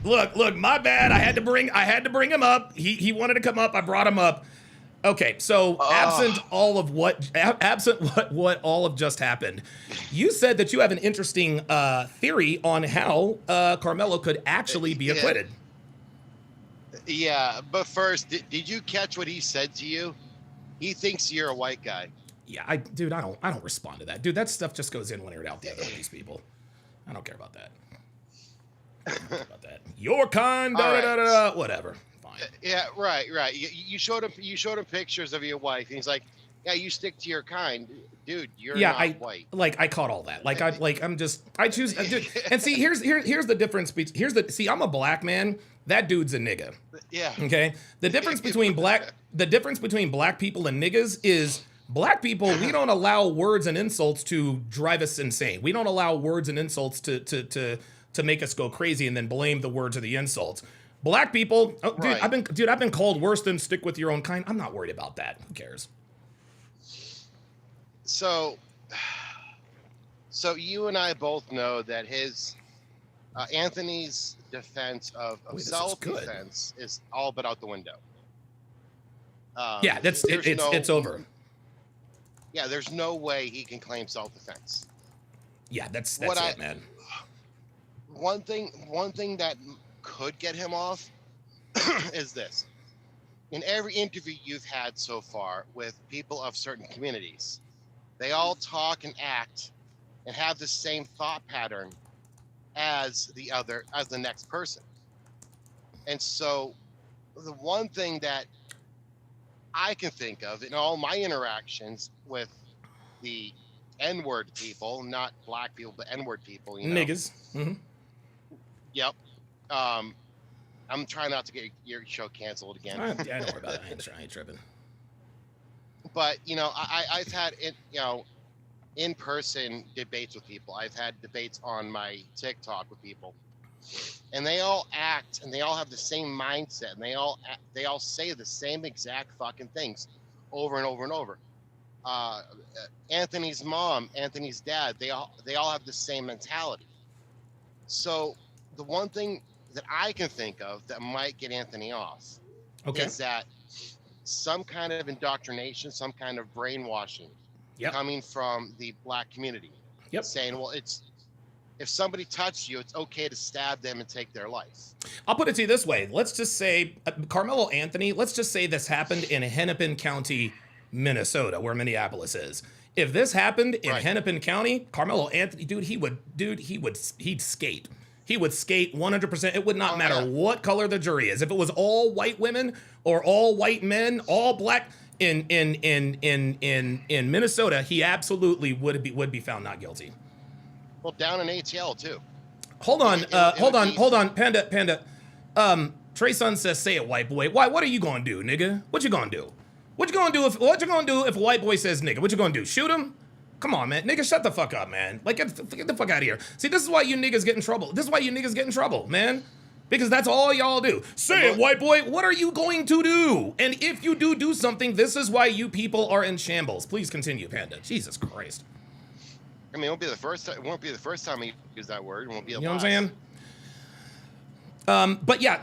Look, my bad. I had to bring him up. He wanted to come up. I brought him up. Okay, so absent what all of just happened, you said that you have an interesting theory on how Karmelo could actually be acquitted. Yeah, but first, did you catch what he said to you? He thinks you're a white guy. Yeah, dude, I don't respond to that. Dude, that stuff just goes in one ear and out the other with these people. I don't care about that. I don't care about that. Your kind, whatever. Fine. Yeah, right. You showed him pictures of your wife, and he's like, "Yeah, you stick to your kind, dude. You're not white." Like I caught all that. Like I choose. Dude, and see, here's the difference. I'm a black man. That dude's a nigga. Yeah. Okay. The difference between black people and niggas is black people. We don't allow words and insults to drive us insane. We don't allow words and insults to make us go crazy and then blame the words or the insults. Black people, Right. I've been called worse than stick with your own kind. I'm not worried about that. Who cares? So you and I both know that Anthony's defense of self-defense is all but out the window. Yeah, it's over. Yeah, there's no way he can claim self-defense. Yeah, that's it, man. One thing that could get him off is this. In every interview you've had so far with people of certain communities, they all talk and act and have the same thought pattern as the next person. And so the one thing that I can think of in all my interactions with the N-word people, not black people, but N-word people, Niggas. Mm-hmm. Yep. I'm trying not to get your show canceled again. Don't worry about it. I ain't tripping. But I've had in-person debates with people. I've had debates on my TikTok with people, and they all act and they all have the same mindset, and they all say the same exact fucking things over and over and over. Anthony's mom, Anthony's dad, they all have the same mentality. So the one thing that I can think of that might get Anthony off is that some kind of indoctrination, some kind of brainwashing coming from the black community. Saying, well, if somebody touched you, it's okay to stab them and take their life. I'll put it to you this way. Let's just say Karmelo Anthony, let's just say this happened in Hennepin County, Minnesota, where Minneapolis is. If this happened in Hennepin County, Karmelo Anthony, he'd skate. He would skate 100%. It would not matter what color the jury is. If it was all white women or all white men, all black in Minnesota, he absolutely would be found not guilty. Well, down in ATL too. Hold on, Panda. Trey Son says, "Say it, white boy." Why? What are you gonna do, nigga? What you gonna do? What you gonna do if a white boy says nigga? What you gonna do? Shoot him? Come on, man. Nigga, shut the fuck up, man. Like, get the fuck out of here. See, this is why you niggas get in trouble. This is why you niggas get in trouble, man. Because that's all y'all do. Say it, white boy. What are you going to do? And if you do something, this is why you people are in shambles. Please continue, Panda. Jesus Christ. I mean, it won't be the first time he used that word. It won't be the last. You know what I'm saying? But yeah,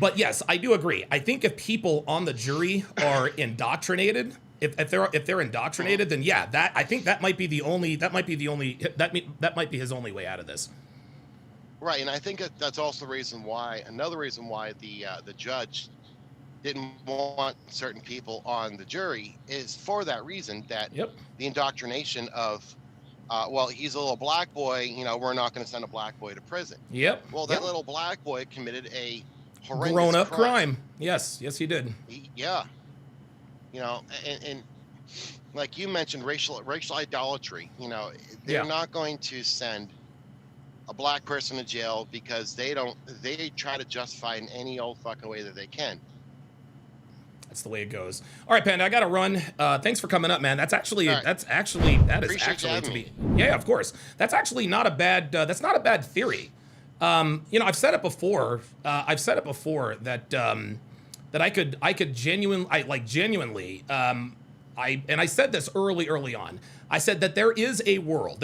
but yes, I do agree. I think if people on the jury are indoctrinated, if they're indoctrinated, then yeah, I think that might be his only way out of this. Right, and I think that's also another reason why the judge didn't want certain people on the jury is for that reason, that the indoctrination of, well, he's a little black boy, we're not going to send a black boy to prison. Well, that little black boy committed a horrendous grown-up crime. Yes, he did. Yeah. And like you mentioned, racial idolatry. They're not going to send a black person to jail because they try to justify in any old fucking way that they can. That's the way it goes. All right, Panda, I gotta run. Thanks for coming up, man. That is actually to be. Yeah, of course. That's actually not a bad. That's not a bad theory. I've said it before. That I could genuinely. I said this early on. I said that there is a world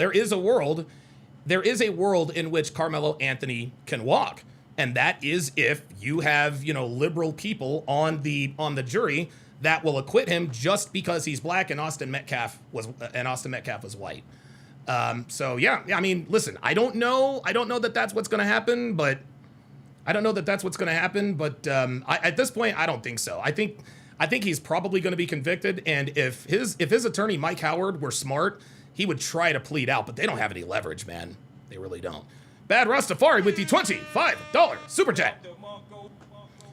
in which Karmelo Anthony can walk. And that is if you have, liberal people on the jury that will acquit him just because he's black and Austin Metcalf was white. So yeah, I mean, listen, I don't know that that's what's going to happen, but at this point, I don't think so. I I think he's probably going to be convicted. And if his attorney, Mike Howard, were smart, he would try to plead out, but they don't have any leverage, man. They really don't. Bad Rastafari with the $25 super chat.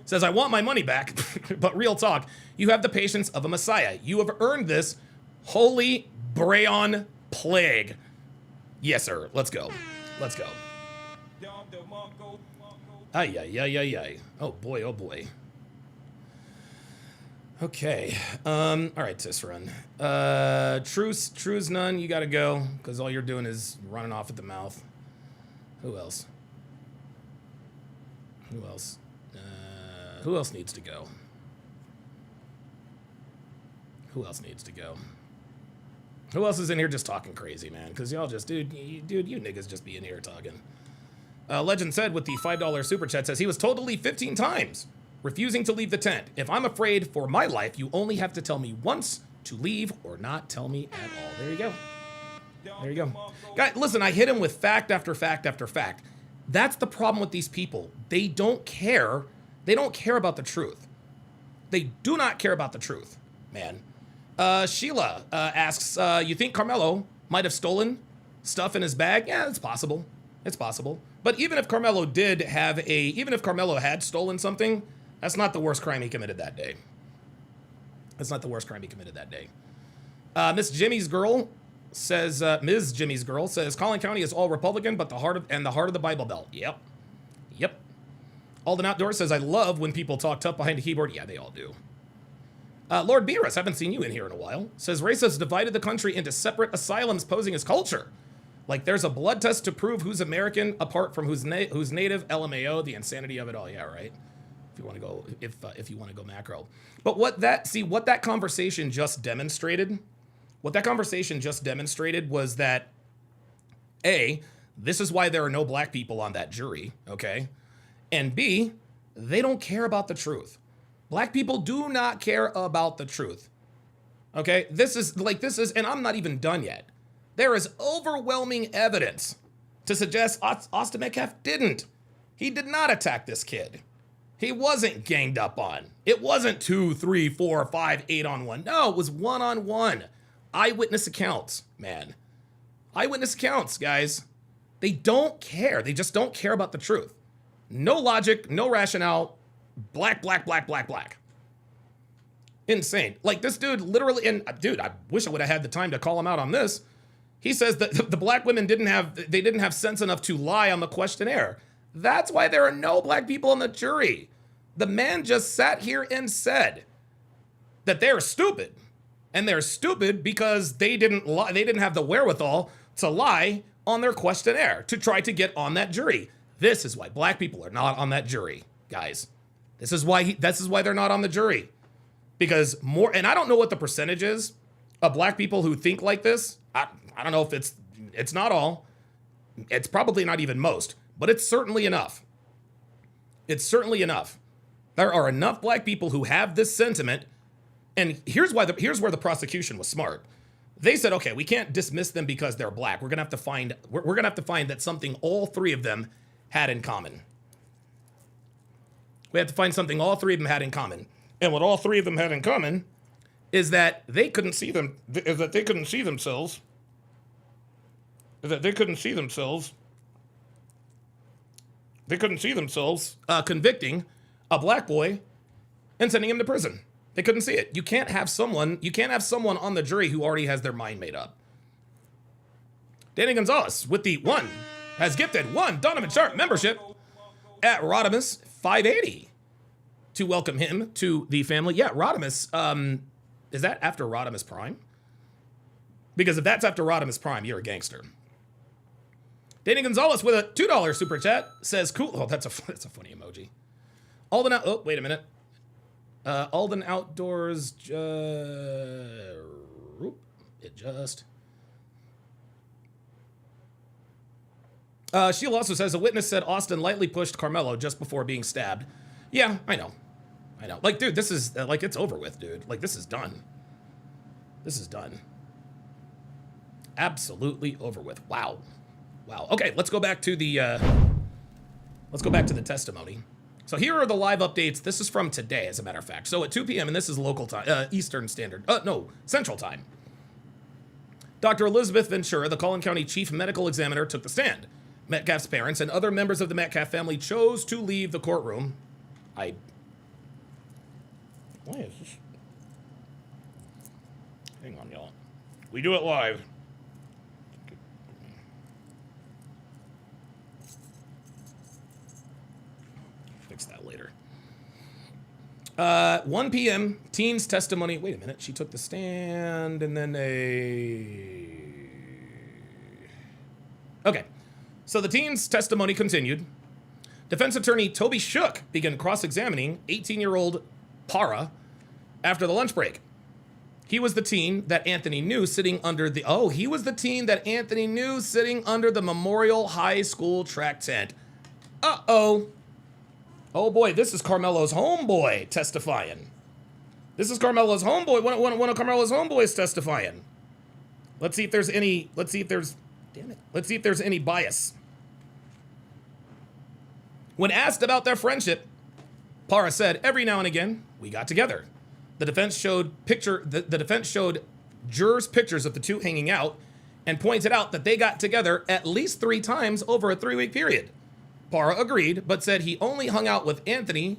Says, I want my money back, but real talk, you have the patience of a messiah. You have earned this holy Brayon plague. Yes, sir. Let's go. Let's go. Ay, ay, ay, ay, ay. Oh, boy. Oh, boy. Okay. All right, sis run. True's none. You got to go because all you're doing is running off at the mouth. Who else? Who else? Who else needs to go? Who else needs to go? Who else is in here just talking crazy, man? Because y'all just, dude, you niggas just be in here talking. Legend said with the $5 super chat says he was told to leave 15 times, refusing to leave the tent. If I'm afraid for my life, you only have to tell me once to leave or not tell me at all. There you go. There you go. Guys, listen, I hit him with fact after fact after fact. That's the problem with these people. They don't care. They don't care about the truth. They do not care about the truth, man. Sheila asks, you think Karmelo might have stolen stuff in his bag? Yeah, it's possible. It's possible. But even if Karmelo had stolen something, that's not the worst crime he committed that day. That's not the worst crime he committed that day. Ms. Jimmy's Girl says, Collin County is all Republican, but the heart of the Bible Belt. Yep. Yep. Alden Outdoors says, I love when people talk tough behind a keyboard. Yeah, they all do. Lord Beerus, haven't seen you in here in a while, says racists divided the country into separate asylums posing as culture. Like there's a blood test to prove who's American apart from who's native. LMAO, the insanity of it all. Yeah, right. If you want to go, if you want to go macro. But what that conversation just demonstrated was that A, this is why there are no black people on that jury, okay? And B, they don't care about the truth. Black people do not care about the truth. Okay? This is, and I'm not even done yet. There is overwhelming evidence to suggest Austin Metcalf didn't. He did not attack this kid. He wasn't ganged up on. It wasn't 2, 3, 4, 5, 8 on 1. No, it was 1-on-1. Eyewitness accounts, man. Eyewitness accounts, guys. They don't care. They just don't care about the truth. No logic, no rationale. Black. Insane. Like this dude literally, and dude, I wish I would have had the time to call him out on this. He says that the black women didn't have sense enough to lie on the questionnaire. That's why there are no black people on the jury. The man just sat here and said that they're stupid. And they're stupid because they didn't lie, they didn't have the wherewithal to lie on their questionnaire to try to get on that jury. This is why black people are not on that jury, guys. This is why they're not on the jury. Because more, and I don't know what the percentage is of black people who think like this. I don't know if it's not all. It's probably not even most, but it's certainly enough. It's certainly enough. There are enough black people who have this sentiment. And here's where the prosecution was smart. They said, okay, we can't dismiss them because they're black. We're gonna have to find that something all three of them had in common. We have to find something all three of them had in common. And what all three of them had in common is that they couldn't see themselves. Convicting a black boy and sending him to prison. They couldn't see it. You can't have someone on the jury who already has their mind made up. Danny Gonzalez with the one has gifted one Donovan Sharp membership at Rodimus 580 to welcome him to the family. Yeah, Rodimus, is that after Rodimus Prime? Because if that's after Rodimus Prime, you're a gangster. Danny Gonzalez with a $2 super chat says, cool. Oh, that's a funny emoji. Alden wait a minute. Alden Outdoors, Sheila also says, a witness said Austin lightly pushed Karmelo just before being stabbed. Yeah, I know. Like, dude, this is, like, it's over with, dude. Like, this is done. This is done. Absolutely over with. Wow. Okay, let's go back to the testimony. So here are the live updates. This is from today, as a matter of fact. So at 2 p.m., and this is local time, Eastern Standard, Central Time. Dr. Elizabeth Ventura, the Collin County Chief Medical Examiner, took the stand. Metcalf's parents and other members of the Metcalf family chose to leave the courtroom. Why is this? Hang on, y'all. We do it live. Fix that later. 1 p.m. Teen's testimony. Wait a minute. She took the stand and then Okay. So the teen's testimony continued. Defense attorney Toby Shook began cross-examining 18-year-old Para after the lunch break. He was the teen that Anthony knew sitting under the Memorial High School track tent. Uh-oh. Oh boy, this is Karmelo's homeboy testifying. This is Karmelo's homeboy, one of Karmelo's homeboys testifying. Let's see if there's any bias. When asked about their friendship, Para said, every now and again, we got together. The defense showed jurors pictures of the two hanging out and pointed out that they got together at least 3 times over a 3-week period. Para agreed, but said he only hung out with Anthony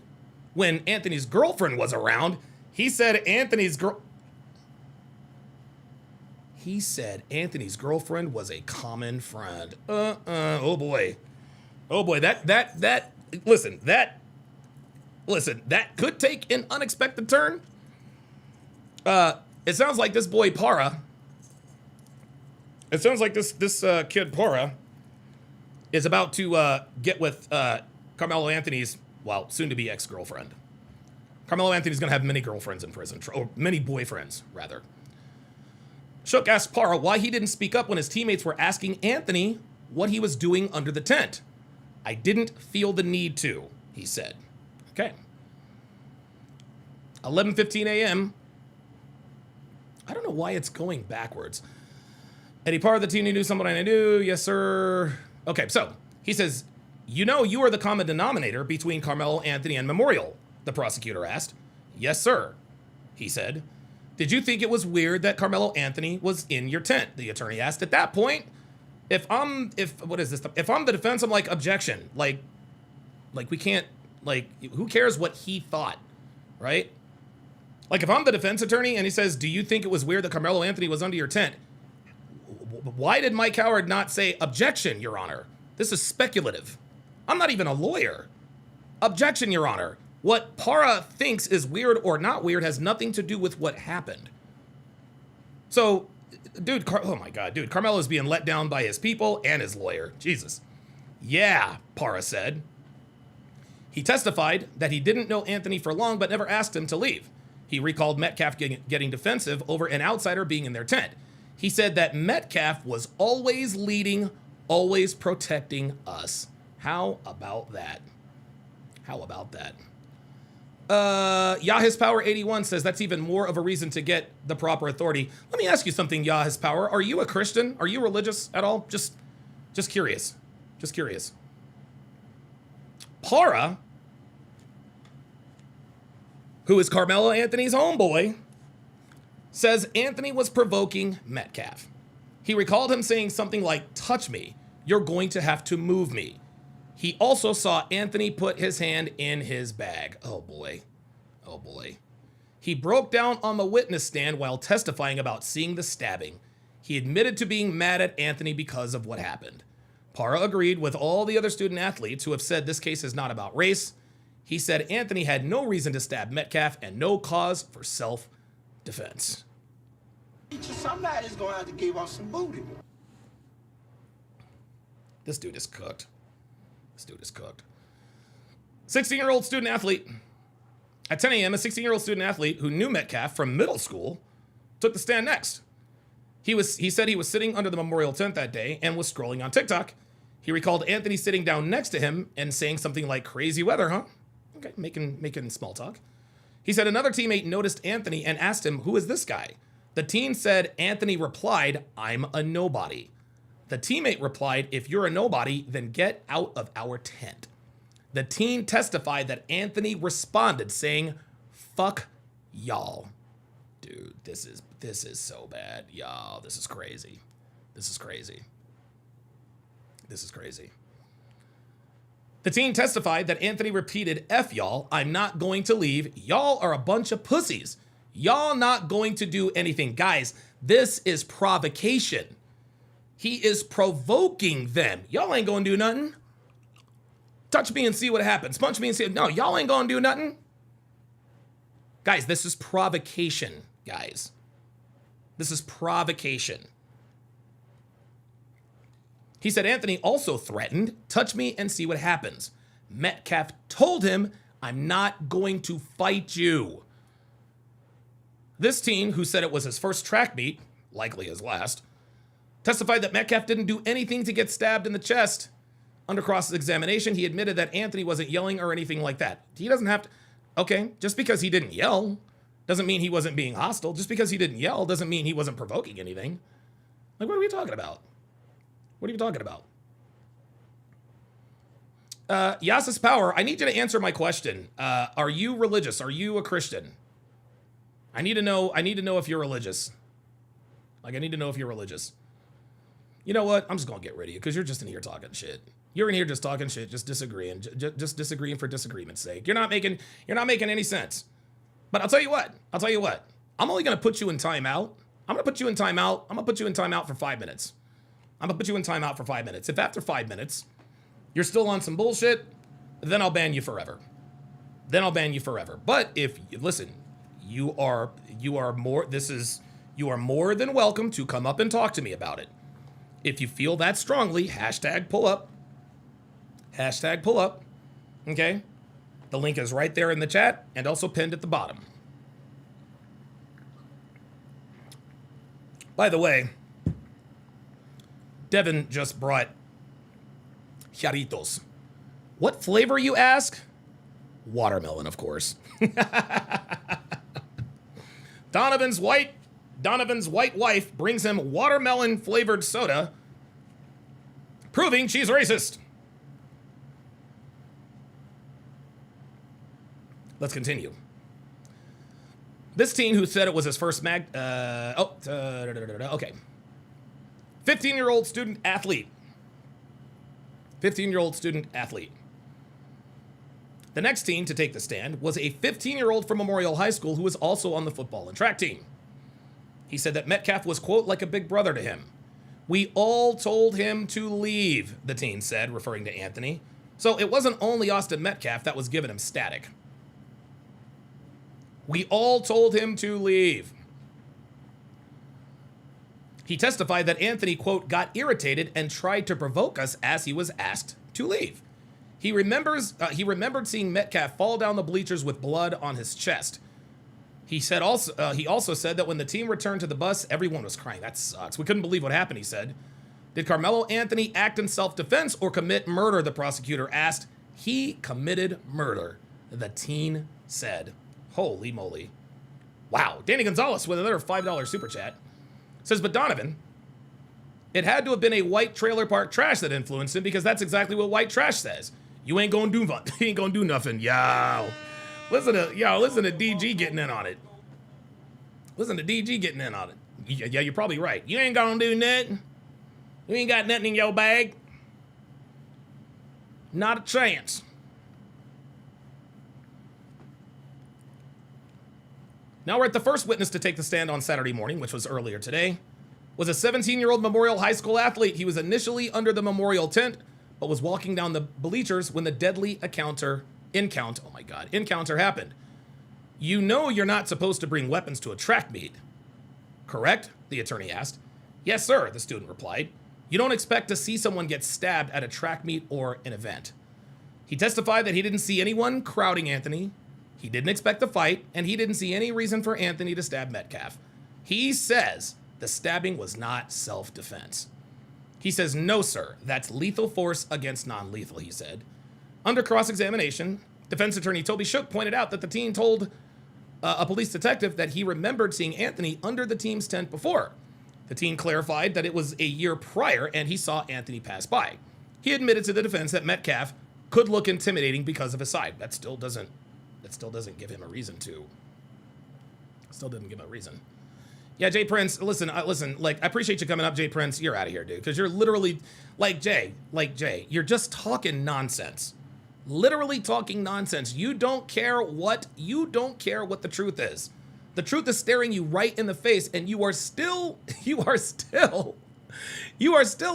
when Anthony's girlfriend was around. He said Anthony's girlfriend was a common friend. Oh boy. Listen, that could take an unexpected turn. It sounds like this boy Para. It sounds like this kid Para is about to get with Karmelo Anthony's, soon-to-be ex-girlfriend. Karmelo Anthony's going to have many girlfriends in prison, or many boyfriends, rather. Shook asked Para why he didn't speak up when his teammates were asking Anthony what he was doing under the tent. I didn't feel the need to, he said. Okay. 11:15 a.m. I don't know why it's going backwards. Eddie Parr, the team knew someone I knew. Yes, sir. Okay, so he says, you are the common denominator between Karmelo Anthony and Memorial, the prosecutor asked. Yes, sir, he said. Did you think it was weird that Karmelo Anthony was in your tent? The attorney asked. At that point, if I'm the defense, I'm like, objection. Like we can't, who cares what he thought, right? Like if I'm the defense attorney and he says, do you think it was weird that Karmelo Anthony was under your tent? Why did Mike Howard not say objection, Your Honor? This is speculative. I'm not even a lawyer. Objection, Your Honor. What Para thinks is weird or not weird has nothing to do with what happened. So, dude, oh my God, dude, Karmelo's being let down by his people and his lawyer. Jesus. Yeah, Para said. He testified that he didn't know Anthony for long, but never asked him to leave. He recalled Metcalf getting defensive over an outsider being in their tent. He said that Metcalf was always leading, always protecting us. How about that? How about that? Yahis Power 81 says that's even more of a reason to get the proper authority. Let me ask you something, Yahis Power. Are you a Christian? Are you religious at all? Just curious. Just curious. Para, who is Karmelo Anthony's homeboy, says Anthony was provoking Metcalf. He recalled him saying something like, touch me, you're going to have to move me. He also saw Anthony put his hand in his bag. Oh boy. Oh boy. He broke down on the witness stand while testifying about seeing the stabbing. He admitted to being mad at Anthony because of what happened. Para agreed with all the other student athletes who have said this case is not about race. He said Anthony had no reason to stab Metcalf and no cause for self-defense. Somebody's going to have to give us some booty. This dude is cooked. This dude is cooked. 16-year-old student athlete. At 10 a.m., a 16-year-old student athlete who knew Metcalf from middle school took the stand next. He said he was sitting under the memorial tent that day and was scrolling on TikTok. He recalled Anthony sitting down next to him and saying something like, crazy weather, huh? Okay, making small talk. He said another teammate noticed Anthony and asked him, who is this guy? The teen said Anthony replied, I'm a nobody. The teammate replied, if you're a nobody, then get out of our tent. The teen testified that Anthony responded saying, "Fuck y'all." Dude, this is so bad. Y'all, this is crazy. This is crazy. This is crazy. The teen testified that Anthony repeated, "F y'all, I'm not going to leave. Y'all are a bunch of pussies. Y'all not going to do anything." Guys, this is provocation. He is provoking them. Y'all ain't gonna do nothing. Touch me and see what happens. Punch me and see. No, y'all ain't gonna do nothing. Guys, this is provocation, guys. This is provocation. He said Anthony also threatened, "Touch me and see what happens." Metcalf told him, "I'm not going to fight you." This teen, who said it was his first track meet, likely his last, testified that Metcalf didn't do anything to get stabbed in the chest. Under cross-examination, he admitted that Anthony wasn't yelling or anything like that. He doesn't have to... Okay, just because he didn't yell doesn't mean he wasn't being hostile. Just because he didn't yell doesn't mean he wasn't provoking anything. Like, what are we talking about? What are you talking about? Yasis Power, I need you to answer my question. Are you religious? Are you a Christian? I need to know if you're religious. Like, I need to know if you're religious. You know what? I'm just gonna get rid of you because you're just in here talking shit. You're in here just talking shit, just disagreeing, just disagreeing for disagreement's sake. You're not making any sense. But I'll tell you what. I'm only gonna put you in timeout. I'm gonna put you in timeout for 5 minutes. If after 5 minutes you're still on some bullshit, then I'll ban you forever. But if listen, you are more than welcome to come up and talk to me about it. If you feel that strongly, hashtag pull up. Okay? The link is right there in the chat and also pinned at the bottom. By the way, Devin just brought Jarritos. What flavor, you ask? Watermelon, of course. Donovan's white wife brings him watermelon flavored soda, proving she's racist. Let's continue. This teen who said it was his first okay. 15-year-old student athlete. The next teen to take the stand was a 15-year-old from Memorial High School who was also on the football and track team. He said that Metcalf was, quote, like a big brother to him. "We all told him to leave," the teen said, referring to Anthony. So it wasn't only Austin Metcalf that was giving him static. "We all told him to leave." He testified that Anthony, quote, got irritated and tried to provoke us as he was asked to leave. He remembered seeing Metcalf fall down the bleachers with blood on his chest. He also said that when the team returned to the bus, everyone was crying. "That sucks. We couldn't believe what happened," he said. "Did Karmelo Anthony act in self-defense or commit murder?" the prosecutor asked. "He committed murder," the teen said. Holy moly. Wow. Danny Gonzalez with another $5 super chat says, "But Donovan, it had to have been a white trailer park trash that influenced him, because that's exactly what white trash says. You ain't gonna do nothing. Yo. Listen to DG getting in on it. Yeah, you're probably right. You ain't gonna do nothing. You ain't got nothing in your bag. Not a chance." Now we're at the first witness to take the stand on Saturday morning, which was earlier today, was a 17-year-old Memorial High School athlete. He was initially under the Memorial tent, but was walking down the bleachers when the deadly encounter happened. "You know you're not supposed to bring weapons to a track meet, correct?" the attorney asked. "Yes, sir," the student replied. "You don't expect to see someone get stabbed at a track meet or an event." He testified that he didn't see anyone crowding Anthony. He didn't expect a fight, and he didn't see any reason for Anthony to stab Metcalf. He says the stabbing was not self-defense. He says, "No, sir, that's lethal force against non-lethal," he said. Under cross-examination, defense attorney Toby Shook pointed out that the teen told a police detective that he remembered seeing Anthony under the team's tent before. The teen clarified that it was a year prior and he saw Anthony pass by. He admitted to the defense that Metcalf could look intimidating because of his side. That still doesn't give him a reason to. Still didn't give him a reason. Yeah, Jay Prince, listen, like, I appreciate you coming up, Jay Prince. You're out of here, dude, because you're literally, like Jay, you're just talking nonsense. Literally talking nonsense. You don't care what the truth is. The truth is staring you right in the face, and you are still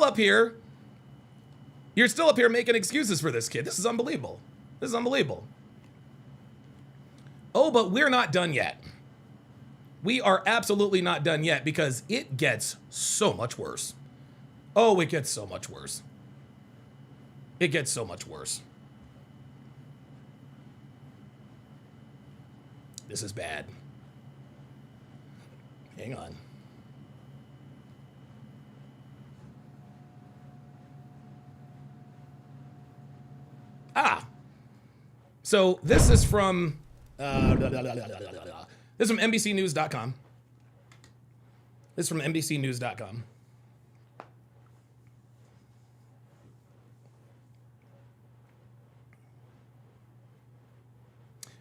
up here. You're still up here making excuses for this kid. This is unbelievable. This is unbelievable. Oh, but we're not done yet. We are absolutely not done yet because it gets so much worse. Oh, it gets so much worse. It gets so much worse. This is bad. Hang on. So this is from this is from NBCnews.com. This is from NBCnews.com.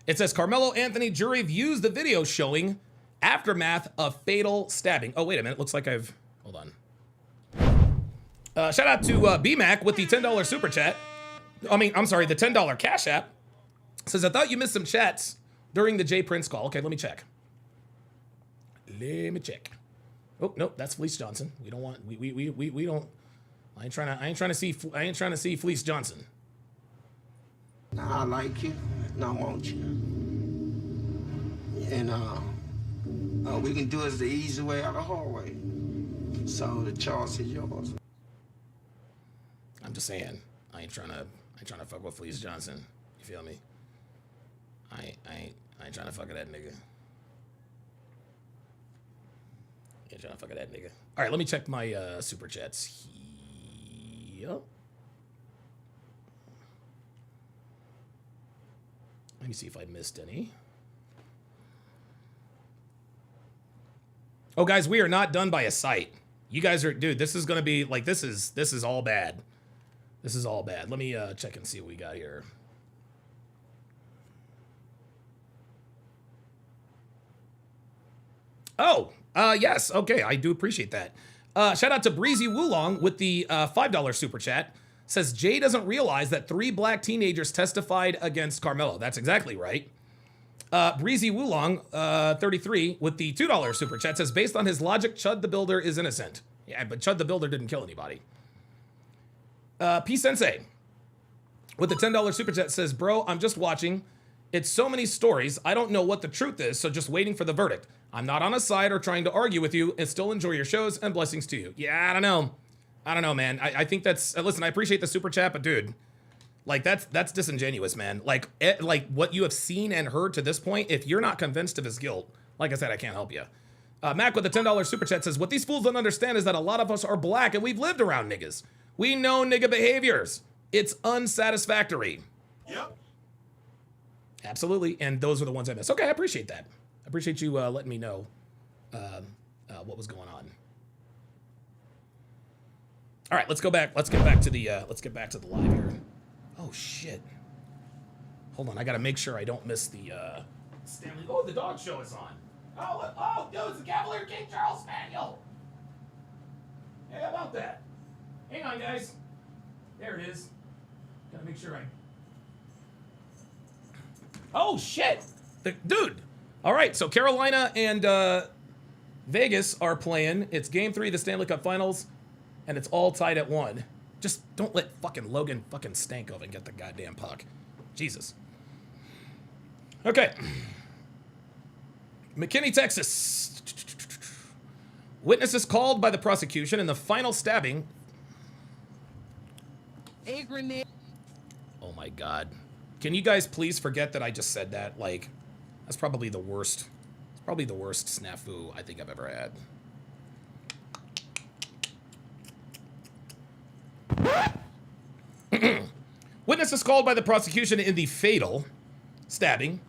It says Karmelo Anthony jury views the video showing aftermath of fatal stabbing. Oh, wait a minute. Looks like hold on. Shout out to BMac with the $10 super chat. I'm sorry, the $10 Cash App. Says, I thought you missed some chats during the Jay Prince call. Okay, let me check. Oh, nope, that's Fleece Johnson. We don't want, we don't, I ain't trying to see Fleece Johnson. Now I like you, and I want you. And we can do it the easy way or the hard way. So the choice is yours. I'm just saying, I ain't trying to fuck with Fleece Johnson. You feel me? I ain't trying to fuck with that nigga. Ain't trying to fuck with that nigga. All right, let me check my super chats. Yep. Let me see if I missed any. Oh, guys, we are not done by a sight. You guys are, dude, this is gonna be like, this is all bad. This is all bad. Let me check and see what we got here. Oh, yes. Okay, I do appreciate that. Shout out to Breezy Wulong with the $5 super chat. Says Jay doesn't realize that 3 black teenagers testified against Karmelo. That's exactly right. Breezy Wulong, 33, with the $2 super chat says, based on his logic, Chud the Builder is innocent. Yeah, but Chud the Builder didn't kill anybody. P Sensei with the $10 super chat says, bro, I'm just watching. It's so many stories. I don't know what the truth is, so just waiting for the verdict. I'm not on a side or trying to argue with you and still enjoy your shows and blessings to you. Yeah, I don't know, man. I think that's, listen, I appreciate the super chat, but dude, like that's disingenuous, man. Like what you have seen and heard to this point, if you're not convinced of his guilt, like I said, I can't help you. Mac with the $10 super chat says, what these fools don't understand is that a lot of us are black and we've lived around niggas. We know nigga behaviors. It's unsatisfactory. Yep. Absolutely, and those are the ones I missed. Okay, I appreciate that. I appreciate you letting me know what was going on. All right, let's go back. Let's get back to the live here. Oh shit! Hold on, I gotta make sure I don't miss the Stanley. Oh, the dog show is on. Oh, dude, it's the Cavalier King Charles Spaniel. Hey, how about that? Hang on, guys. There it is. Gotta make sure I. Oh shit, dude. All right, so Carolina and Vegas are playing. It's Game 3 of the Stanley Cup Finals, and it's all tied at 1. Just don't let fucking Logan fucking Stankoven get the goddamn puck. Jesus. Okay. McKinney, Texas. Witnesses called by the prosecution in the final stabbing. Oh my God. Can you guys please forget that I just said that? Like, that's probably the worst. It's probably the worst snafu I think I've ever had. Witnesses called by the prosecution in the fatal stabbing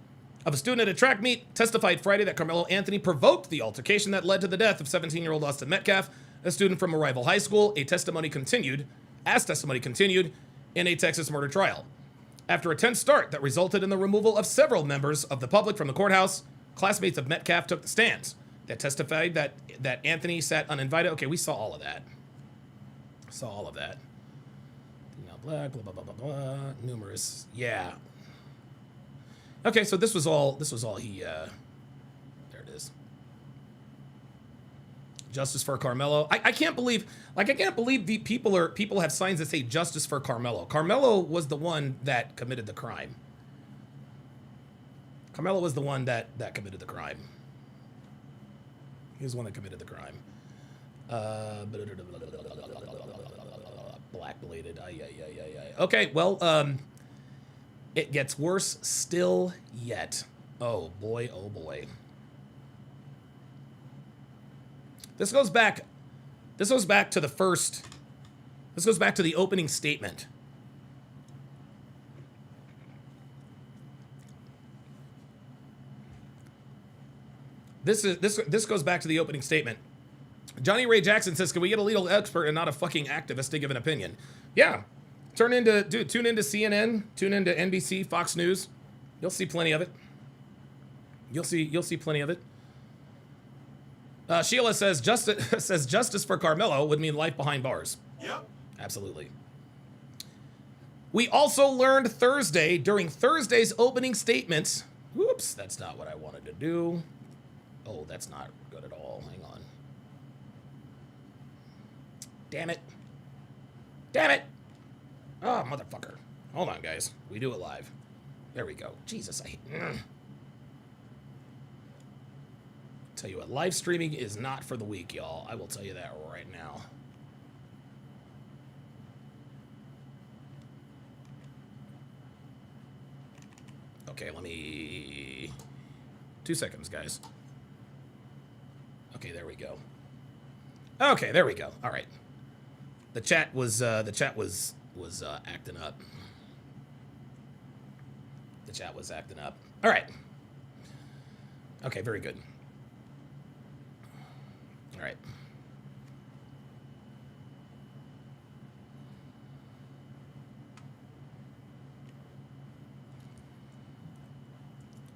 of a student at a track meet testified Friday that Karmelo Anthony provoked the altercation that led to the death of 17-year-old Austin Metcalf, a student from a rival high school. Testimony continued in a Texas murder trial. After a tense start that resulted in the removal of several members of the public from the courthouse, classmates of Metcalf took the stands. They testified that Anthony sat uninvited. Okay, we saw all of that. Saw all of that. Blah, blah, blah, blah, blah, blah. Numerous. Yeah. Okay, so this was all he, there it is. Justice for Karmelo. I can't believe the people have signs that say justice for Karmelo. Karmelo was the one that committed the crime. Karmelo was the one that committed the crime. He was the one that committed the crime. Black bladed. Okay, well, it gets worse still yet. Oh boy, oh boy. This goes back to the first. This goes back to the opening statement. This goes back to the opening statement. Johnny Ray Jackson says, "Can we get a legal expert and not a fucking activist to give an opinion?" Yeah. Tune into CNN, tune into NBC, Fox News. You'll see plenty of it. You'll see plenty of it. Sheila says justice for Karmelo would mean life behind bars. Yep. Absolutely. We also learned Thursday, during Thursday's opening statements. Whoops, that's not what I wanted to do. Oh, that's not good at all. Hang on. Damn it. Damn it. Oh, motherfucker. Hold on, guys. We do it live. There we go. Jesus, I hate... Tell you what, live streaming is not for the weak, y'all. I will tell you that right now. Okay, let me... 2 seconds, guys. Okay, there we go. Okay, there we go. All right. The chat was acting up. The chat was acting up. All right. Okay, very good. All right.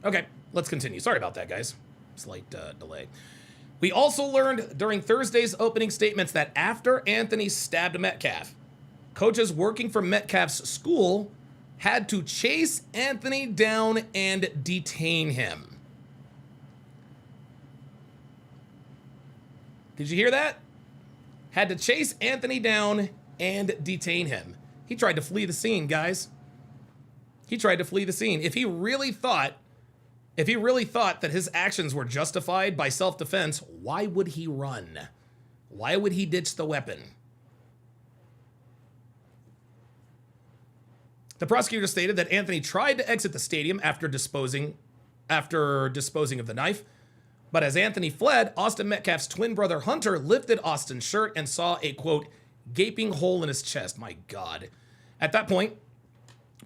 Okay, let's continue. Sorry about that, guys. Slight delay. We also learned during Thursday's opening statements that after Anthony stabbed Metcalf, coaches working for Metcalf's school had to chase Anthony down and detain him. Did you hear that? Had to chase Anthony down and detain him. He tried to flee the scene, guys. He tried to flee the scene. If he really thought that his actions were justified by self-defense, why would he run? Why would he ditch the weapon? The prosecutor stated that Anthony tried to exit the stadium after disposing of the knife. But as Anthony fled, Austin Metcalf's twin brother Hunter lifted Austin's shirt and saw a, quote, gaping hole in his chest. My God. At that point,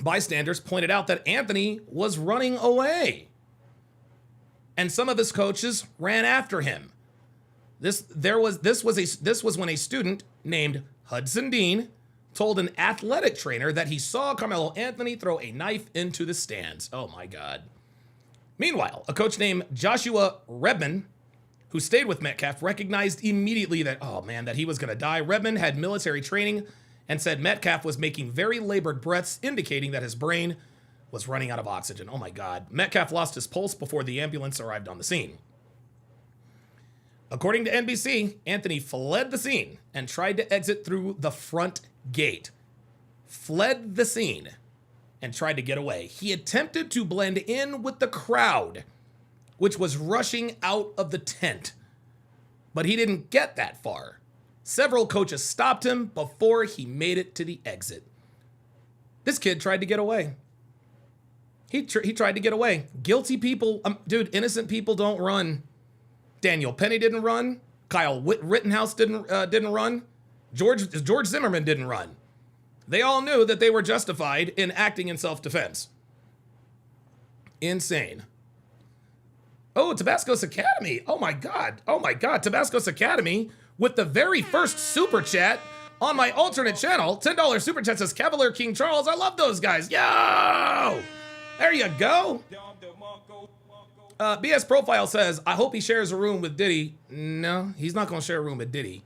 bystanders pointed out that Anthony was running away. And some of his coaches ran after him. This was when a student named Hudson Dean told an athletic trainer that he saw Karmelo Anthony throw a knife into the stands. Oh my God. Meanwhile, a coach named Joshua Redman, who stayed with Metcalf, recognized immediately that, oh man, that he was going to die. Redman had military training and said Metcalf was making very labored breaths, indicating that his brain was running out of oxygen. Oh my God. Metcalf lost his pulse before the ambulance arrived on the scene. According to NBC, Anthony fled the scene and tried to exit through the front gate. Fled the scene and tried to get away. He attempted to blend in with the crowd, which was rushing out of the tent. But he didn't get that far. Several coaches stopped him before he made it to the exit. This kid tried to get away. He tried to get away. Guilty people, dude, innocent people don't run. Daniel Penny didn't run. Kyle Rittenhouse didn't run. George Zimmerman didn't run. They all knew that they were justified in acting in self-defense. Insane. Oh, Tabasco's Academy. Oh my God. Oh my God. Tabasco's Academy with the very first super chat on my alternate channel. $10 super chat says Cavalier King Charles. I love those guys. Yo! There you go. BS Profile says, I hope he shares a room with Diddy. No, he's not going to share a room with Diddy.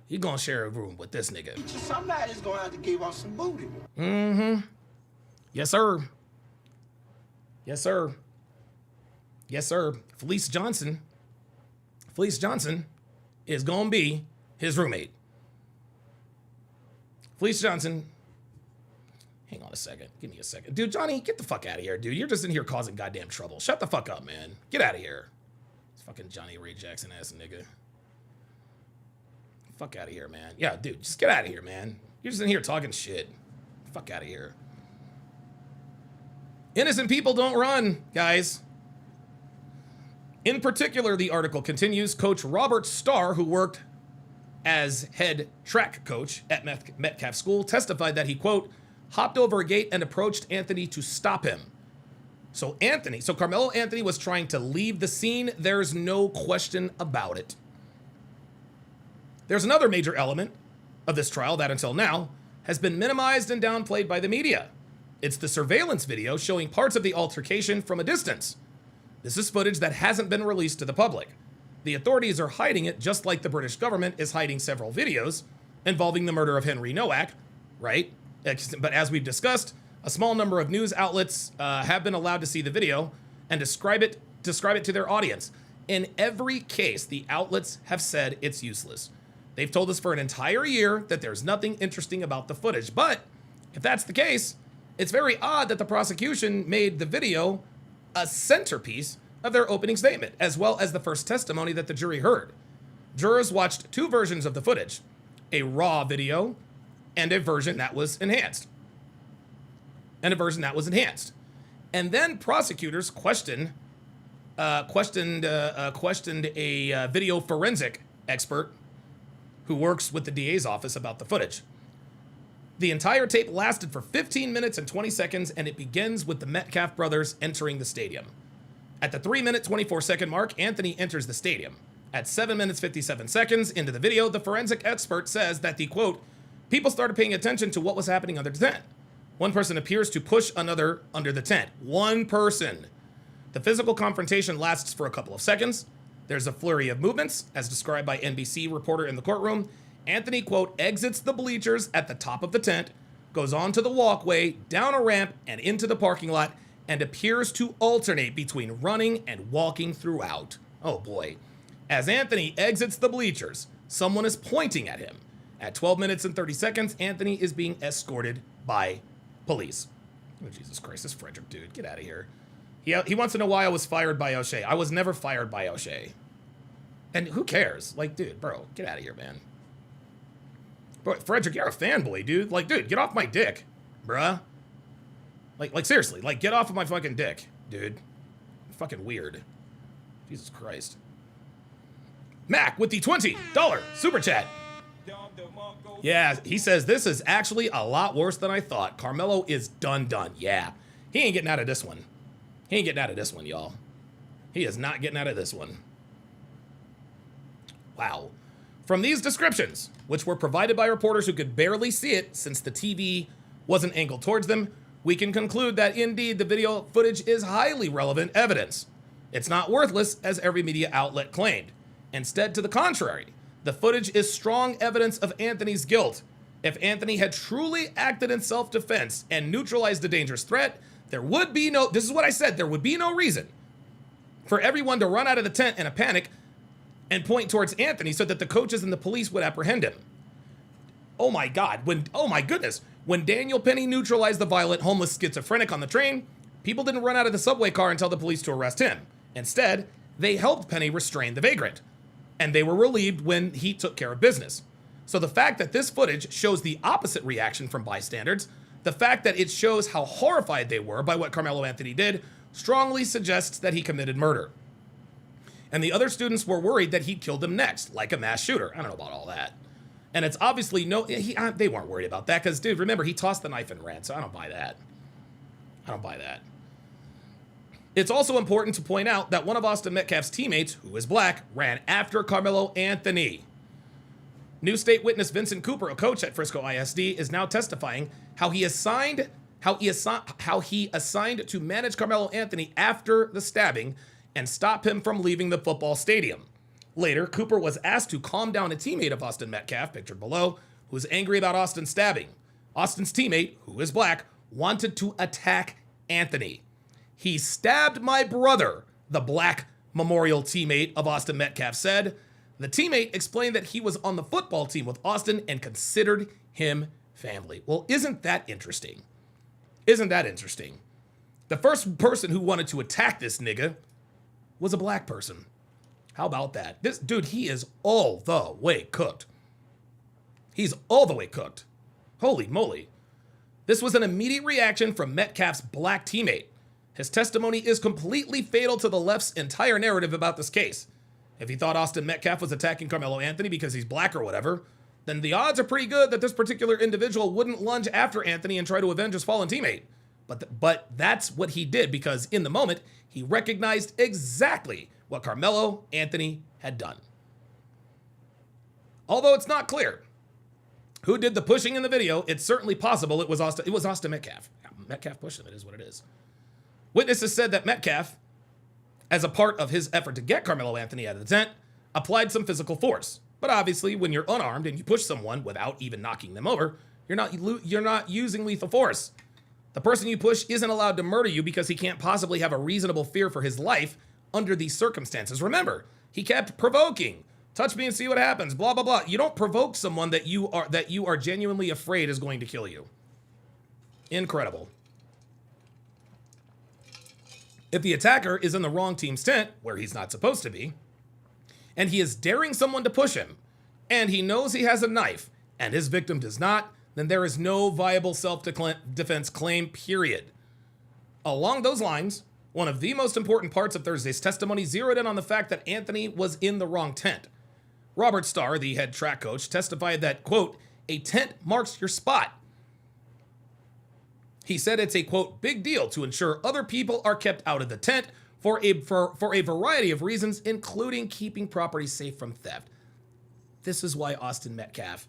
He's going to share a room with this nigga. Somebody's going to have to give us some booty. Mm-hmm. Yes, sir. Yes, sir. Yes, sir. Felice Johnson is going to be his roommate. Felice Johnson. Hang on a second. Give me a second. Dude, Johnny, get the fuck out of here, dude. You're just in here causing goddamn trouble. Shut the fuck up, man. Get out of here. It's fucking Johnny Ray Jackson ass nigga. Fuck out of here, man. Yeah, dude, just get out of here, man. You're just in here talking shit. Fuck out of here. Innocent people don't run, guys. In particular, the article continues, Coach Robert Starr, who worked as head track coach at Metcalf School, testified that he, quote, hopped over a gate and approached Anthony to stop him. So Karmelo Anthony was trying to leave the scene. There's no question about it. There's another major element of this trial that until now has been minimized and downplayed by the media. It's the surveillance video showing parts of the altercation from a distance. This is footage that hasn't been released to the public. The authorities are hiding it just like the British government is hiding several videos involving the murder of Henry Nowak, right? But as we've discussed, a small number of news outlets have been allowed to see the video and describe it to their audience. In every case, the outlets have said it's useless. They've told us for an entire year that there's nothing interesting about the footage. But if that's the case, it's very odd that the prosecution made the video a centerpiece of their opening statement, as well as the first testimony that the jury heard. Jurors watched two versions of the footage, a raw video and a version that was enhanced. And then prosecutors questioned a video forensic expert who works with the DA's office about the footage. The entire tape lasted for 15 minutes and 20 seconds, and it begins with the Metcalf brothers entering the stadium. At the 3-minute, 24-second mark, Anthony enters the stadium. At 7 minutes, 57 seconds into the video, the forensic expert says that the, quote, people started paying attention to what was happening under the tent. One person appears to push another under the tent. One person. The physical confrontation lasts for a couple of seconds. There's a flurry of movements, as described by NBC reporter in the courtroom. Anthony, quote, exits the bleachers at the top of the tent, goes onto the walkway, down a ramp, and into the parking lot, and appears to alternate between running and walking throughout. Oh boy. As Anthony exits the bleachers, someone is pointing at him. At 12 minutes and 30 seconds, Anthony is being escorted by police. Oh, Jesus Christ, this Frederick dude, get out of here. He wants to know why I was fired by O'Shea. I was never fired by O'Shea. And who cares? Like, dude, bro, get out of here, man. Bro, Frederick, you're a fanboy, dude. Like, dude, get off my dick, bruh. Like seriously, like, get off of my fucking dick, dude. Fucking weird. Jesus Christ. Mac with the $20 super chat. Yeah, he says, this is actually a lot worse than I thought. Karmelo is done. Yeah, he ain't getting out of this one. He ain't getting out of this one, y'all. He is not getting out of this one. Wow. From these descriptions, which were provided by reporters who could barely see it since the TV wasn't angled towards them, we can conclude that indeed the video footage is highly relevant evidence. It's not worthless as every media outlet claimed. Instead, to the contrary, the footage is strong evidence of Anthony's guilt. If Anthony had truly acted in self-defense and neutralized the dangerous threat, there would be no, this is what I said, there would be no reason for everyone to run out of the tent in a panic and point towards Anthony so that the coaches and the police would apprehend him. Oh my God, oh my goodness. When Daniel Penny neutralized the violent homeless schizophrenic on the train, people didn't run out of the subway car and tell the police to arrest him. Instead, they helped Penny restrain the vagrant. And they were relieved when he took care of business. So the fact that this footage shows the opposite reaction from bystanders, the fact that it shows how horrified they were by what Karmelo Anthony did, strongly suggests that he committed murder. And the other students were worried that he'd killed them next, like a mass shooter. I don't know about all that. And it's obviously they weren't worried about that because, dude, remember, he tossed the knife and ran, so I don't buy that. It's also important to point out that one of Austin Metcalf's teammates, who is black, ran after Karmelo Anthony. New state witness Vincent Cooper, a coach at Frisco ISD, is now testifying how he assigned to manage Karmelo Anthony after the stabbing and stop him from leaving the football stadium. Later, Cooper was asked to calm down a teammate of Austin Metcalf, pictured below, who was angry about Austin's stabbing. Austin's teammate, who is black, wanted to attack Anthony. He stabbed my brother, the black Memorial teammate of Austin Metcalf said. The teammate explained that he was on the football team with Austin and considered him family. Well, isn't that interesting? Isn't that interesting? The first person who wanted to attack this nigga was a black person. How about that? This dude, he is all the way cooked. He's all the way cooked. Holy moly. This was an immediate reaction from Metcalf's black teammate. His testimony is completely fatal to the left's entire narrative about this case. If he thought Austin Metcalf was attacking Karmelo Anthony because he's black or whatever, then the odds are pretty good that this particular individual wouldn't lunge after Anthony and try to avenge his fallen teammate. But that's what he did, because in the moment, he recognized exactly what Karmelo Anthony had done. Although it's not clear who did the pushing in the video, it's certainly possible it was Austin Metcalf. Metcalf pushed him, it is what it is. Witnesses said that Metcalf, as a part of his effort to get Karmelo Anthony out of the tent, applied some physical force. But obviously, when you're unarmed and you push someone without even knocking them over, you're not using lethal force. The person you push isn't allowed to murder you because he can't possibly have a reasonable fear for his life under these circumstances. Remember, he kept provoking. Touch me and see what happens, blah, blah, blah. You don't provoke someone that you are genuinely afraid is going to kill you. Incredible. If the attacker is in the wrong team's tent, where he's not supposed to be, and he is daring someone to push him, and he knows he has a knife, and his victim does not, then there is no viable self-defense claim, period. Along those lines, one of the most important parts of Thursday's testimony zeroed in on the fact that Anthony was in the wrong tent. Robert Starr, the head track coach, testified that, quote, a tent marks your spot. He said it's a, quote, big deal to ensure other people are kept out of the tent for a variety of reasons, including keeping property safe from theft. This is why Austin Metcalf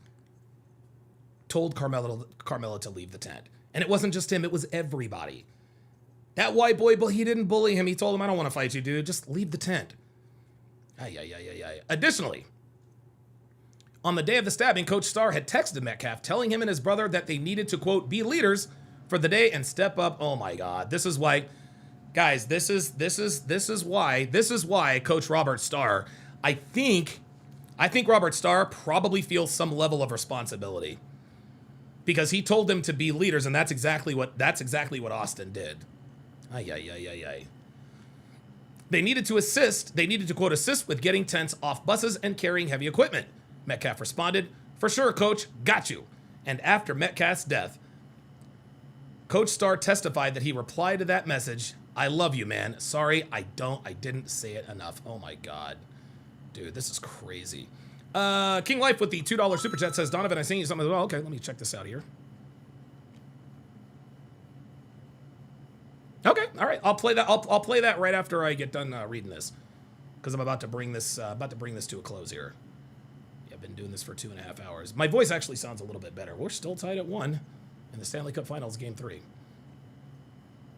told Karmelo to leave the tent. And it wasn't just him, it was everybody. That white boy, he didn't bully him. He told him, I don't want to fight you, dude. Just leave the tent. Additionally, on the day of the stabbing, Coach Starr had texted Metcalf telling him and his brother that they needed to, quote, be leaders for the day and step up. Oh my God. This is why, guys, this is why Coach Robert Starr, I think Robert Starr probably feels some level of responsibility, because he told them to be leaders, and that's exactly what Austin did. They needed to assist. They needed to, quote, assist with getting tents off buses and carrying heavy equipment. Metcalf responded, for sure, coach, got you. And after Metcalf's death, Coach Starr testified that he replied to that message, I love you, man. Sorry, I didn't say it enough. Oh my God. Dude, this is crazy. King Life with the $2 super chat says, Donovan, I sent you something as well. Okay, let me check this out here. Okay, all right. I'll play that. I'll play that right after I get done reading this, because I'm about to bring this to a close here. Yeah, I've been doing this for 2.5 hours. My voice actually sounds a little bit better. We're still tied at 1 in the Stanley Cup Finals, Game 3.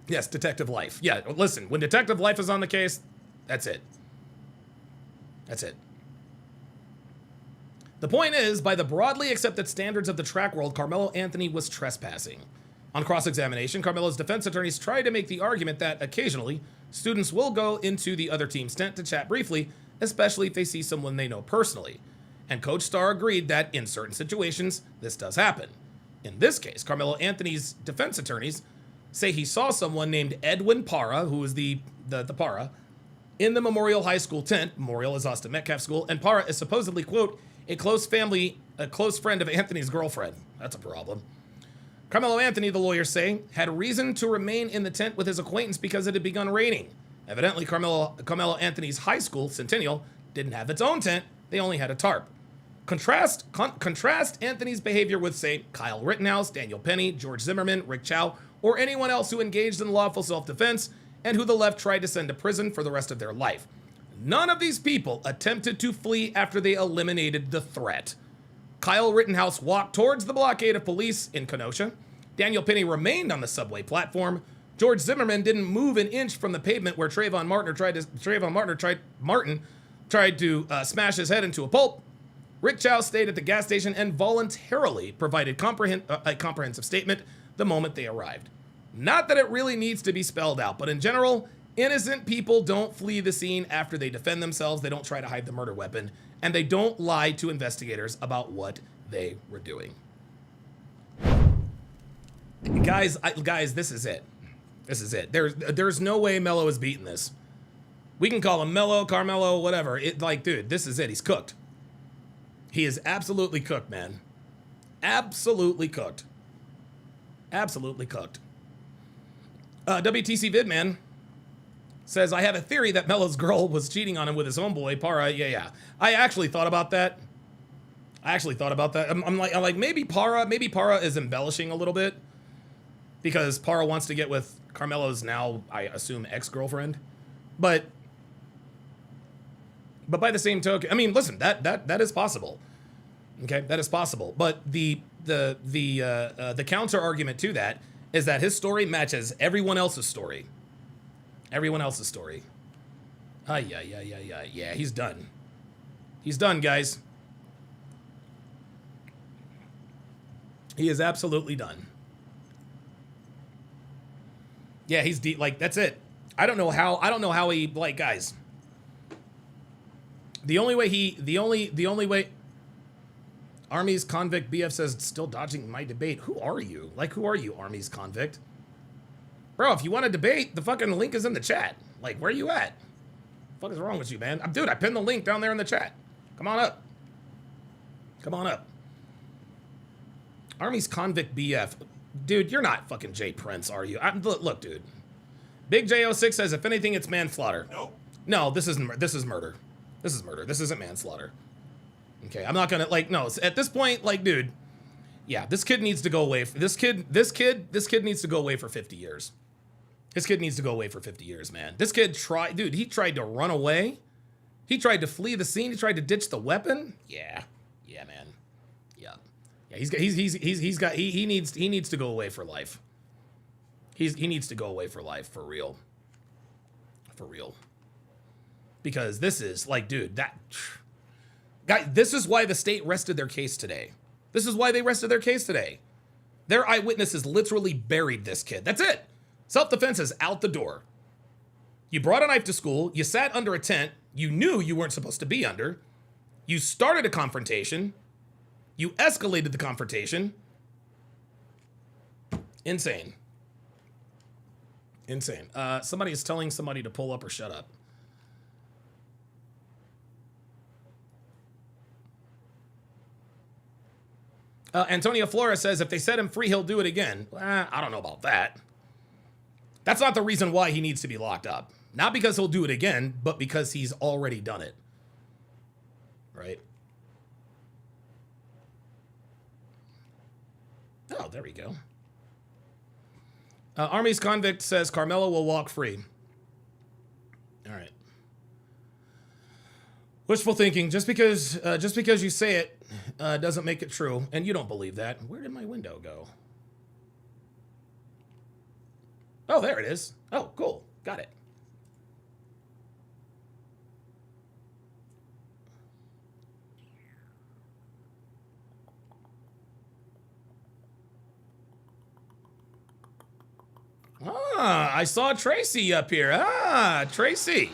Yes, Detective Life. Yeah, listen, when Detective Life is on the case, that's it. That's it. The point is, by the broadly accepted standards of the track world, Karmelo Anthony was trespassing. On cross-examination, Karmelo's defense attorneys tried to make the argument that occasionally, students will go into the other team's tent to chat briefly, especially if they see someone they know personally. And Coach Starr agreed that in certain situations, this does happen. In this case, Karmelo Anthony's defense attorneys say he saw someone named Edwin Parra, who is the Parra, in the Memorial High School tent. Memorial is Austin Metcalf School, and Parra is supposedly, quote, a close friend of Anthony's girlfriend. That's a problem. Karmelo Anthony, the lawyers say, had reason to remain in the tent with his acquaintance because it had begun raining. Evidently, Karmelo Anthony's high school, Centennial, didn't have its own tent. They only had a tarp. Contrast Anthony's behavior with, say, Kyle Rittenhouse, Daniel Penny, George Zimmerman, Rick Chow, or anyone else who engaged in lawful self-defense and who the left tried to send to prison for the rest of their life. None of these people attempted to flee after they eliminated the threat. Kyle Rittenhouse walked towards the blockade of police in Kenosha. Daniel Penny remained on the subway platform. George Zimmerman didn't move an inch from the pavement where Trayvon Martin tried to smash his head into a pulp. Rick Chow stayed at the gas station and voluntarily provided a comprehensive statement the moment they arrived. Not that it really needs to be spelled out, but in general, innocent people don't flee the scene after they defend themselves. They don't try to hide the murder weapon, and they don't lie to investigators about what they were doing. Guys, this is it. This is it. There's no way Mello is beating this. We can call him Mello, Carmelo, whatever. Dude, this is it. He's cooked. He is absolutely cooked, man. Absolutely cooked. Absolutely cooked. WTC Vidman says, I have a theory that Mello's girl was cheating on him with his homeboy, Para. Yeah. I actually thought about that. I'm like, maybe Para is embellishing a little bit because Para wants to get with Carmelo's now, I assume, ex-girlfriend. But by the same token, I mean, listen, that is possible. Okay, that is possible. But the counter argument to that is that his story matches everyone else's story. Everyone else's story. Yeah, he's done. He's done, guys. He is absolutely done. Yeah, he's deep. Like, that's it. I don't know how he, like, guys. The only way Army's convict BF says still dodging my debate. Who are you? Like, who are you, Army's convict? Bro, if you want to debate, the fucking link is in the chat. Like, where are you at? What the fuck is wrong with you, man? Dude, I pinned the link down there in the chat. Come on up. Come on up. Army's convict BF. Dude, you're not fucking Jay Prince, are you? Look, dude. Big J06 says, if anything, it's manslaughter. No, this is murder. This is murder. This isn't manslaughter. Okay, I'm not gonna, like, no. At this point, like, dude, yeah, this kid needs to go away. This kid needs to go away for 50 years. This kid needs to go away for 50 years, man. This kid he tried to run away. He tried to flee the scene. He tried to ditch the weapon. Yeah, man. Yeah, he needs to go away for life. He needs to go away for life, for real. For real. Because this is, like, dude, guy, this is why the state rested their case today. This is why they rested their case today. Their eyewitnesses literally buried this kid. That's it. Self-defense is out the door. You brought a knife to school. You sat under a tent you knew you weren't supposed to be under. You started a confrontation. You escalated the confrontation. Insane. Insane. Somebody is telling somebody to pull up or shut up. Antonio Flores says, if they set him free, he'll do it again. I don't know about that. That's not the reason why he needs to be locked up. Not because he'll do it again, but because he's already done it. Right? Oh, there we go. Army's convict says Carmelo will walk free. All right. Wishful thinking. Just because you say it doesn't make it true, and you don't believe that. Where did my window go? Oh, there it is. Oh, cool. Got it. I saw Tracy up here. Tracy.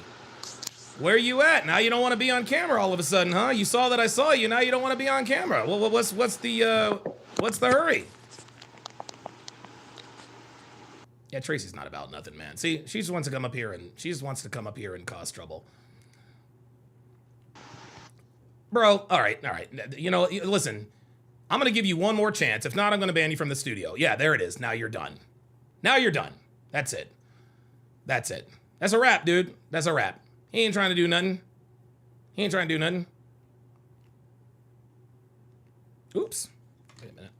Where you at? Now you don't want to be on camera all of a sudden, huh? You saw that I saw you, now you don't want to be on camera. Well, what's the hurry? Yeah, Tracy's not about nothing, man. See, she just wants to come up here and cause trouble. Bro, all right. You know, listen, I'm going to give you one more chance. If not, I'm going to ban you from the studio. Yeah, there it is. Now you're done. Now you're done. That's it. That's it. That's a wrap, dude. That's a wrap. He ain't trying to do nothing. Oops. Wait a minute.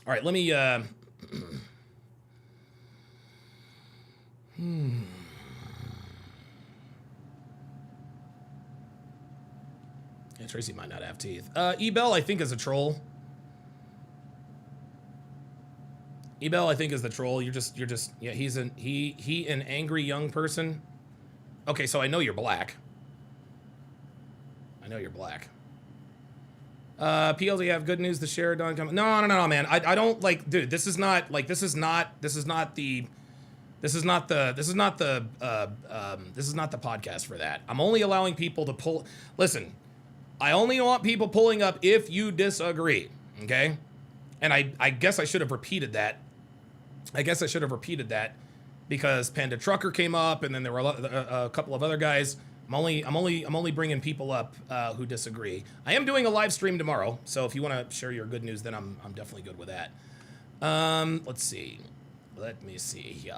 All right, let me, Yeah, Tracy might not have teeth. Ebel, I think, is a troll. Ebel, I think, is the troll. You're just, yeah, he's an angry young person. Okay, so I know you're black. I know you're black. PLD, have good news to share. Don, come. No, man. I don't like, dude. This is not the podcast for that. I'm only allowing people to pull. Listen, I only want people pulling up if you disagree. Okay, and I guess I should have repeated that. Because Panda Trucker came up, and then there were a couple of other guys. I'm only bringing people up who disagree. I am doing a live stream tomorrow, so if you want to share your good news, then I'm definitely good with that. Let's see. Let me see here.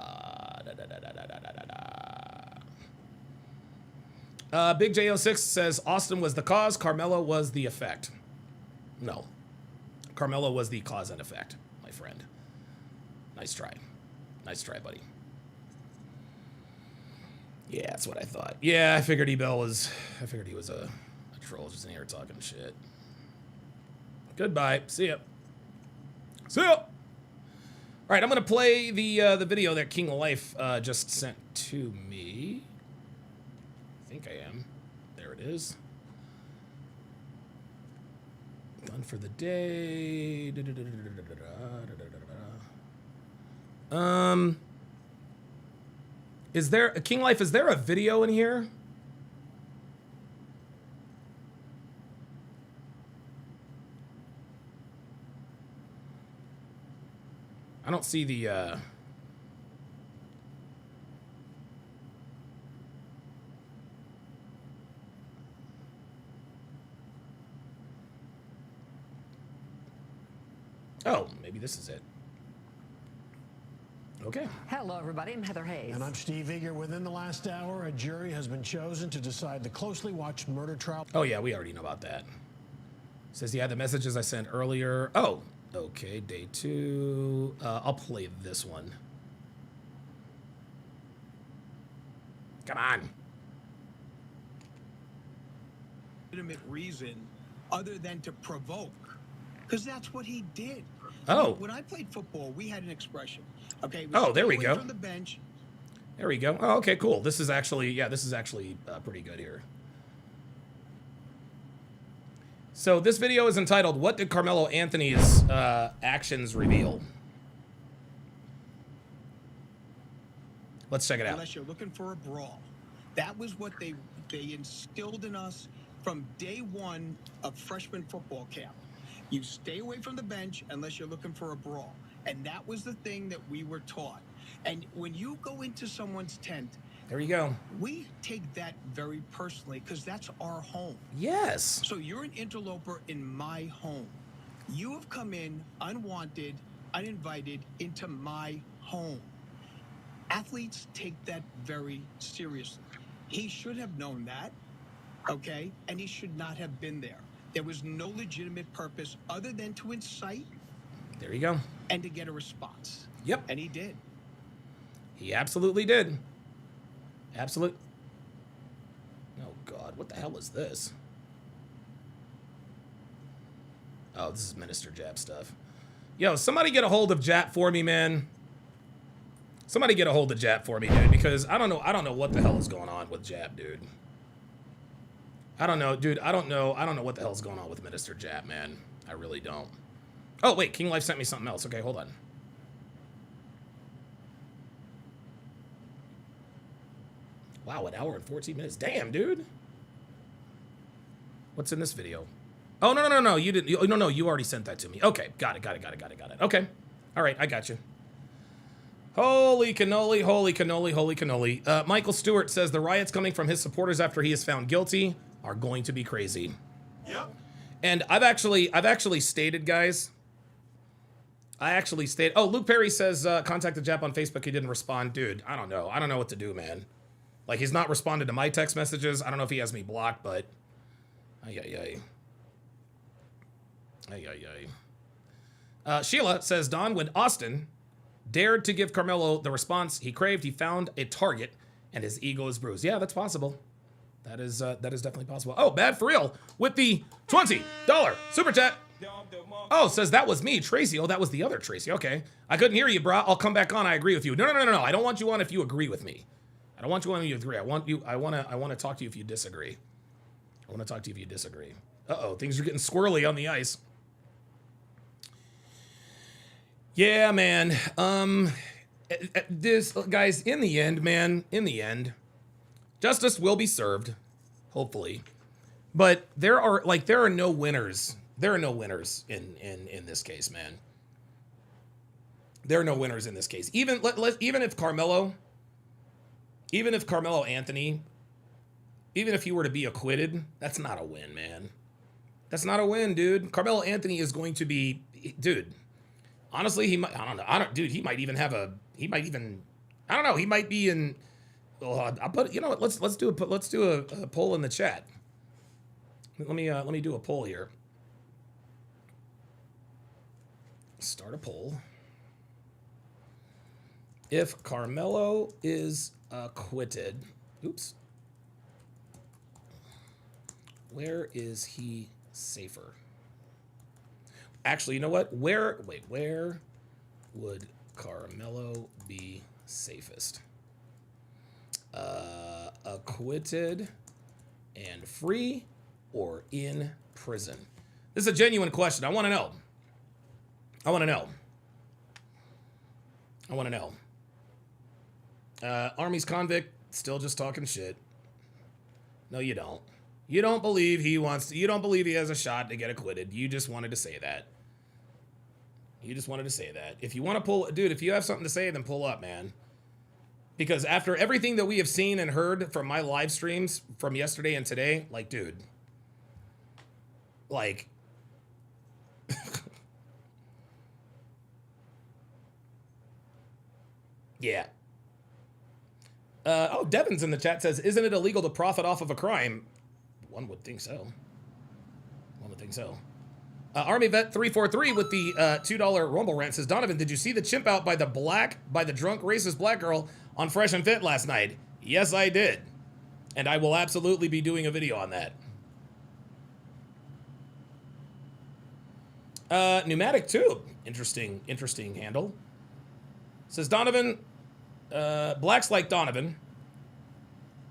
Big J06 says Austin was the cause, Karmelo was the effect. No, Karmelo was the cause and effect, my friend. Nice try, buddy. Yeah, that's what I thought. Yeah, I figured he was a troll just in here talking shit. Goodbye. See ya. All right, I'm gonna play the video that King of Life just sent to me. I think I am. There it is. Done for the day. Is there King Life? Is there a video in here? I don't see the Oh, maybe this is it. Okay. Hello, everybody. I'm Heather Hayes. And I'm Steve Eager. Within the last hour, a jury has been chosen to decide the closely watched murder trial. Oh, yeah, we already know about that. Says, yeah, the messages I sent earlier. Oh, okay, day 2. I'll play this one. Come on. Legitimate reason other than to provoke, because that's what he did. Oh. When I played football, we had an expression. Okay. Oh, there we go. From the bench. There we go. Oh, okay, cool. This is actually, pretty good here. So this video is entitled, "What did Karmelo Anthony's actions reveal?" Let's check it out. Unless you're looking for a brawl. That was what they instilled in us from day 1 of freshman football camp. You stay away from the bench unless you're looking for a brawl. And that was the thing that we were taught. And when you go into someone's tent, there you go. We take that very personally because that's our home. Yes. So you're an interloper in my home. You have come in unwanted, uninvited into my home. Athletes take that very seriously. He should have known that, okay? And he should not have been there. There was no legitimate purpose other than to incite. There you go. And to get a response. Yep. And he did. He absolutely did. Oh, God. What the hell is this? Oh, this is Minister Jap stuff. Yo, somebody get a hold of Jap for me, man. Somebody get a hold of Jap for me, dude, because I don't know what the hell is going on with Jap, dude. I don't know, dude. I don't know what the hell's going on with Minister Jap, man. I really don't. Oh, wait, King Life sent me something else. Okay, hold on. Wow, 1 hour and 14 minutes. Damn, dude. What's in this video? Oh, no. You didn't. No, you already sent that to me. Okay, got it. Okay. All right, I got you. Holy cannoli, holy cannoli, holy cannoli. Michael Stewart says the riots coming from his supporters after he is found guilty are going to be crazy. Yep. And I've actually stated, guys. Oh, Luke Perry says contacted Jap on Facebook. He didn't respond. Dude, I don't know. I don't know what to do, man. Like, he's not responded to my text messages. I don't know if he has me blocked, but Sheila says, Don, when Austin dared to give Karmelo the response he craved, he found a target and his ego is bruised. Yeah, that's possible. That is definitely possible. Oh, Bad for Real with the $20 super chat. Oh, says that was me, Tracy. Oh, that was the other Tracy. Okay. I couldn't hear you, bro. I'll come back on. I agree with you. No. I don't want you on if you agree with me. I don't want you on if you agree. I want to talk to you if you disagree. I want to talk to you if you disagree. Uh-oh, things are getting squirrely on the ice. Yeah, man. This, guys, in the end, man, in the end, justice will be served, hopefully. But there are no winners. There are no winners in this case, man. There are no winners in this case. Even if Karmelo Anthony, even if he were to be acquitted, that's not a win, man. That's not a win, dude. Karmelo Anthony is going to be, dude. Honestly, he might. I don't know. Dude, he might even have a. He might even. I don't know. He might be in. Well, I'll put. You know what? Let's do a poll in the chat. Let me do a poll here. Start a poll. If Karmelo is acquitted, oops. Where is he safer? Actually, you know what? Where would Karmelo be safest? Acquitted and free or in prison? This is a genuine question. I want to know. Army's convict, still just talking shit. No, you don't. You don't believe he has a shot to get acquitted. You just wanted to say that. If you want to pull, dude, if you have something to say, then pull up, man. Because after everything that we have seen and heard from my live streams from yesterday and today, like, dude, like, yeah. Oh, Devin's in the chat says, isn't it illegal to profit off of a crime? One would think so. Army Vet 343 with the $2 Rumble rant says, Donovan, did you see the chimp out by the drunk racist black girl on Fresh and Fit last night? Yes, I did. And I will absolutely be doing a video on that. Pneumatic Tube. Interesting handle. Says Donovan, blacks like Donovan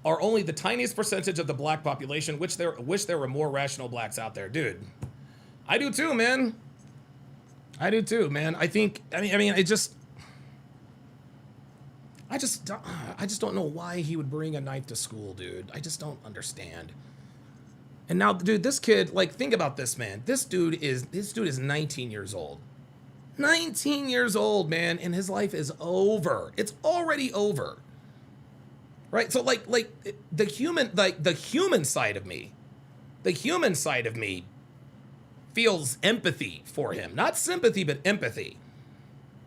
are only the tiniest percentage of the black population. Wish there were more rational blacks out there, dude. I do too, man. I think. I mean, I just don't know why he would bring a knife to school, dude. I just don't understand. And now, dude, this kid, like, think about this, man. This dude is 19 years old. 19 years old, man, and his life is over. It's already over. Right? So like the human side of me feels empathy for him. Not sympathy, but empathy.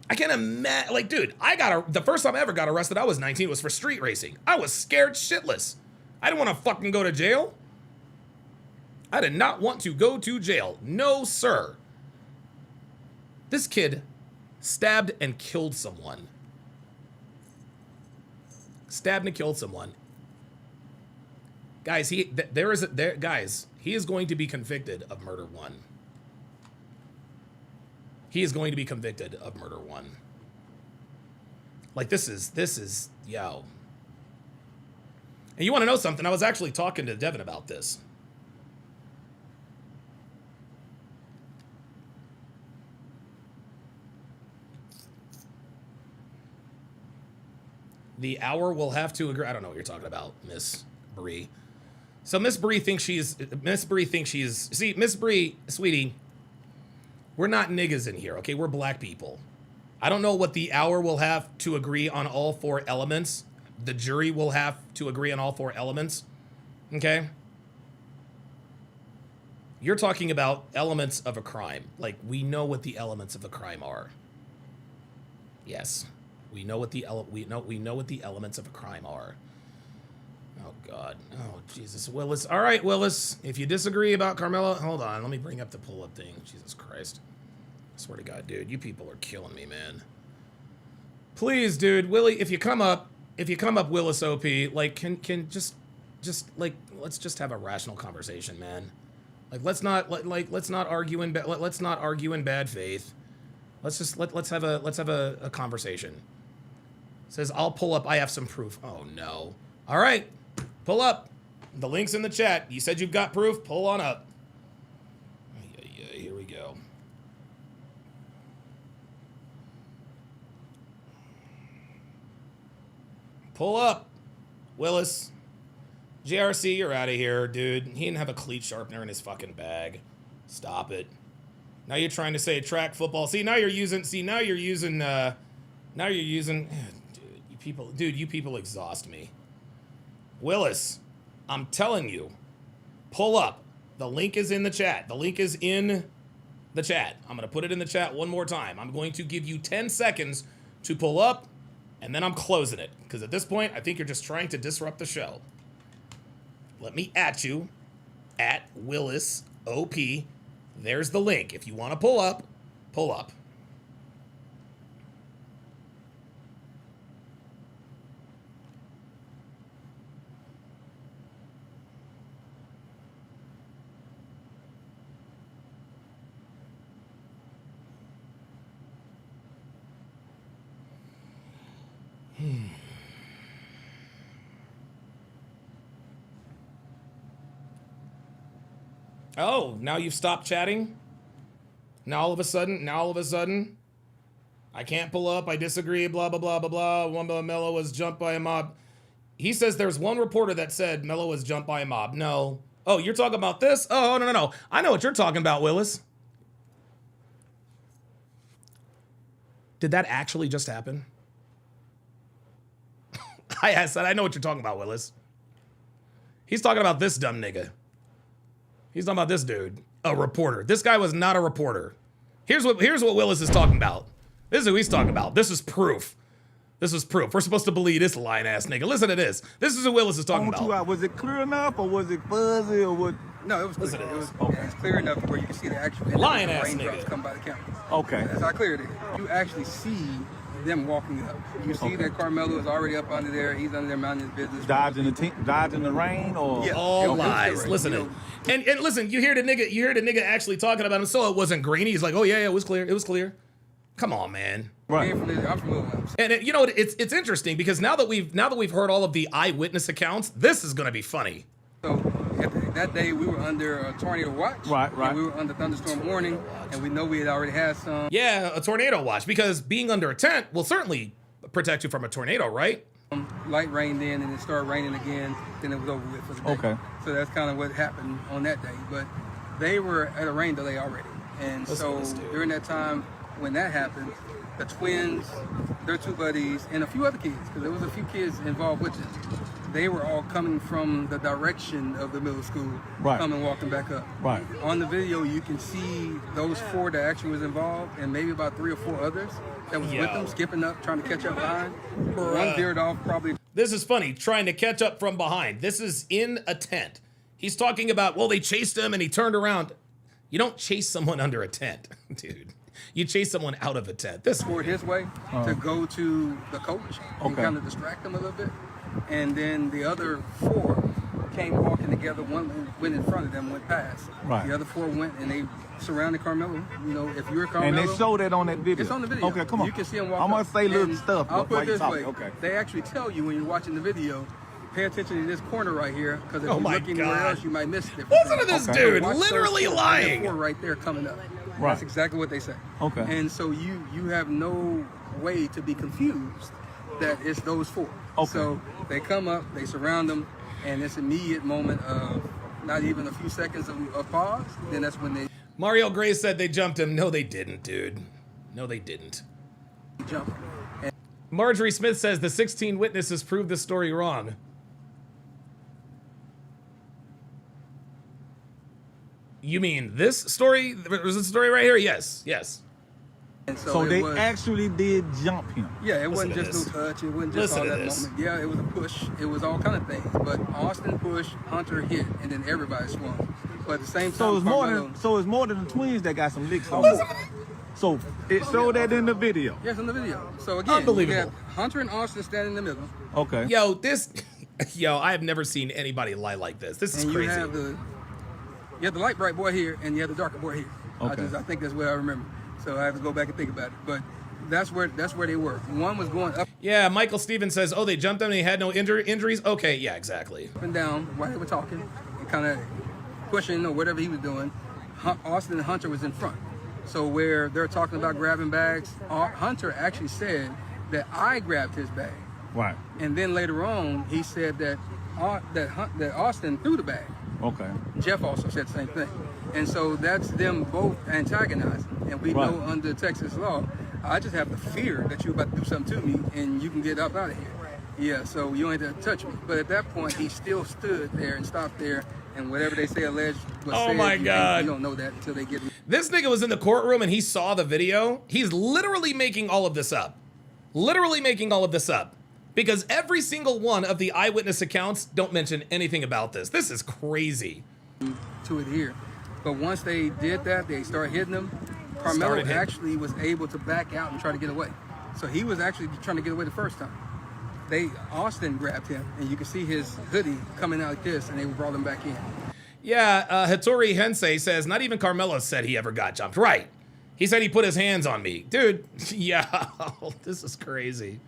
I can't imagine, like, dude, the first time I ever got arrested, I was 19, was for street racing. I was scared shitless. I didn't want to fucking go to jail. I did not want to go to jail. No, sir. This kid stabbed and killed someone. Guys, he is going to be convicted of murder one. Like, this is, yo. And you want to know something? I was actually talking to Devin about this. The hour will have to agree. I don't know what you're talking about, Miss Bree. So Miss Bree thinks she's, see, Miss Bree, sweetie, we're not niggas in here, okay? We're black people. I don't know what the hour will have to agree on all four elements. The jury will have to agree on all four elements, okay? You're talking about elements of a crime. Like, we know what the elements of a crime are. Yes. We know what the elements of a crime are. Oh God. Oh Jesus. Willis. All right, Willis. If you disagree about Karmelo, hold on. Let me bring up the pull-up thing. Jesus Christ. I swear to God, dude, you people are killing me, man. Please, dude, Willie, if you come up, Willis OP, like, can just like, let's just have a rational conversation, man. Like, let's not argue in let's not argue in bad faith. Let's just let's have a conversation. Says, I'll pull up. I have some proof. Oh no. All right, pull up. The link's in the chat. You said you've got proof. Pull on up. Yeah, here we go. Pull up, Willis. JRC, you're out of here, dude. He didn't have a cleat sharpener in his fucking bag. Stop it. Now you're trying to say track football. See, now you're using, dude, you people exhaust me. Willis, I'm telling you, pull up. The link is in the chat. The link is in the chat. I'm going to put it in the chat one more time. I'm going to give you 10 seconds to pull up, and then I'm closing it. Because at this point, I think you're just trying to disrupt the show. Let me at you, at Willis OP. There's the link. If you want to pull up, pull up. Oh, now you've stopped chatting? Now all of a sudden, I can't pull up, I disagree, blah, blah, blah, blah, blah. One Melo was jumped by a mob. He says there's one reporter that said Melo was jumped by a mob. No. Oh, you're talking about this? Oh, no. I know what you're talking about, Willis. Did that actually just happen? I said, I know what you're talking about, Willis. He's talking about this dumb nigga. He's talking about this dude, a reporter. This guy was not a reporter. Here's what Willis is talking about. This is who he's talking about. This is proof. This is proof. We're supposed to believe this lying ass nigga. Listen to this. This is who Willis is talking about. Was it clear enough or was it fuzzy or what? No, it was clear. It was clear enough where you can see the actual lying ass raindrops nigga come by the camera. Okay. That's how clear it is. You actually see them walking up. You see that Karmelo is already up under there. He's under there minding his business. Dodging the rain or? Yeah. All lies. Listen, and listen, you hear the nigga actually talking about him. So it wasn't grainy. He's like, oh yeah, it was clear. It was clear. Come on, man. Right. I'm familiar with him. And you know, it's interesting because now that we've heard all of the eyewitness accounts, this is gonna be funny. So that day we were under a tornado watch. Right. And we were under thunderstorm warning, and we know we had already had some. Yeah, a tornado watch, because being under a tent will certainly protect you from a tornado, right? Light rained in, and it started raining again. Then it was over with for the day. Okay. So that's kind of what happened on that day. But they were at a rain delay already, and so during that time when that happened, the twins, their two buddies, and a few other kids, because there was a few kids involved with them. They were all coming from the direction of the middle school, coming walking back up. Right. On the video, you can see those four that actually was involved, and maybe about 3 or 4 others that was with them, skipping up, trying to catch up behind. One veered off probably. This is funny, trying to catch up from behind. This is in a tent. He's talking about, well, they chased him and he turned around. You don't chase someone under a tent, dude. You chase someone out of a tent. This forward his way to go to the coach and kind of distract him a little bit. And then the other 4 came walking together. One went in front of them, went past. Right. The other 4 went and they surrounded Karmelo. You know, if you're Karmelo. And they showed that on that video. It's on the video. Okay, come on. You can see him walk I'm gonna up. say little And stuff. I'll put it this way. Okay. They actually tell you when you're watching the video, pay attention to this corner right here, because if you look anywhere else, you might miss it. Listen to this dude, literally lying. 4 right there coming up. Right. That's exactly what they say. Okay. And so you have no way to be confused that it's those 4. Okay. So they come up, they surround them, and this immediate moment of not even a few seconds of pause, then that's when they Mario Gray said they jumped him. No, they didn't, dude. No, they didn't. jump. Marjorie Smith says the 16 witnesses proved the story wrong. You mean this story? Was this story right here? Yes. And so they actually did jump him. Yeah, it wasn't just no touch. It wasn't just all that moment. Yeah, it was a push. It was all kind of things. But Austin pushed, Hunter hit, and then everybody swung. But at the same time, So it's more than the twins that got some licks on. So it showed that in the video. Yes, in the video. So again, unbelievable. you have Hunter and Austin standing in the middle. Okay. Yo, this Yo, I have never seen anybody lie like this. This is And crazy. you have the light bright boy here, and you have the darker boy here. Okay. I think that's what I remember. So I have to go back and think about it. But that's where they were. One was going up Yeah, Michael Stevens says, oh, they jumped him and he had no injuries? Okay, yeah, exactly. and down while they were talking, and kind of pushing or whatever he was doing. Austin and Hunter was in front. So where they're talking about grabbing bags, Hunter actually said that I grabbed his bag. Right. And then later on, he said that Austin threw the bag. Okay. Jeff also said the same thing. And so that's them both antagonizing. And we Right. know under Texas law, I just have the fear that you're about to do something to me and you can get up out of here. Yeah, so you ain't have to touch me. But at that point, he still stood there and stopped there. And whatever they say alleged was Oh said, my God. You don't know that until they get... This nigga was in the courtroom and he saw the video. He's literally making all of this up. Literally making all of this up. Because every single one of the eyewitness accounts don't mention anything about this. This is crazy. To adhere. But once they did that, they started hitting him. Karmelo actually was able to back out and try to get away. So he was actually trying to get away the first time. Austin grabbed him, and you can see his hoodie coming out like this, and they brought him back in. Yeah, Hattori Hensei says, not even Karmelo said he ever got jumped. Right. He said he put his hands on me. Dude, yeah, this is crazy.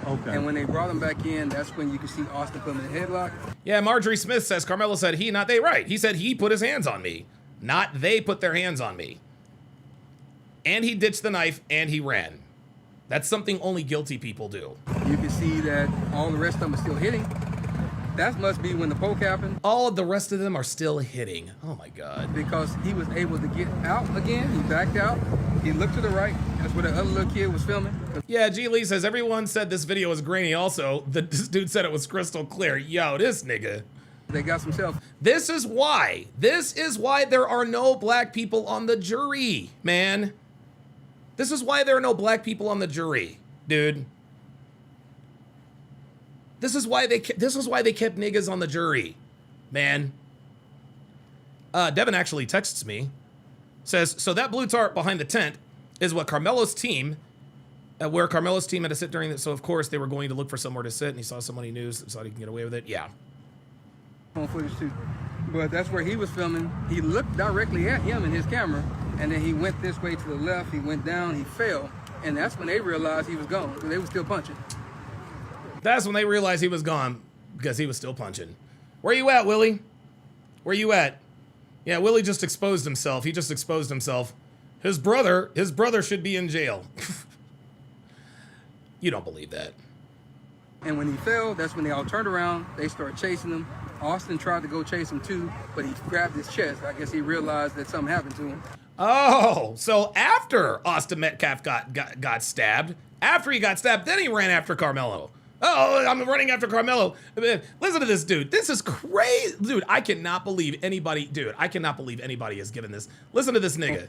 Okay. And when they brought him back in, that's when you can see Austin put him in a headlock. Yeah, Marjorie Smith says, Karmelo said he, not they. Right. He said he put his hands on me. Not they put their hands on me. And he ditched the knife and he ran. That's something only guilty people do. You can see that all the rest of them are still hitting. That must be when the poke happened. All of the rest of them are still hitting. Oh my God. Because he was able to get out again. He backed out. He looked to the right. That's where the other little kid was filming. Yeah, G. Lee says, everyone said this video was grainy also. This dude said it was crystal clear. Yo, this nigga. They got some self. This is why there are no black people on the jury, man. This is why there are no black people on the jury, dude. This is why they kept niggas on the jury, man. Devin actually texts me, says, so that blue tarp behind the tent is what Karmelo's team, where Karmelo's team had to sit during this. So of course they were going to look for somewhere to sit, and he saw someone he knew, so he can get away with it. Yeah. On footage too, but that's where he was filming. He looked directly at him in his camera, and then he went this way to the left. He went down. He fell, and that's when they realized he was gone. So they were still punching. That's when they realized he was gone because he was still punching. Where you at, Willie? Where you at? Yeah, Willie just exposed himself. He just exposed himself. His brother should be in jail. You don't believe that. And when he fell, that's when they all turned around. They started chasing him. Austin tried to go chase him too, but he grabbed his chest. I guess he realized that something happened to him. Oh, so after Austin Metcalf got stabbed, after he got stabbed, then he ran after Karmelo. Oh, I'm running after Karmelo. Listen to this, dude. This is crazy. Dude, I cannot believe anybody has given this. Listen to this nigga.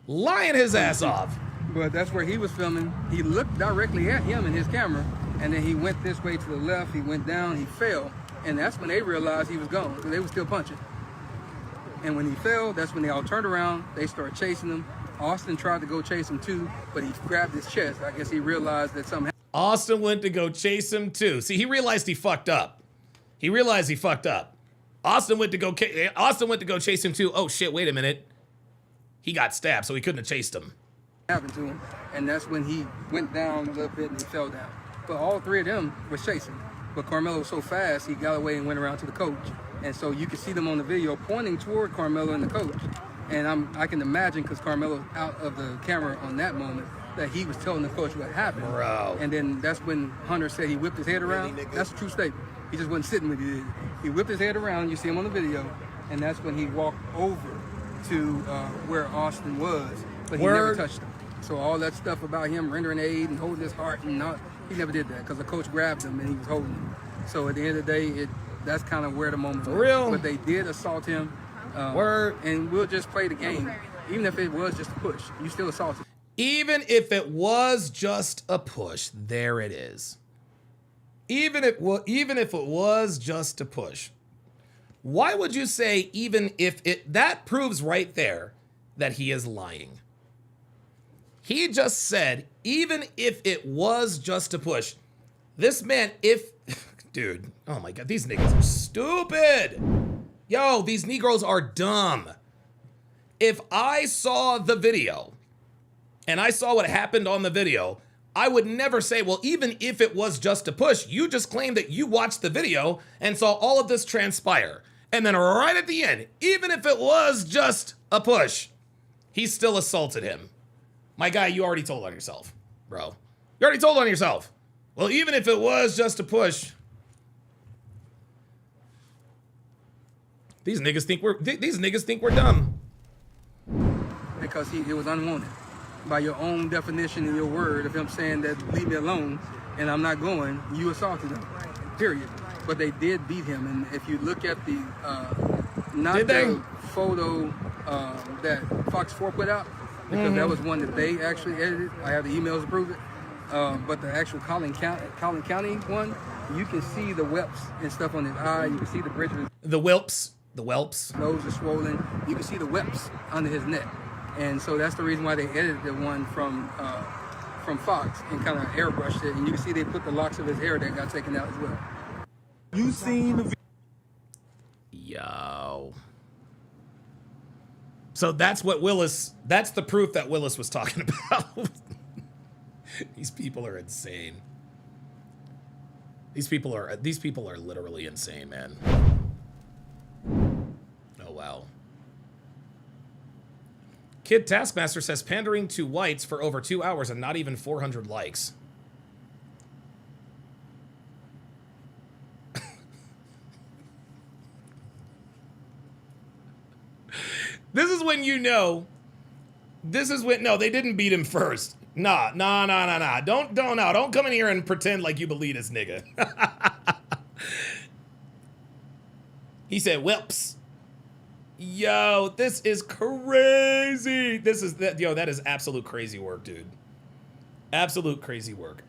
Lying his ass off. But that's where he was filming. He looked directly at him in his camera, and then he went this way to the left. He went down. He fell. And that's when they realized he was gone. So they were still punching. And when he fell, that's when they all turned around. They started chasing him. Austin tried to go chase him too, but he grabbed his chest. I guess he realized that something happened. Austin went to go chase him too. See, he realized he fucked up. Austin went to go chase him too. Oh shit, wait a minute. He got stabbed, so he couldn't have chased him. Happened to him. And that's when he went down a little bit and he fell down. But all three of them were chasing. But Karmelo was so fast, he got away and went around to the coach. And so you can see them on the video pointing toward Karmelo and the coach. And I can imagine, because Karmelo out of the camera on that moment, that he was telling the coach what happened. Bro. And then that's when Hunter said he whipped his head around. That's a true statement. He just wasn't sitting when he did. He whipped his head around, you see him on the video, and that's when he walked over to where Austin was, but he never touched him. So all that stuff about him rendering aid and holding his heart, he never did that, because the coach grabbed him and he was holding him. So at the end of the day, that's kind of where the moment was. For real? But they did assault him. And we'll just play the game. Even if it was just a push, you still assaulted. Even if it was just a push, there it is. Even if it was just a push. Why would you say even if it, that proves right there that he is lying. He just said, even if it was just a push, this man, Dude, oh my God, these niggas are stupid. Yo, these Negroes are dumb. If I saw the video and I saw what happened on the video, I would never say, well, even if it was just a push, you just claimed that you watched the video and saw all of this transpire. And then right at the end, even if it was just a push, he still assaulted him. My guy, you already told on yourself, bro. You already told on yourself. Well, even if it was just a push, these niggas think we're dumb. Because he was unwanted. By your own definition and your word of him saying that leave me alone and I'm not going, you assaulted him. Period. But they did beat him, and if you look at the photo that Fox 4 put out, because that was one that they actually edited. I have the emails to prove it. But the actual Collin County one, you can see the whelps and stuff on his eye. You can see the bridge of his the whelps. Nose is swollen. You can see the whelps under his neck. And so that's the reason why they edited the one from Fox and kind of airbrushed it. And you can see they put the locks of his hair that got taken out as well. You seen the Yo. So that's what that's the proof that Willis was talking about. These people are insane. These people are literally insane, man. Oh wow. Kid Taskmaster says pandering to whites for over 2 hours and not even 400 likes. This is when you know. This is when no, they didn't beat him first. Nah. Don't come in here and pretend like you believe this nigga. He said whelps. Yo, this is crazy. That is absolute crazy work, dude. Absolute crazy work.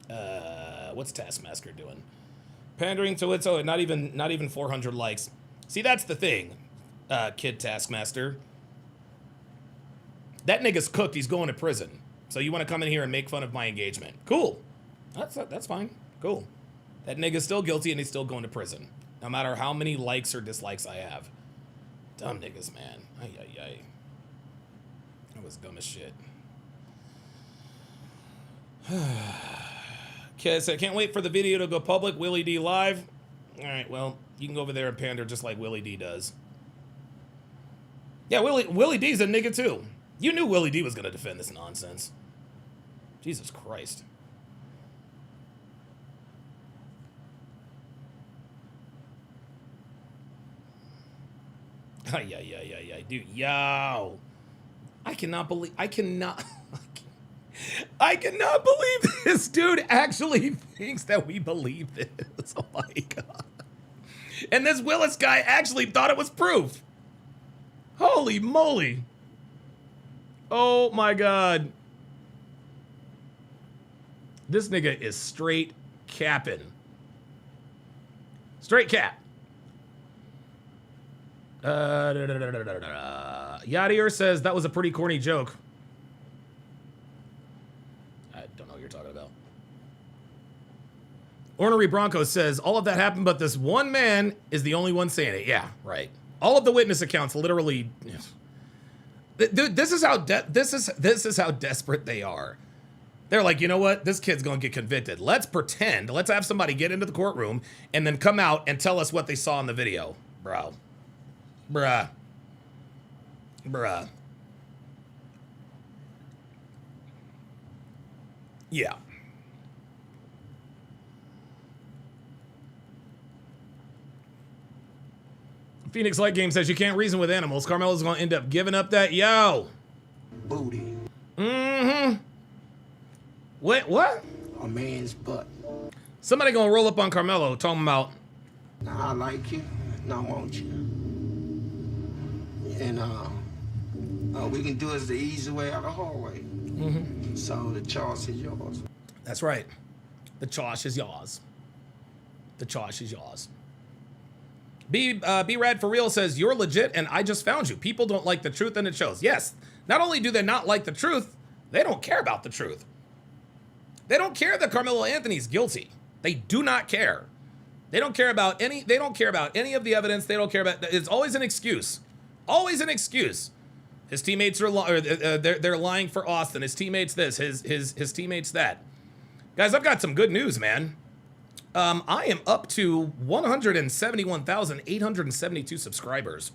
What's Taskmaster doing? Pandering to it, so not even 400 likes. See, that's the thing, Kid Taskmaster. That nigga's cooked. He's going to prison. So you want to come in here and make fun of my engagement? Cool. That's fine. Cool. That nigga's still guilty and he's still going to prison. No matter how many likes or dislikes I have. Dumb niggas, man. Ay. That was dumb as shit. Okay, so I can't wait for the video to go public. Willie D live. All right, well, you can go over there and pander just like Willie D does. Yeah, Willie D's a nigga too. You knew Willie D was going to defend this nonsense. Jesus Christ. Yeah. Dude, yo. I cannot believe this dude actually thinks that we believe this. Oh my God. And this Willis guy actually thought it was proof. Holy moly. Oh my God. This nigga is straight capping. Straight cap. Yadier says that was a pretty corny joke. I don't know what you're talking about. Ornery Bronco says all of that happened, but this one man is the only one saying it. Yeah, right. All of the witness accounts literally. Dude, this is how desperate they are. They're like, you know what? This kid's gonna get convicted. Let's pretend. Let's have somebody get into the courtroom and then come out and tell us what they saw in the video, bro. Bruh. Yeah. Phoenix Light Game says you can't reason with animals. Carmelo's gonna end up giving up that booty. Mm-hmm. Wait, what? A man's butt. Somebody gonna roll up on Karmelo talking about. Now I like you, and I want you. And we can do it the easy way out the hard way. Mm-hmm. So the choice is yours. That's right. The choice is yours. The choice is yours. B-Rad for real says, you're legit and I just found you. People don't like the truth and it shows. Yes. Not only do they not like the truth, they don't care about the truth. They don't care that Karmelo Anthony's guilty. They do not care. They don't care about any of the evidence. They don't care about, it's always an excuse. Always an excuse. His teammates are they're lying for Austin. His teammates this, his teammates that. Guys, I've got some good news, man. I am up to 171,872 subscribers.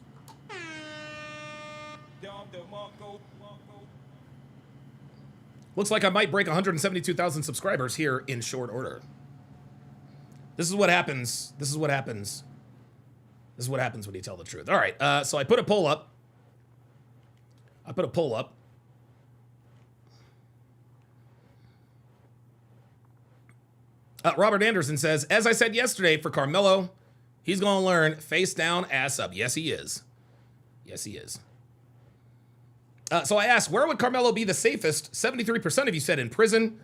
Looks like I might break 172,000 subscribers here in short order. This is what happens. This is what happens. This is what happens when you tell the truth. All right, so I put a poll up. Robert Anderson says, as I said yesterday, for Karmelo, he's going to learn face down, ass up. Yes, he is. Yes, he is. So I asked, where would Karmelo be the safest? 73% of you said in prison.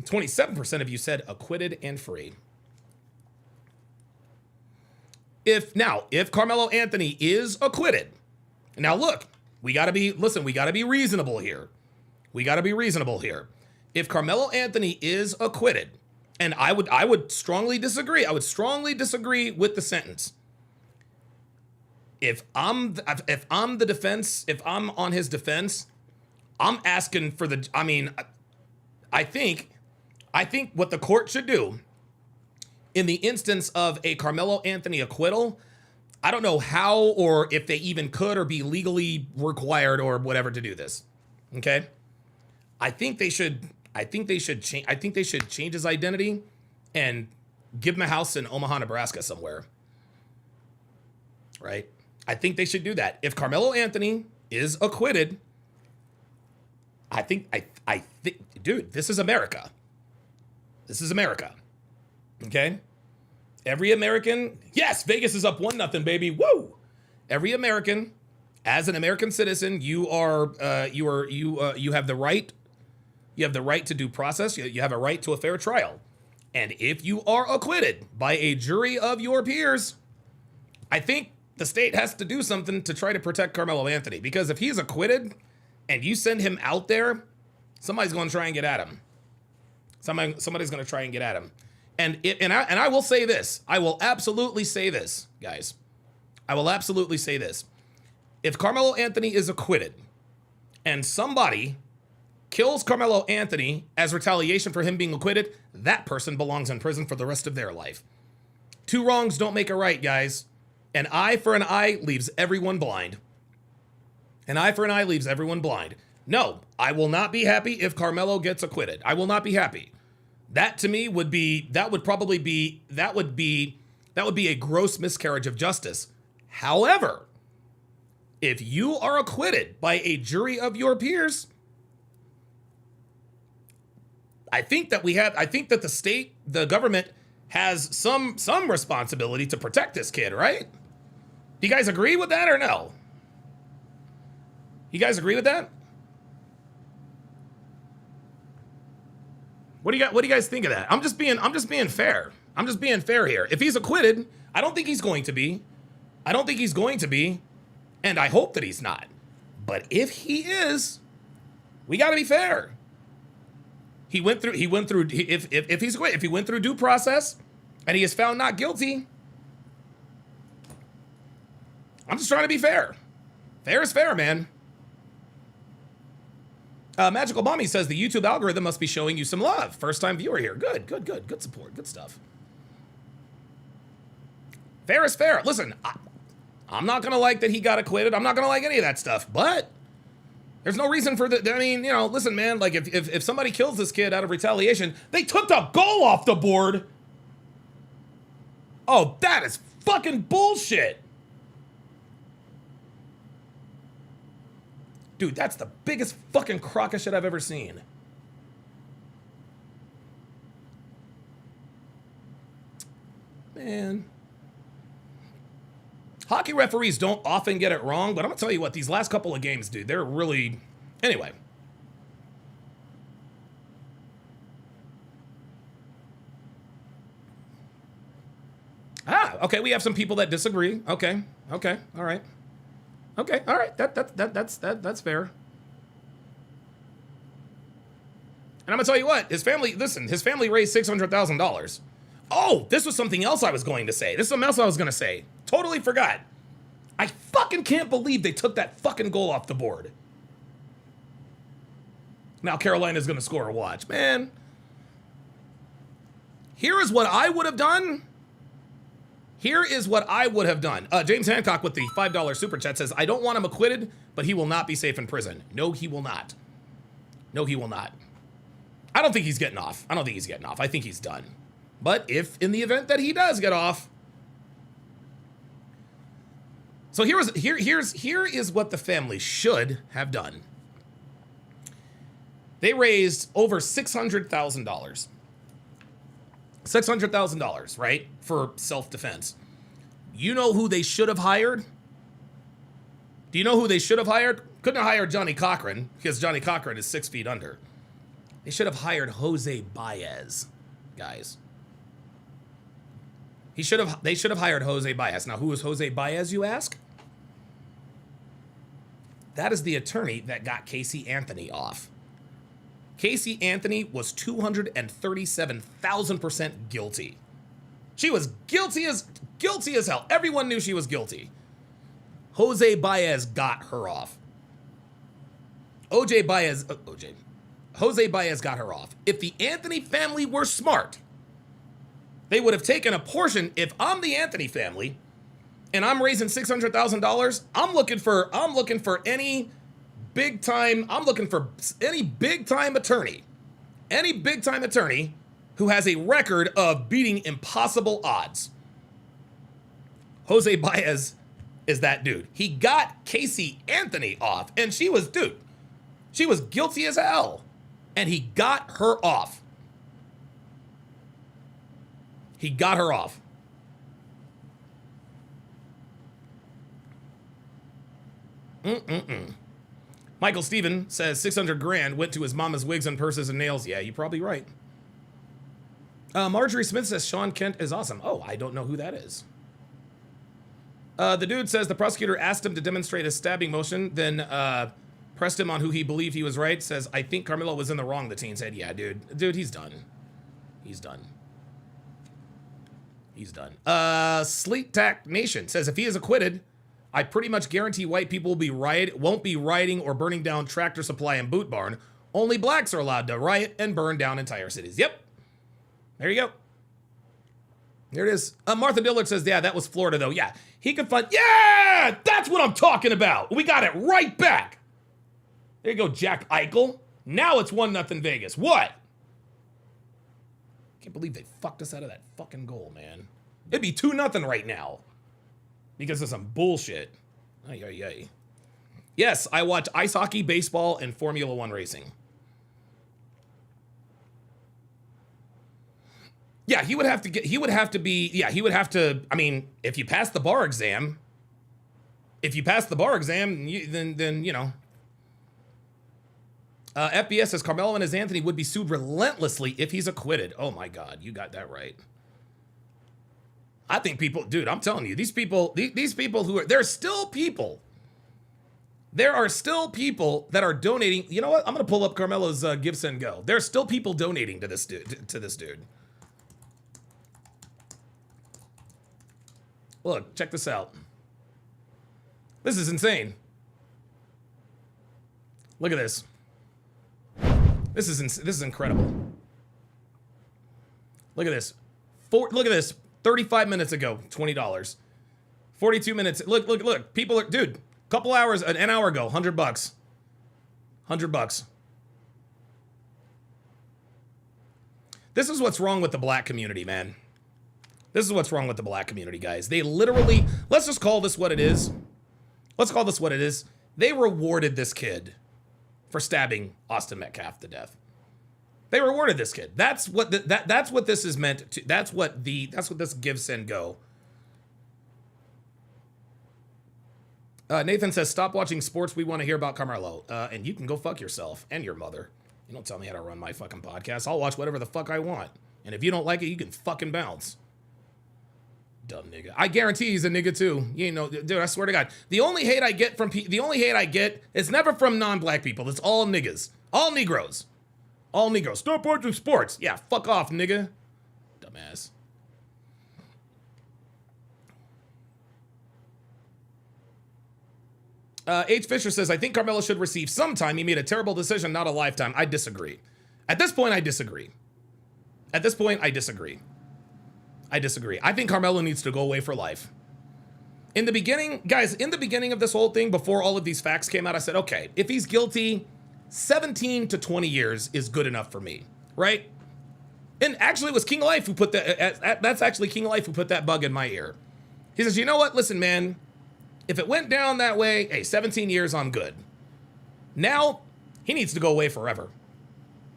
27% of you said acquitted and free. If Karmelo Anthony is acquitted, now look, we got to be reasonable here. We got to be reasonable here. If Karmelo Anthony is acquitted, and I would strongly disagree. I would strongly disagree with the sentence. If I'm the defense, if I'm on his defense, I'm asking for the, I think what the court should do in the instance of a Karmelo Anthony acquittal, I don't know how or if they even could or be legally required or whatever to do this. Okay? I think they should change his identity and give him a house in Omaha, Nebraska somewhere. Right? I think they should do that. If Karmelo Anthony is acquitted, I think, dude, this is America. This is America. Okay? Every American, yes, Vegas is up 1-0, baby. Woo! Every American, as an American citizen, you have the right. You have the right to due process. You have a right to a fair trial. And if you are acquitted by a jury of your peers, I think the state has to do something to try to protect Karmelo Anthony. Because if he's acquitted and you send him out there, somebody's going to try and get at him. Somebody's going to try and get at him. And I will say this. I will absolutely say this, guys. I will absolutely say this. If Karmelo Anthony is acquitted and somebody kills Karmelo Anthony as retaliation for him being acquitted, that person belongs in prison for the rest of their life. Two wrongs don't make a right, guys. An eye for an eye leaves everyone blind. An eye for an eye leaves everyone blind. No, I will not be happy if Karmelo gets acquitted. I will not be happy. That to me would be a gross miscarriage of justice. However, if you are acquitted by a jury of your peers, I think that the state, the government has some responsibility to protect this kid, right? Do you guys agree with that or no? You guys agree with that? What do you guys think of that? I'm just being fair. I'm just being fair here. If he's acquitted, I don't think he's going to be. And I hope that he's not. But if he is, we got to be fair. If he went through due process and he is found not guilty, I'm just trying to be fair. Fair is fair, man. Magical Mommy says the YouTube algorithm must be showing you some love. First time viewer here. Good support. Good stuff. Fair is fair. Listen, I'm not going to like that he got acquitted. I'm not going to like any of that stuff, but there's no reason for listen, man, like if somebody kills this kid out of retaliation, they took the goal off the board. Oh, that is fucking bullshit. Dude, that's the biggest fucking crock of shit I've ever seen. Man. Hockey referees don't often get it wrong, but I'm going to tell you what, these last couple of games, dude, they're really... Anyway. Okay, we have some people that disagree. Okay, all right. Okay, all right, that's fair. And I'm gonna tell you what, his family raised $600,000. Oh, this was something else I was going to say. This is something else I was gonna say. Totally forgot. I fucking can't believe they took that fucking goal off the board. Now Carolina's gonna score a watch. Man, here is what I would have done. Here is what I would have done. James Hancock with the $5 super chat says, I don't want him acquitted, but he will not be safe in prison. No, he will not. No, he will not. I don't think he's getting off. I don't think he's getting off. I think he's done. But if in the event that he does get off. So here is what the family should have done. They raised over $600,000. $600,000, right? For self-defense. You know who they should have hired? Do you know who they should have hired? Couldn't have hired Johnny Cochran, because Johnny Cochran is 6 feet under. They should have hired Jose Baez, guys. They should have hired Jose Baez. Now, who is Jose Baez, you ask? That is the attorney that got Casey Anthony off. Casey Anthony was 237,000% guilty. She was guilty as hell. Everyone knew she was guilty. Jose Baez got her off. Jose Baez got her off. If the Anthony family were smart, they would have taken a portion. If I'm the Anthony family and I'm raising $600,000, I'm looking for any big time attorney. Any big time attorney who has a record of beating impossible odds. Jose Baez is that dude. He got Casey Anthony off, and she was guilty as hell. And he got her off. He got her off. Michael Steven says 600 grand went to his mama's wigs and purses and nails. Yeah, you're probably right. Marjorie Smith says Sean Kent is awesome. Oh, I don't know who that is. The dude says the prosecutor asked him to demonstrate a stabbing motion, then pressed him on who he believed he was right. Says, I think Karmelo was in the wrong, the teen said. Yeah, dude. Dude, he's done. He's done. He's done. Sleet Tack Nation says, if he is acquitted, I pretty much guarantee white people won't be rioting or burning down Tractor Supply and Boot Barn. Only blacks are allowed to riot and burn down entire cities. Yep. There you go. There it is. Martha Dillard says, yeah, that was Florida, though. Yeah, he could find... Yeah! That's what I'm talking about. We got it right back. There you go, Jack Eichel. Now it's 1-0 Vegas. What? Can't believe they fucked us out of that fucking goal, man. It'd be 2-0 right now. Because of some bullshit. Ay, ay, ay. Yes, I watch ice hockey, baseball, and Formula One racing. Yeah, he would have to, I mean, if you pass the bar exam, then you know. FBS says Karmelo and his Anthony would be sued relentlessly if he's acquitted. Oh my God, you got that right. I think people, dude, I'm telling you, these people there are still people that are donating. You know what? I'm going to pull up Carmelo's Give, Send, Go. There are still people donating to this dude. Look, check this out. This is insane. Look at this. This is incredible. Look at this. Look at this. 35 minutes ago, $20. 42 minutes. Look. People are, dude, couple hours, an hour ago, $100. $100. This is what's wrong with the black community, man. This is what's wrong with the black community, guys. They literally, let's just call this what it is. Let's call this what it is. They rewarded this kid for stabbing Austin Metcalf to death. They rewarded this kid. That's what that's what this is meant to. That's what this Give, Send, Go. Nathan says, stop watching sports. We want to hear about Karmelo. And you can go fuck yourself and your mother. You don't tell me how to run my fucking podcast. I'll watch whatever the fuck I want. And if you don't like it, you can fucking bounce. Dumb nigga. I guarantee he's a nigga too. You know, dude, I swear to God. The only hate I get is never from non-black people. It's all niggas. All Negroes. All Negro. Stop watching sports. Yeah, fuck off, nigga. Dumbass. H. Fisher says, I think Karmelo should receive some time. He made a terrible decision, not a lifetime. I disagree. At this point, I disagree. At this point, I disagree. I disagree. I think Karmelo needs to go away for life. In the beginning, guys, in the beginning of this whole thing, before all of these facts came out, I said, okay, if he's guilty, 17 to 20 years is good enough for me, right? And actually, it was King Life who put that, that's actually King Life who put that bug in my ear. He says, you know what? Listen, man, if it went down that way, hey, 17 years, I'm good. Now, he needs to go away forever.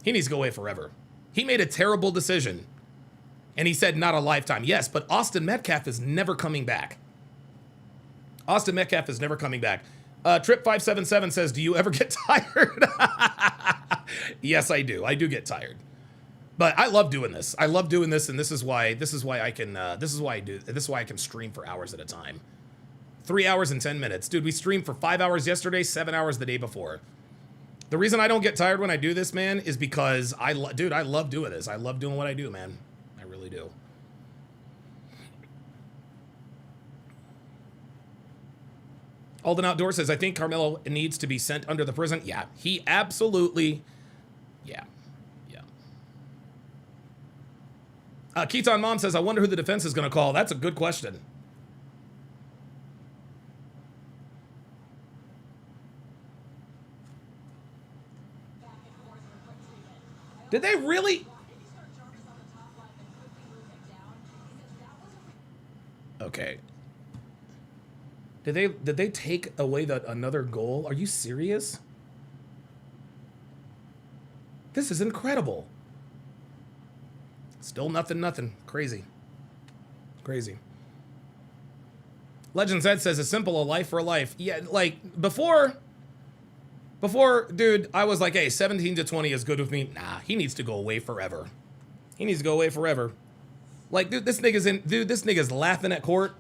He needs to go away forever. He made a terrible decision. And he said not a lifetime. Yes, but Austin Metcalf is never coming back. Austin Metcalf is never coming back. Trip577 says, do you ever get tired? Yes, I do. I do get tired. But I love doing this. I love doing this, and this is why I can stream for hours at a time. 3 hours and 10 minutes. Dude, we streamed for 5 hours yesterday, 7 hours the day before. The reason I don't get tired when I do this, man, is because I love doing this. I love doing what I do, man. I really do. Alden Outdoor says, I think Karmelo needs to be sent under the prison. Yeah, he absolutely, yeah. Keaton Mom says, I wonder who the defense is going to call. That's a good question. Did they really? Okay. Did they take away another goal? Are you serious? This is incredible. Still nothing. Crazy. Legends Ed says, a simple, a life for a life. Yeah, like, before, dude, I was like, hey, 17 to 20 is good with me. Nah, he needs to go away forever. He needs to go away forever. Like, dude, this nigga's laughing at court.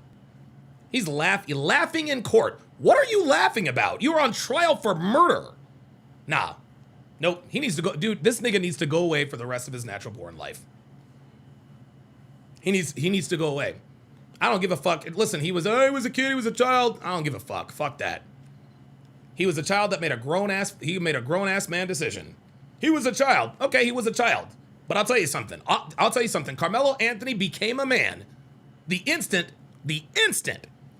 He's laughing in court. What are you laughing about? You were on trial for murder. Nah. Nope, he needs to go. Dude, this nigga needs to go away for the rest of his natural born life. He needs to go away. I don't give a fuck. Listen, he was a kid, he was a child. I don't give a fuck. Fuck that. He was a child that made a grown-ass man decision. He was a child. Okay, he was a child. But I'll tell you something. I'll tell you something. Karmelo Anthony became a man the instant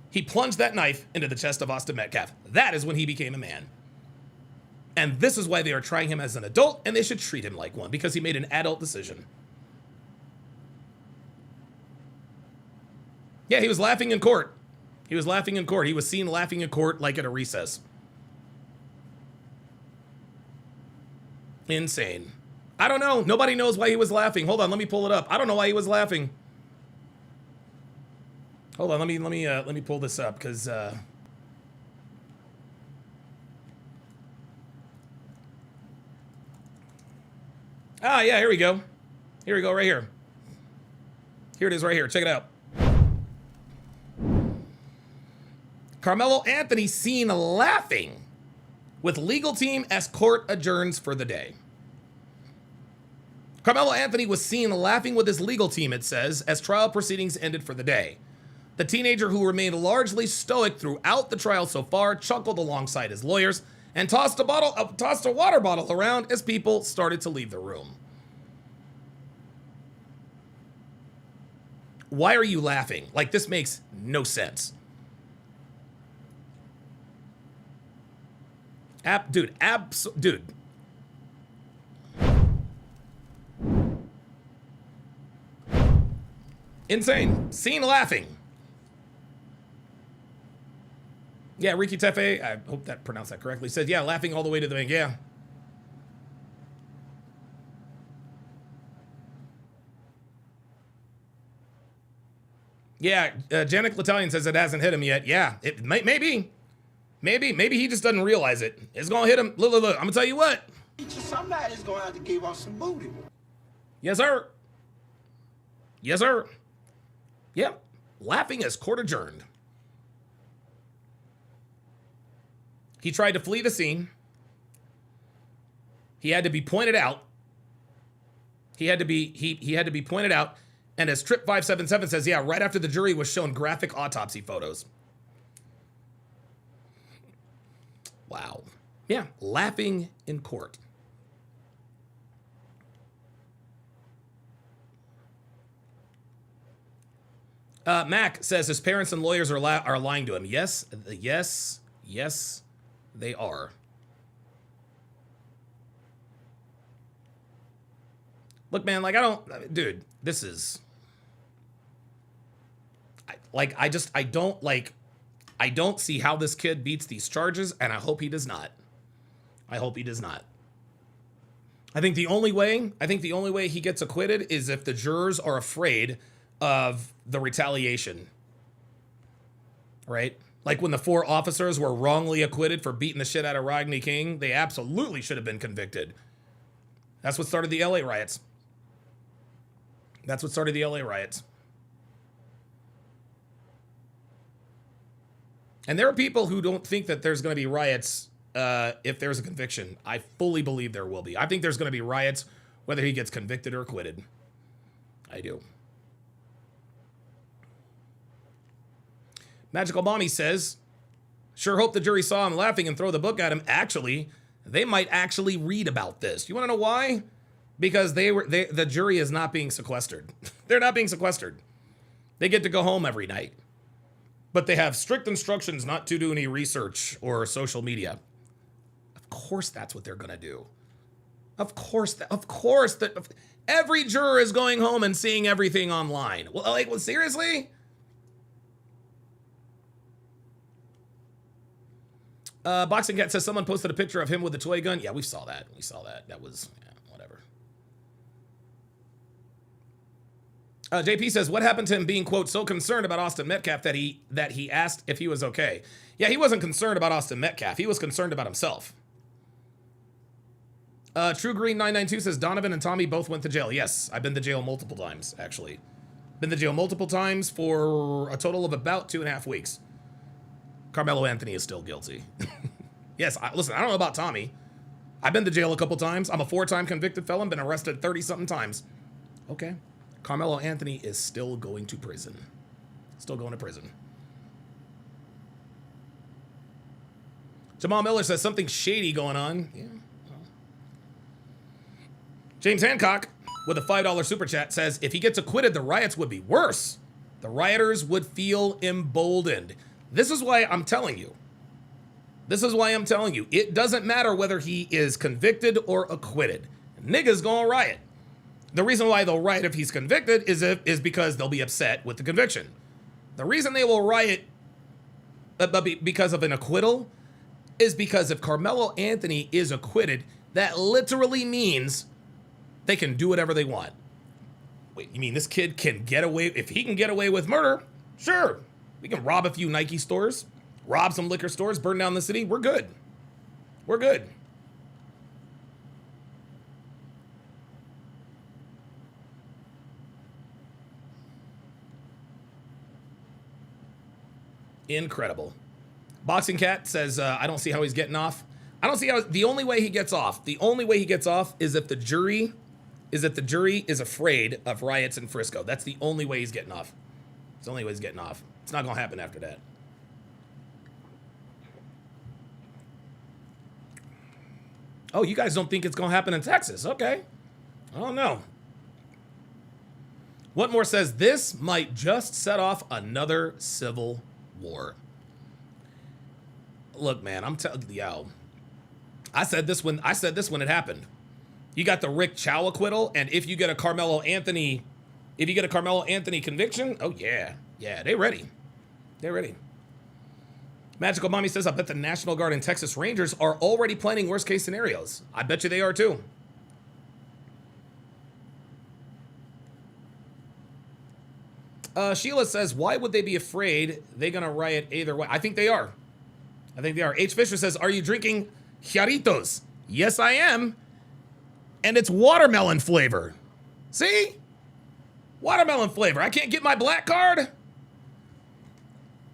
he plunged that knife into the chest of Austin Metcalf. That is when he became a man. And this is why they are trying him as an adult, and they should treat him like one, because he made an adult decision. Yeah, he was laughing in court. He was seen laughing in court like at a recess. Insane. I don't know. Nobody knows why he was laughing. Hold on, let me pull it up. I don't know why he was laughing. Hold on, let me pull this up, because yeah, here we go. Here we go, right here. Here it is right here. Check it out. Karmelo Anthony seen laughing with legal team as court adjourns for the day. Karmelo Anthony was seen laughing with his legal team, it says, as trial proceedings ended for the day. The teenager, who remained largely stoic throughout the trial so far, chuckled alongside his lawyers and tossed a water bottle around as people started to leave the room. Why are you laughing? Like, this makes no sense. Dude. Insane. Seen laughing. Yeah, Ricky Tefe, I hope that pronounced that correctly, said, yeah, laughing all the way to the bank. Yeah. Yeah, Janik L'Italian says it hasn't hit him yet. Yeah, it maybe he just doesn't realize it. It's gonna hit him. Look, I'm gonna tell you what. Somebody's gonna have to give us some booty. Yes, sir. Yes, sir. Yep. Laughing as court adjourned. He tried to flee the scene. He had to be pointed out. He had to be pointed out. And as Trip 577 says, yeah, right after the jury was shown graphic autopsy photos. Wow. Yeah, laughing in court. Mac says his parents and lawyers are lying to him. Yes, they are. Look, man, like, dude, this is, I don't see how this kid beats these charges, and I hope he does not. I hope he does not. I think the only way he gets acquitted is if the jurors are afraid of the retaliation. Right? Like when the 4 officers were wrongly acquitted for beating the shit out of Rodney King, they absolutely should have been convicted. That's what started the LA riots. That's what started the LA riots. And there are people who don't think that there's going to be riots if there's a conviction. I fully believe there will be. I think there's going to be riots whether he gets convicted or acquitted. I do. Magical Mommy says, sure hope the jury saw him laughing and throw the book at him. Actually, they might actually read about this. You want to know why? Because the jury is not being sequestered. They're not being sequestered. They get to go home every night. But they have strict instructions not to do any research or social media. Of course that's what they're going to do. Of course every juror is going home and seeing everything online. Well, seriously? Boxing Cat says someone posted a picture of him with a toy gun. Yeah, we saw that. That was, whatever. JP says, what happened to him being, quote, so concerned about Austin Metcalf that he asked if he was okay? Yeah, he wasn't concerned about Austin Metcalf. He was concerned about himself. True Green 992 says Donovan and Tommy both went to jail. Yes, I've been to jail multiple times, actually. Been to jail multiple times for a total of about 2.5 weeks. Karmelo Anthony is still guilty. Yes, listen, I don't know about Tommy. I've been to jail a couple times. I'm a 4-time convicted felon, been arrested 30-something times. Okay. Karmelo Anthony is still going to prison. Still going to prison. Jamal Miller says something shady going on. Yeah. Well. James Hancock with a $5 super chat says, if he gets acquitted, the riots would be worse. The rioters would feel emboldened. This is why I'm telling you. It doesn't matter whether he is convicted or acquitted. Niggas gonna riot. The reason why they'll riot if he's convicted is because they'll be upset with the conviction. The reason they will riot because of an acquittal is because if Karmelo Anthony is acquitted, that literally means they can do whatever they want. Wait, you mean this kid can get away? If he can get away with murder, sure. We can rob a few Nike stores, rob some liquor stores, burn down the city. We're good. We're good. Incredible. Boxing Cat says, I don't see how he's getting off. I don't see how, the only way he gets off is if the jury is afraid of riots in Frisco. That's the only way he's getting off. It's the only way he's getting off. It's not going to happen after that. Oh, you guys don't think it's going to happen in Texas? Okay. I don't know. Whatmore says this might just set off another civil war. Look, man, I'm telling you, I said this when it happened. You got the Rick Chow acquittal, and if you get a Karmelo Anthony conviction, oh yeah, they ready. They're ready. Magical Mommy says, I bet the National Guard and Texas Rangers are already planning worst case scenarios. I bet you they are too. Sheila says, why would they be afraid they're going to riot either way? I think they are. H. Fisher says, are you drinking Jarritos? Yes, I am. And it's watermelon flavor. See? Watermelon flavor. I can't get my black card.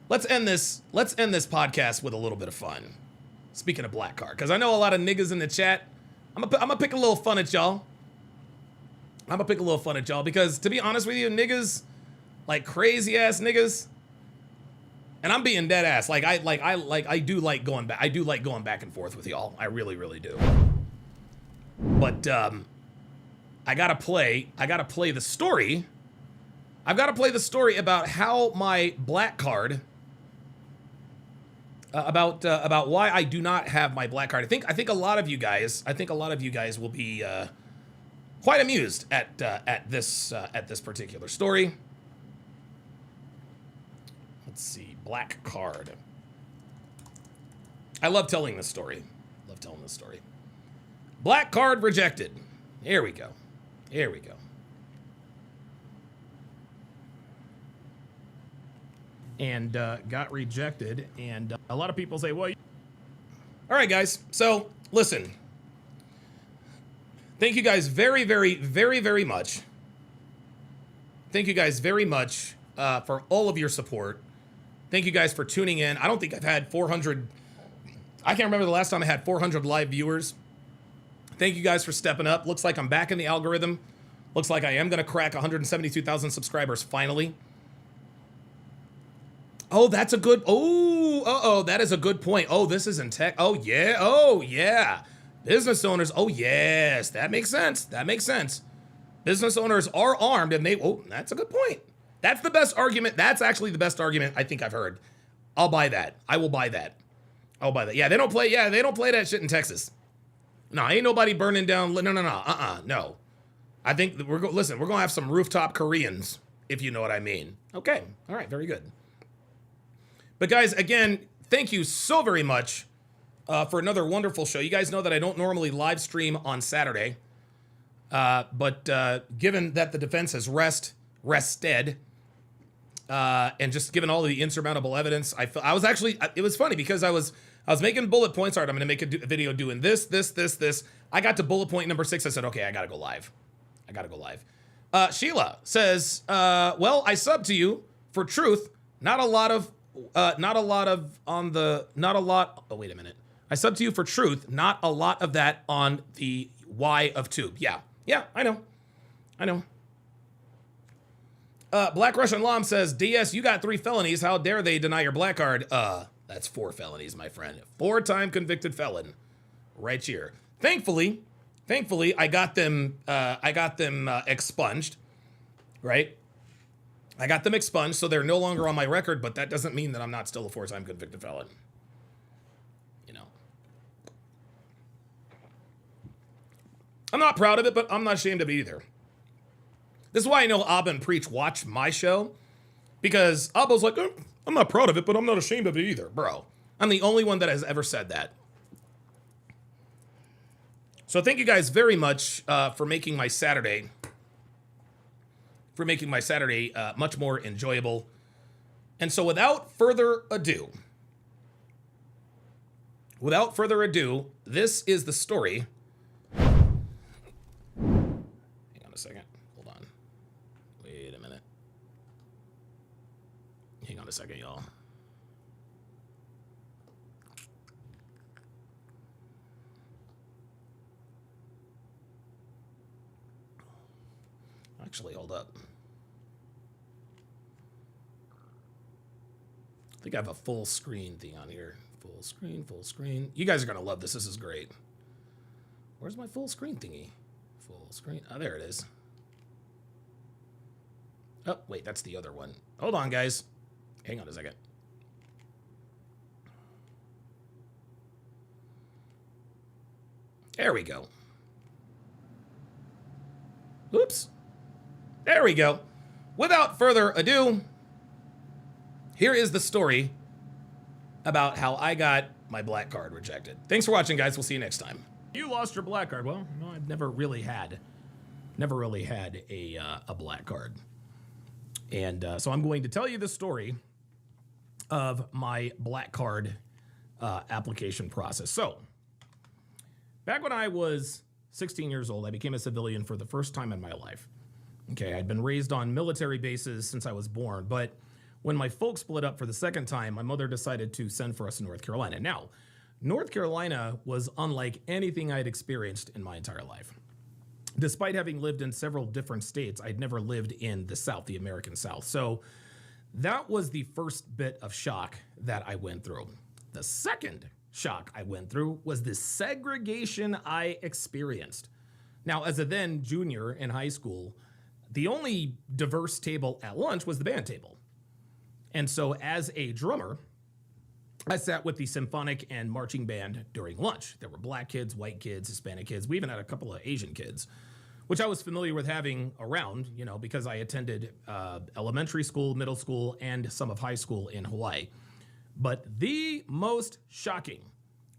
Let's end this podcast with a little bit of fun. Speaking of black card, because I know a lot of niggas in the chat. I'm gonna pick a little fun at y'all. I'm gonna pick a little fun at y'all because, to be honest with you, niggas, like crazy ass niggas, and I'm being dead ass. Like I do like going back. I do like going back and forth with y'all. I really, really do. But I gotta play the story. I've got to play the story about how my black card, about why I do not have my black card. I think a lot of you guys will be quite amused at this particular story. Let's see, black card. I love telling this story. Black card rejected. Here we go. And got rejected. And a lot of people say, well, all right, guys. So listen, thank you guys very, very, very, very much. Thank you guys very much for all of your support. Thank you guys for tuning in. I don't think I've had 400. I can't remember the last time I had 400 live viewers. Thank you guys for stepping up. Looks like I'm back in the algorithm. Looks like I am going to crack 172,000 subscribers finally. Oh, that's a good, that is a good point. Oh, this is in tech. Oh, yeah. Business owners, oh, yes, that makes sense. Business owners are armed and that's a good point. That's the best argument. That's actually the best argument I think I've heard. I'll buy that. I will buy that. Yeah, they don't play that shit in Texas. No, ain't nobody burning down, no. I think we're going to have some rooftop Koreans, if you know what I mean. Okay, all right, very good. But guys, again, thank you so very much for another wonderful show. You guys know that I don't normally live stream on Saturday. But given that the defense has rested, and just given all of the insurmountable evidence, I was actually, it was funny because I was making bullet points. All right, I'm going to make a video doing this. I got to bullet point number 6. I said, okay, I got to go live. Sheila says, well, I subbed to you for truth. I subbed to you for truth. Not a lot of that on the Y of Tube. Yeah, I know. Black Russian Lam says, DS, you got 3 felonies. How dare they deny your black card? That's 4 felonies, my friend. 4-time convicted felon. Right here. Thankfully, I got them expunged. Right? I got them expunged, so they're no longer on my record, but that doesn't mean that I'm not still a 4-time convicted felon. You know. I'm not proud of it, but I'm not ashamed of it either. This is why I know Abba and Preach watch my show, because Abba's like, I'm not proud of it, but I'm not ashamed of it either, bro. I'm the only one that has ever said that. So thank you guys very much for making my Saturday much more enjoyable. And so without further ado, this is the story. Hang on a second. Hold on. Wait a minute. Hang on a second, y'all. Actually, hold up. I think I have a full screen thing on here. Full screen. You guys are going to love this. This is great. Where's my full screen thingy? Full screen. Oh, there it is. Oh, wait, that's the other one. Hold on, guys. Hang on a second. There we go. Oops. There we go. Without further ado, here is the story about how I got my black card rejected. Thanks for watching, guys. We'll see you next time. You lost your black card. Well, no, I've never really had a black card. And so I'm going to tell you the story of my black card application process. So back when I was 16 years old, I became a civilian for the first time in my life. Okay, I'd been raised on military bases since I was born, but when my folks split up for the second time, my mother decided to send for us to North Carolina. Now, North Carolina was unlike anything I'd experienced in my entire life. despite having lived in several different states, I'd never lived in the South, the American South. So that was the first bit of shock that I went through. The second shock I went through was the segregation I experienced. Now, as a then junior in high school, the only diverse table at lunch was the band table. And so as a drummer, I sat with the symphonic and marching band during lunch. There were black kids, white kids, Hispanic kids. We even had a couple of Asian kids, which I was familiar with having around, because I attended elementary school, middle school, and some of high school in Hawaii. But the most shocking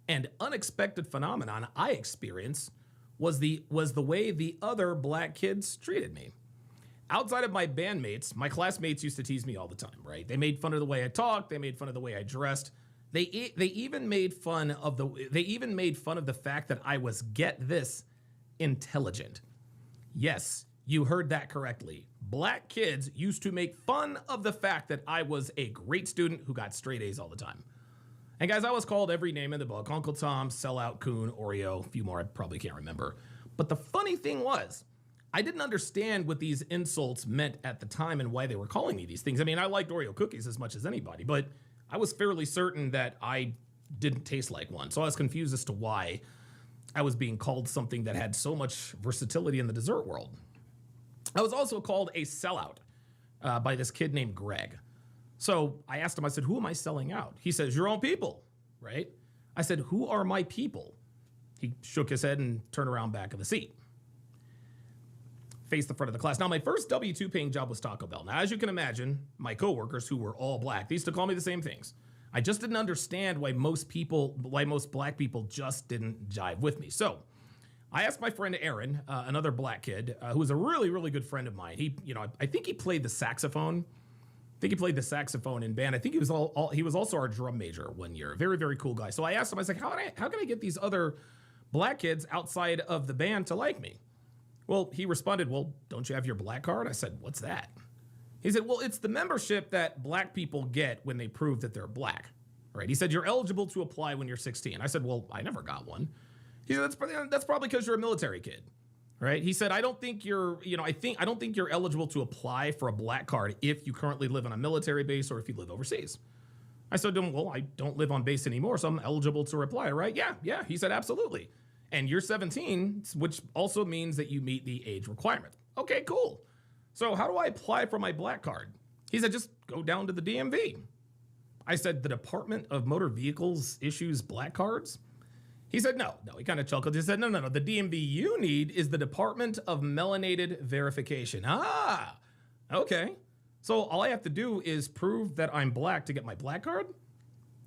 and unexpected phenomenon I experienced was the way the other black kids treated me. Outside of my bandmates, my classmates used to tease me all the time, right? They made fun of the way I talked. They made fun of the way I dressed. They even made fun of the fact that I was, get this, intelligent. Yes, you heard that correctly. Black kids used to make fun of the fact that I was a great student who got straight A's all the time. And guys, I was called every name in the book: Uncle Tom, Sellout, Coon, Oreo, a few more I probably can't remember. But the funny thing was, I didn't understand what these insults meant at the time and why they were calling me these things. I mean, I liked Oreo cookies as much as anybody, but I was fairly certain that I didn't taste like one. So I was confused as to why I was being called something that had so much versatility in the dessert world. I was also called a sellout by this kid named Greg. So I asked him, I said, who am I selling out? He says, your own people, right? I said, who are my people? He shook his head and turned around back of the seat. Faced the front of the class. Now, my first W-2 paying job was Taco Bell. Now, as you can imagine, my coworkers, who were all black, they used to call me the same things. I just didn't understand why most black people just didn't jive with me. So I asked my friend Aaron, another black kid, who was a really, really good friend of mine. I think he played the saxophone. I think he played the saxophone in band. I think he was also our drum major one year. Very, very cool guy. So I asked him, I was like, how can I get these other black kids outside of the band to like me? Well, he responded, well, don't you have your black card? I said, what's that? He said, well, it's the membership that black people get when they prove that they're black, right? He said, you're eligible to apply when you're 16. I said, well, I never got one. He said, that's probably because you're a military kid, right? He said, I don't think you're eligible to apply for a black card if you currently live on a military base or if you live overseas. I said to him, well, I don't live on base anymore, so I'm eligible to apply, right? Yeah. He said, absolutely. And you're 17, which also means that you meet the age requirement. Okay, cool. So how do I apply for my black card? He said, just go down to the DMV. I said, the Department of Motor Vehicles issues black cards? He said, no. He kind of chuckled. He said, no. The DMV you need is the Department of Melanated Verification. Ah, okay. So all I have to do is prove that I'm black to get my black card?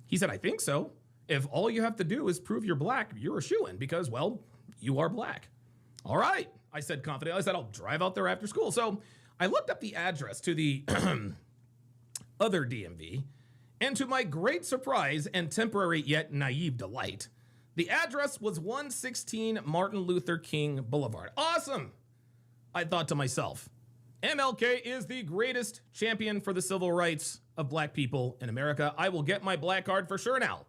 He said, I think so. If all you have to do is prove you're black, you're a shoo-in because, well, you are black. All right, I said confidently. I said, I'll drive out there after school. So I looked up the address to the other DMV, and to my great surprise and temporary yet naive delight, the address was 116 Martin Luther King Boulevard. Awesome, I thought to myself. MLK is the greatest champion for the civil rights of black people in America. I will get my black card for sure now.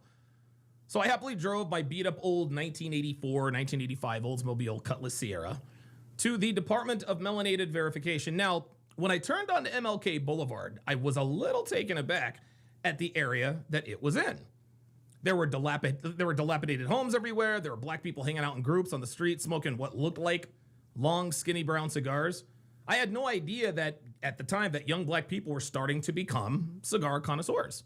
So I happily drove my beat-up old 1984, 1985 Oldsmobile Cutlass Sierra to the Department of Melanated Verification. Now, when I turned onto MLK Boulevard, I was a little taken aback at the area that it was in. There were dilapidated homes everywhere. There were black people hanging out in groups on the street, smoking what looked like long, skinny brown cigars. I had no idea that at the time that young black people were starting to become cigar connoisseurs.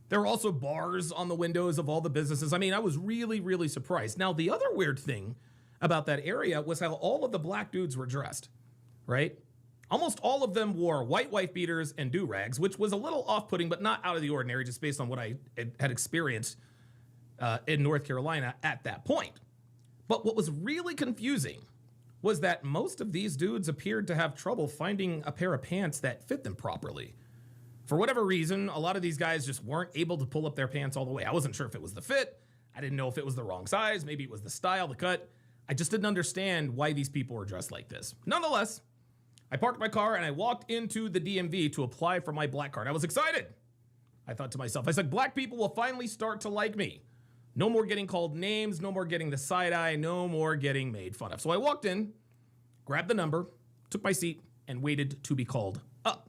There were also bars on the windows of all the businesses. I mean, I was really, really surprised. Now, the other weird thing about that area was how all of the black dudes were dressed, right? Almost all of them wore white wife beaters and do-rags, which was a little off-putting, but not out of the ordinary, just based on what I had experienced in North Carolina at that point. But what was really confusing was that most of these dudes appeared to have trouble finding a pair of pants that fit them properly. For whatever reason, a lot of these guys just weren't able to pull up their pants all the way. I wasn't sure if it was the fit. I didn't know if it was the wrong size. Maybe it was the style, the cut. I just didn't understand why these people were dressed like this. Nonetheless, I parked my car and I walked into the DMV to apply for my black card. I was excited. I thought to myself, I said, black people will finally start to like me. No more getting called names, no more getting the side eye, no more getting made fun of. So I walked in, grabbed the number, took my seat, and waited to be called up.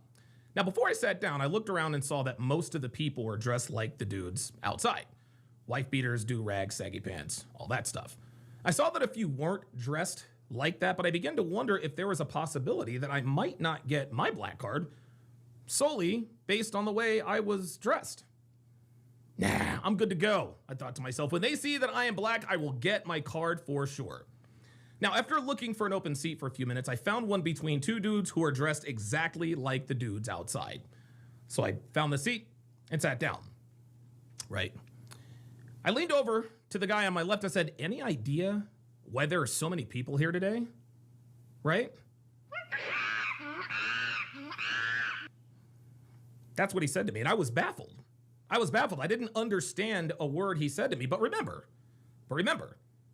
Now, before I sat down, I looked around and saw that most of the people were dressed like the dudes outside. Wife beaters, do-rags, saggy pants, all that stuff. I saw that a few weren't dressed like that, but I began to wonder if there was a possibility that I might not get my black card solely based on the way I was dressed. Nah, I'm good to go, I thought to myself. When they see that I am black, I will get my card for sure. Now, after looking for an open seat for a few minutes, I found one between two dudes who are dressed exactly like the dudes outside. So I found the seat and sat down. Right. I leaned over to the guy on my left. I said, any idea why there are so many people here today? Right? That's what he said to me, and I was baffled. I didn't understand a word he said to me, but remember,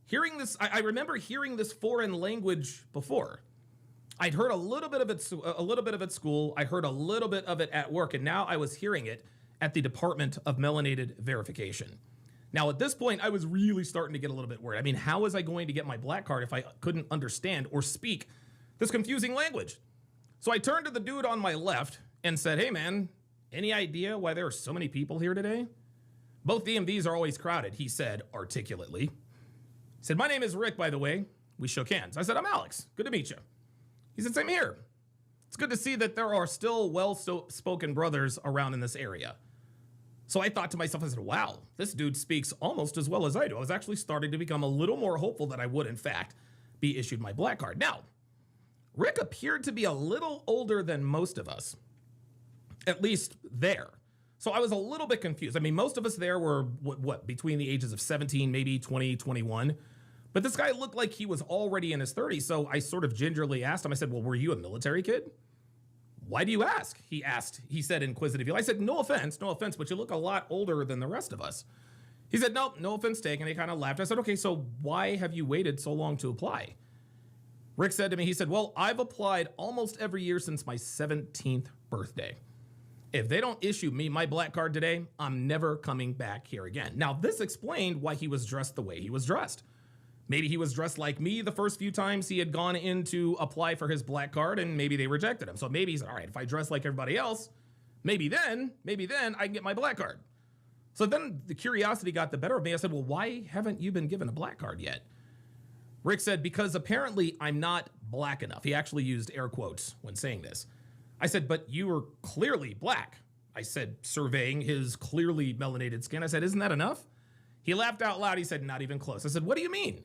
hearing this, I remember hearing this foreign language before. I'd heard a little bit of it at school. I heard a little bit of it at work, and now I was hearing it at the Department of Melanated Verification. Now, at this point, I was really starting to get a little bit worried. I mean, how was I going to get my black card if I couldn't understand or speak this confusing language? So I turned to the dude on my left and said, hey, man, any idea why there are so many people here today? Both DMVs are always crowded, he said articulately. He said, my name is Rick, by the way. We shook hands. I said, I'm Alex. Good to meet you. He said, same here. It's good to see that there are still well-spoken brothers around in this area. So I thought to myself, I said, wow, this dude speaks almost as well as I do. I was actually starting to become a little more hopeful that I would, in fact, be issued my black card. Now, Rick appeared to be a little older than most of us, at least there. So I was a little bit confused. I mean, most of us there were, what between the ages of 17, maybe 20, 21. But this guy looked like he was already in his 30s. So I sort of gingerly asked him, I said, well, were you a military kid? Why do you ask? He asked, he said inquisitively. I said, no offense, but you look a lot older than the rest of us. He said, nope, no offense taken. He kind of laughed. I said, okay, so why have you waited so long to apply? Rick said to me, he said, well, I've applied almost every year since my 17th birthday. If they don't issue me my black card today, I'm never coming back here again. Now, this explained why he was dressed the way he was dressed. Maybe he was dressed like me the first few times he had gone in to apply for his black card, and maybe they rejected him. So maybe he's all right, if I dress like everybody else, maybe then I can get my black card. So then the curiosity got the better of me. I said, well, why haven't you been given a black card yet? Rick said, because apparently I'm not black enough. He actually used air quotes when saying this. I said, but you are clearly black. I said, surveying his clearly melanated skin. I said, isn't that enough? He laughed out loud. He said, not even close. I said, what do you mean?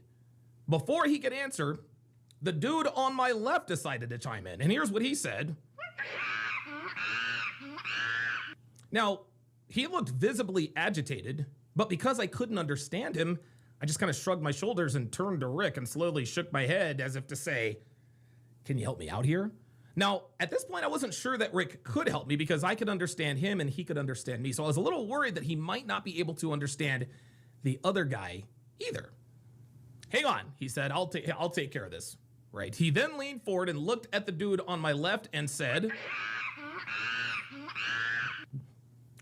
Before he could answer, the dude on my left decided to chime in. And here's what he said. Now, he looked visibly agitated, but because I couldn't understand him, I just kind of shrugged my shoulders and turned to Rick and slowly shook my head as if to say, can you help me out here? Now, at this point, I wasn't sure that Rick could help me because I could understand him and he could understand me. So I was a little worried that he might not be able to understand the other guy either. Hang on, he said, I'll take care of this. Right. He then leaned forward and looked at the dude on my left and said,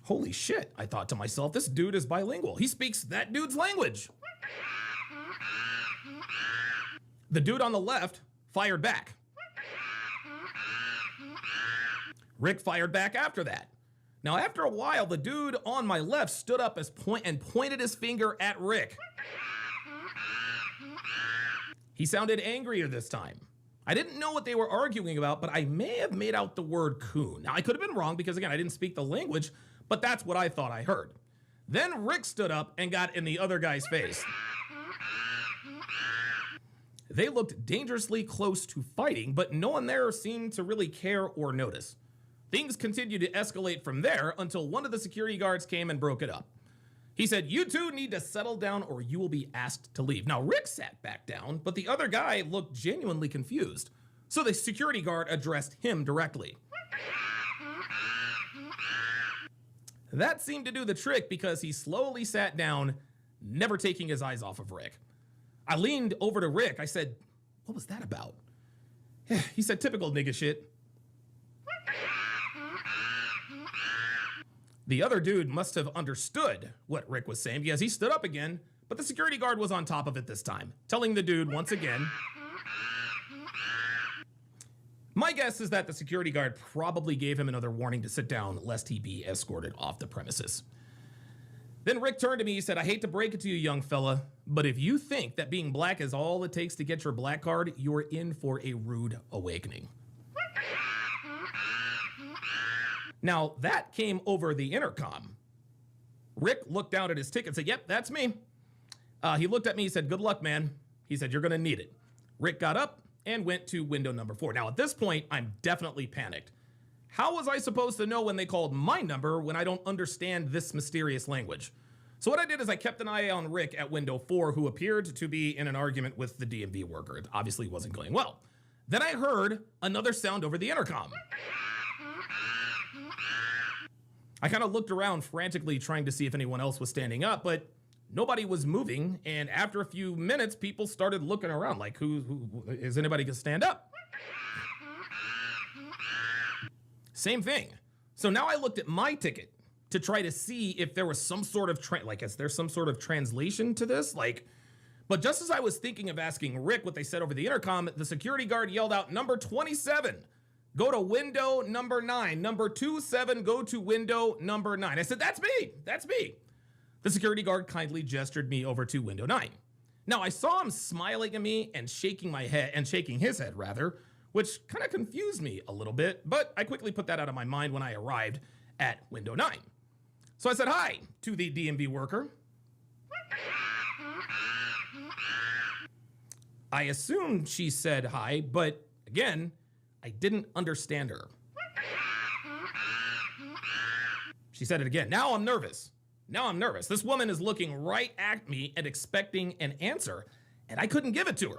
holy shit, I thought to myself, this dude is bilingual. He speaks that dude's language. The dude on the left fired back. Rick fired back after that. Now, after a while, the dude on my left stood up and pointed his finger at Rick. He sounded angrier this time. I didn't know what they were arguing about, but I may have made out the word coon. Now, I could have been wrong because, again, I didn't speak the language, but that's what I thought I heard. Then Rick stood up and got in the other guy's face. They looked dangerously close to fighting, but no one there seemed to really care or notice. Things continued to escalate from there until one of the security guards came and broke it up. He said, you two need to settle down or you will be asked to leave. Now, Rick sat back down, but the other guy looked genuinely confused. So the security guard addressed him directly. That seemed to do the trick because he slowly sat down, never taking his eyes off of Rick. I leaned over to Rick. I said, what was that about? He said, typical nigga shit. The other dude must have understood what Rick was saying because he stood up again, but the security guard was on top of it this time, telling the dude once again, My guess is that the security guard probably gave him another warning to sit down lest he be escorted off the premises. Then Rick turned to me, he said, I hate to break it to you, young fella, but if you think that being black is all it takes to get your black card, you're in for a rude awakening. Now, that came over the intercom. Rick looked down at his ticket and said, yep, that's me. He looked at me, he said, good luck, man. He said, you're gonna need it. Rick got up and went to window number 4. Now, at this point, I'm definitely panicked. How was I supposed to know when they called my number when I don't understand this mysterious language? So what I did is I kept an eye on Rick at window 4, who appeared to be in an argument with the DMV worker. It obviously wasn't going well. Then I heard another sound over the intercom. I kind of looked around frantically trying to see if anyone else was standing up, but nobody was moving. And after a few minutes, people started looking around like, who is anybody gonna stand up? Same thing. So now I looked at my ticket to try to see if there was some sort of, is there some sort of translation to this? But just as I was thinking of asking Rick what they said over the intercom, the security guard yelled out, number 27, go to window number 9. Number 27, go to window number 9. I said, that's me, that's me. The security guard kindly gestured me over to window 9. Now I saw him smiling at me and shaking his head rather, which kind of confused me a little bit, but I quickly put that out of my mind when I arrived at window 9. So I said hi to the DMV worker. I assumed she said hi, but again, I didn't understand her. She said it again. Now I'm nervous. This woman is looking right at me and expecting an answer, and I couldn't give it to her.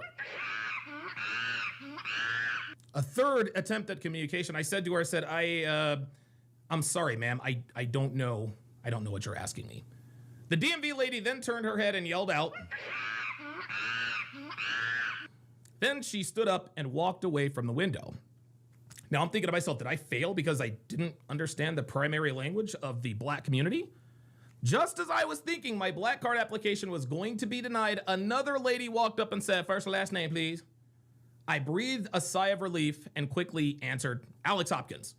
A third attempt at communication, I said to her, I'm sorry, ma'am, I don't know what you're asking me. The DMV lady then turned her head and yelled out. Then she stood up and walked away from the window. Now I'm thinking to myself, did I fail because I didn't understand the primary language of the black community? Just as I was thinking my black card application was going to be denied, another lady walked up and said, first and last name, please. I breathed a sigh of relief and quickly answered, Alex Hopkins.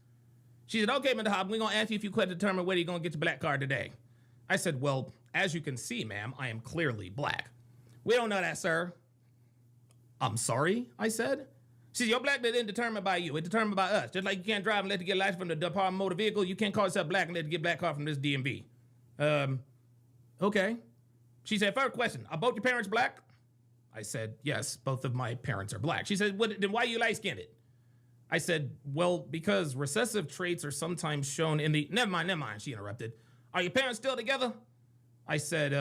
She said, okay, Mr. Hopkins, we're gonna ask you a few questions to determine whether you're gonna get your black card today. I said, well, as you can see, ma'am, I am clearly black. We don't know that, sir. I'm sorry, I said. She said, your black isn't determined by you, it's determined by us. Just like you can't drive and let you get a license from the Department of Motor Vehicle, you can't call yourself black and let you get black card from this DMV. Okay. She said, first question, are both your parents black? I said, yes, both of my parents are black. She said, then why are you light-skinned? I said, well, because recessive traits are sometimes shown in the... Never mind, she interrupted. Are your parents still together? I said,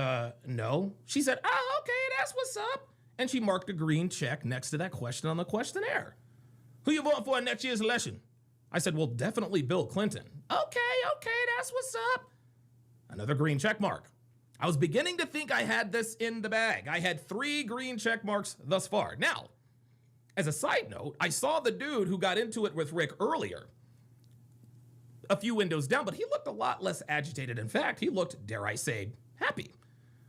no. She said, oh, okay, that's what's up. And she marked a green check next to that question on the questionnaire. Who you voting for in next year's election? I said, well, definitely Bill Clinton. Okay, that's what's up. Another green check mark. I was beginning to think I had this in the bag. I had 3 green check marks thus far. Now, as a side note, I saw the dude who got into it with Rick earlier a few windows down, but he looked a lot less agitated. In fact, he looked, dare I say, happy.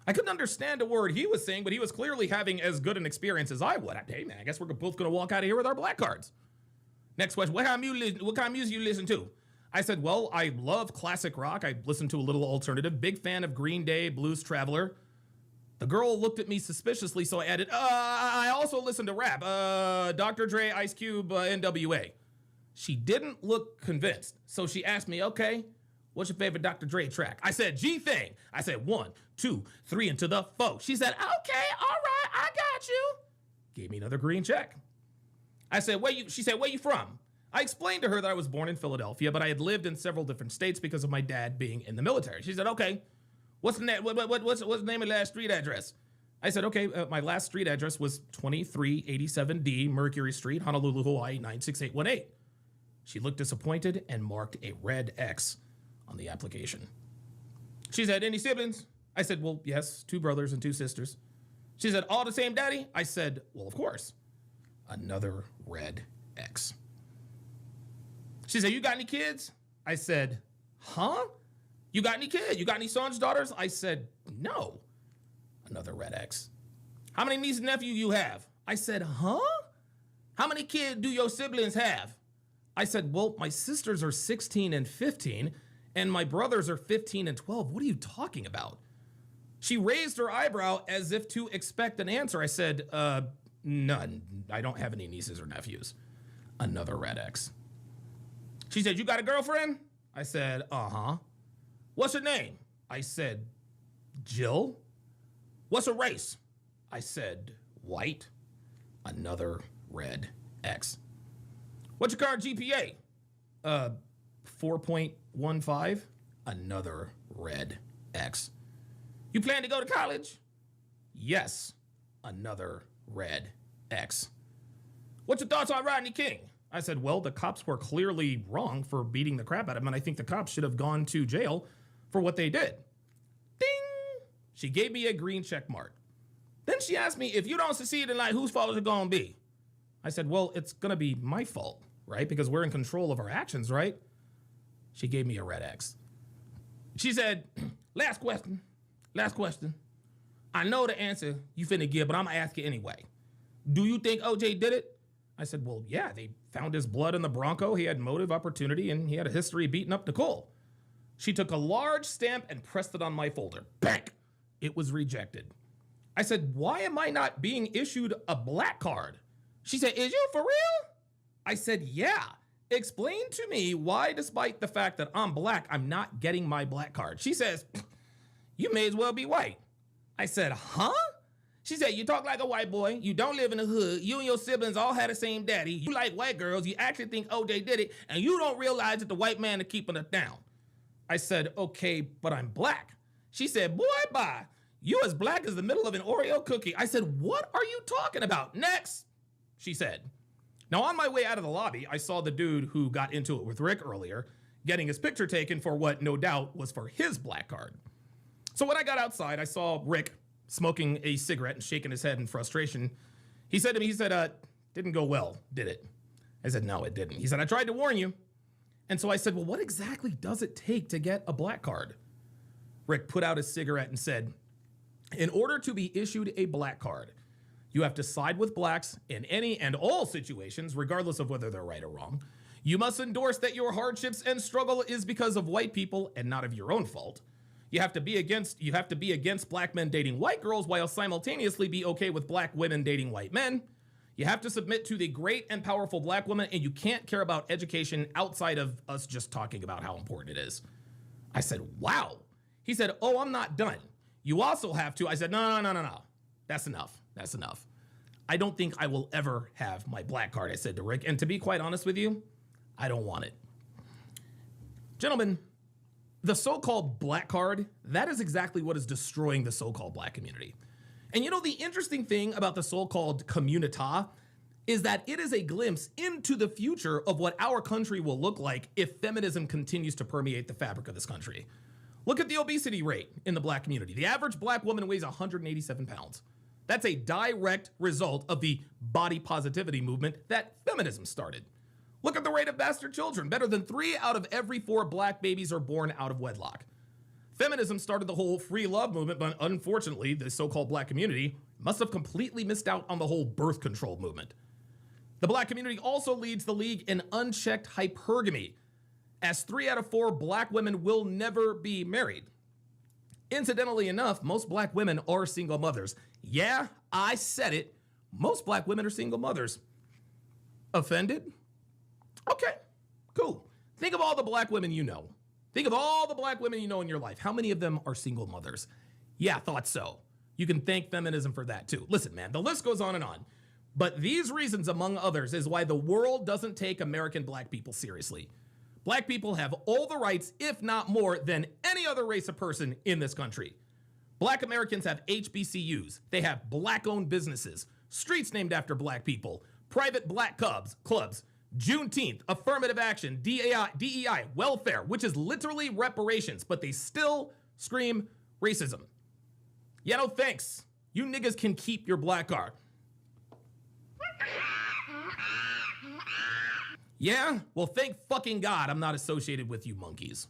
I couldn't understand a word he was saying, but he was clearly having as good an experience as I would. Hey, man, I guess we're both going to walk out of here with our black cards. Next question, what kind of music you listen to? I said, well, I love classic rock. I listen to a little alternative. Big fan of Green Day, Blues Traveler. The girl looked at me suspiciously, so I added, I also listen to rap. Dr. Dre, Ice Cube, NWA. She didn't look convinced, so she asked me, okay, what's your favorite Dr. Dre track? I said, G-Thing. I said, 1, 2, 3, into the 4. She said, okay, all right, I got you. Gave me another green check. I said, she said, where you from? I explained to her that I was born in Philadelphia, but I had lived in several different states because of my dad being in the military. She said, okay, what's the name of the last street address? I said, okay, my last street address was 2387D Mercury Street, Honolulu, Hawaii, 96818. She looked disappointed and marked a red X on the application. She said, any siblings? I said, well, yes, 2 brothers and 2 sisters. She said, all the same daddy? I said, well, of course. Another red X. She said, you got any kids? I said, huh? You got any kids? You got any sons, daughters? I said, no. Another red X. How many nieces and nephews you have? I said, huh? How many kids do your siblings have? I said, well, my sisters are 16 and 15, and my brothers are 15 and 12. What are you talking about? She raised her eyebrow as if to expect an answer. I said, none. I don't have any nieces or nephews. Another red X. She said, you got a girlfriend? I said, uh-huh. What's her name? I said, Jill. What's her race? I said, white. Another red X. What's your current GPA? 4.15. Another red X. You plan to go to college? Yes. Another red X. What's your thoughts on Rodney King? I said, well, the cops were clearly wrong for beating the crap out of him, and I think the cops should have gone to jail for what they did. Ding! She gave me a green check mark. Then she asked me, if you don't succeed in life, whose fault is it gonna be? I said, well, it's gonna be my fault, right? Because we're in control of our actions, right? She gave me a red X. She said, last question. I know the answer you finna give, but I'm gonna ask you anyway. Do you think OJ did it? I said, well, yeah, they found his blood in the Bronco. He had motive, opportunity, and he had a history of beating up Nicole. She took a large stamp and pressed it on my folder. Bang! It was rejected. I said, why am I not being issued a black card? She said, is you for real? I said, yeah. Explain to me why, despite the fact that I'm black, I'm not getting my black card. She says, you may as well be white. I said, huh? She said, you talk like a white boy. You don't live in the hood. You and your siblings all had the same daddy. You like white girls. You actually think OJ did it, and you don't realize that the white man is keeping us down. I said, okay, but I'm black. She said, boy, bye. You as black as the middle of an Oreo cookie. I said, what are you talking about? Next, she said. Now, on my way out of the lobby, I saw the dude who got into it with Rick earlier getting his picture taken for what no doubt was for his black card. So when I got outside, I saw Rick smoking a cigarette and shaking his head in frustration. He said to me, didn't go well, did it? I said, no, it didn't. He said, I tried to warn you. And so I said, well, what exactly does it take to get a black card? Rick put out his cigarette and said, in order to be issued a black card, you have to side with blacks in any and all situations, regardless of whether they're right or wrong. You must endorse that your hardships and struggle is because of white people and not of your own fault. You have to be against black men dating white girls while simultaneously be okay with black women dating white men. You have to submit to the great and powerful black woman, and you can't care about education outside of us just talking about how important it is. I said, wow. He said, oh, I'm not done. You also have to. I said, no. That's enough. I don't think I will ever have my black card, I said to Rick. And to be quite honest with you, I don't want it. Gentlemen, the so-called black card, that is exactly what is destroying the so-called black community. And you know, the interesting thing about the so-called communita is that it is a glimpse into the future of what our country will look like if feminism continues to permeate the fabric of this country. Look at the obesity rate in the black community. The average black woman weighs 187 pounds. That's a direct result of the body positivity movement that feminism started. Look at the rate of bastard children. Better than 3 out of every 4 black babies are born out of wedlock. Feminism started the whole free love movement, but unfortunately, the so-called black community must have completely missed out on the whole birth control movement. The black community also leads the league in unchecked hypergamy, as 3 out of 4 black women will never be married. Incidentally enough, most black women are single mothers. Yeah, I said it. Most black women are single mothers. Offended? Okay, cool. Think of all the black women you know. Think of all the black women you know in your life. How many of them are single mothers? Yeah, thought so. You can thank feminism for that too. Listen, man, the list goes on and on. But these reasons, among others, is why the world doesn't take American black people seriously. Black people have all the rights, if not more, than any other race of person in this country. Black Americans have HBCUs. They have black-owned businesses, streets named after black people, private black clubs, Juneteenth, affirmative action, DEI, welfare, which is literally reparations, but they still scream racism. Yeah, no thanks. You niggas can keep your black card. Yeah? Well, thank fucking God I'm not associated with you monkeys.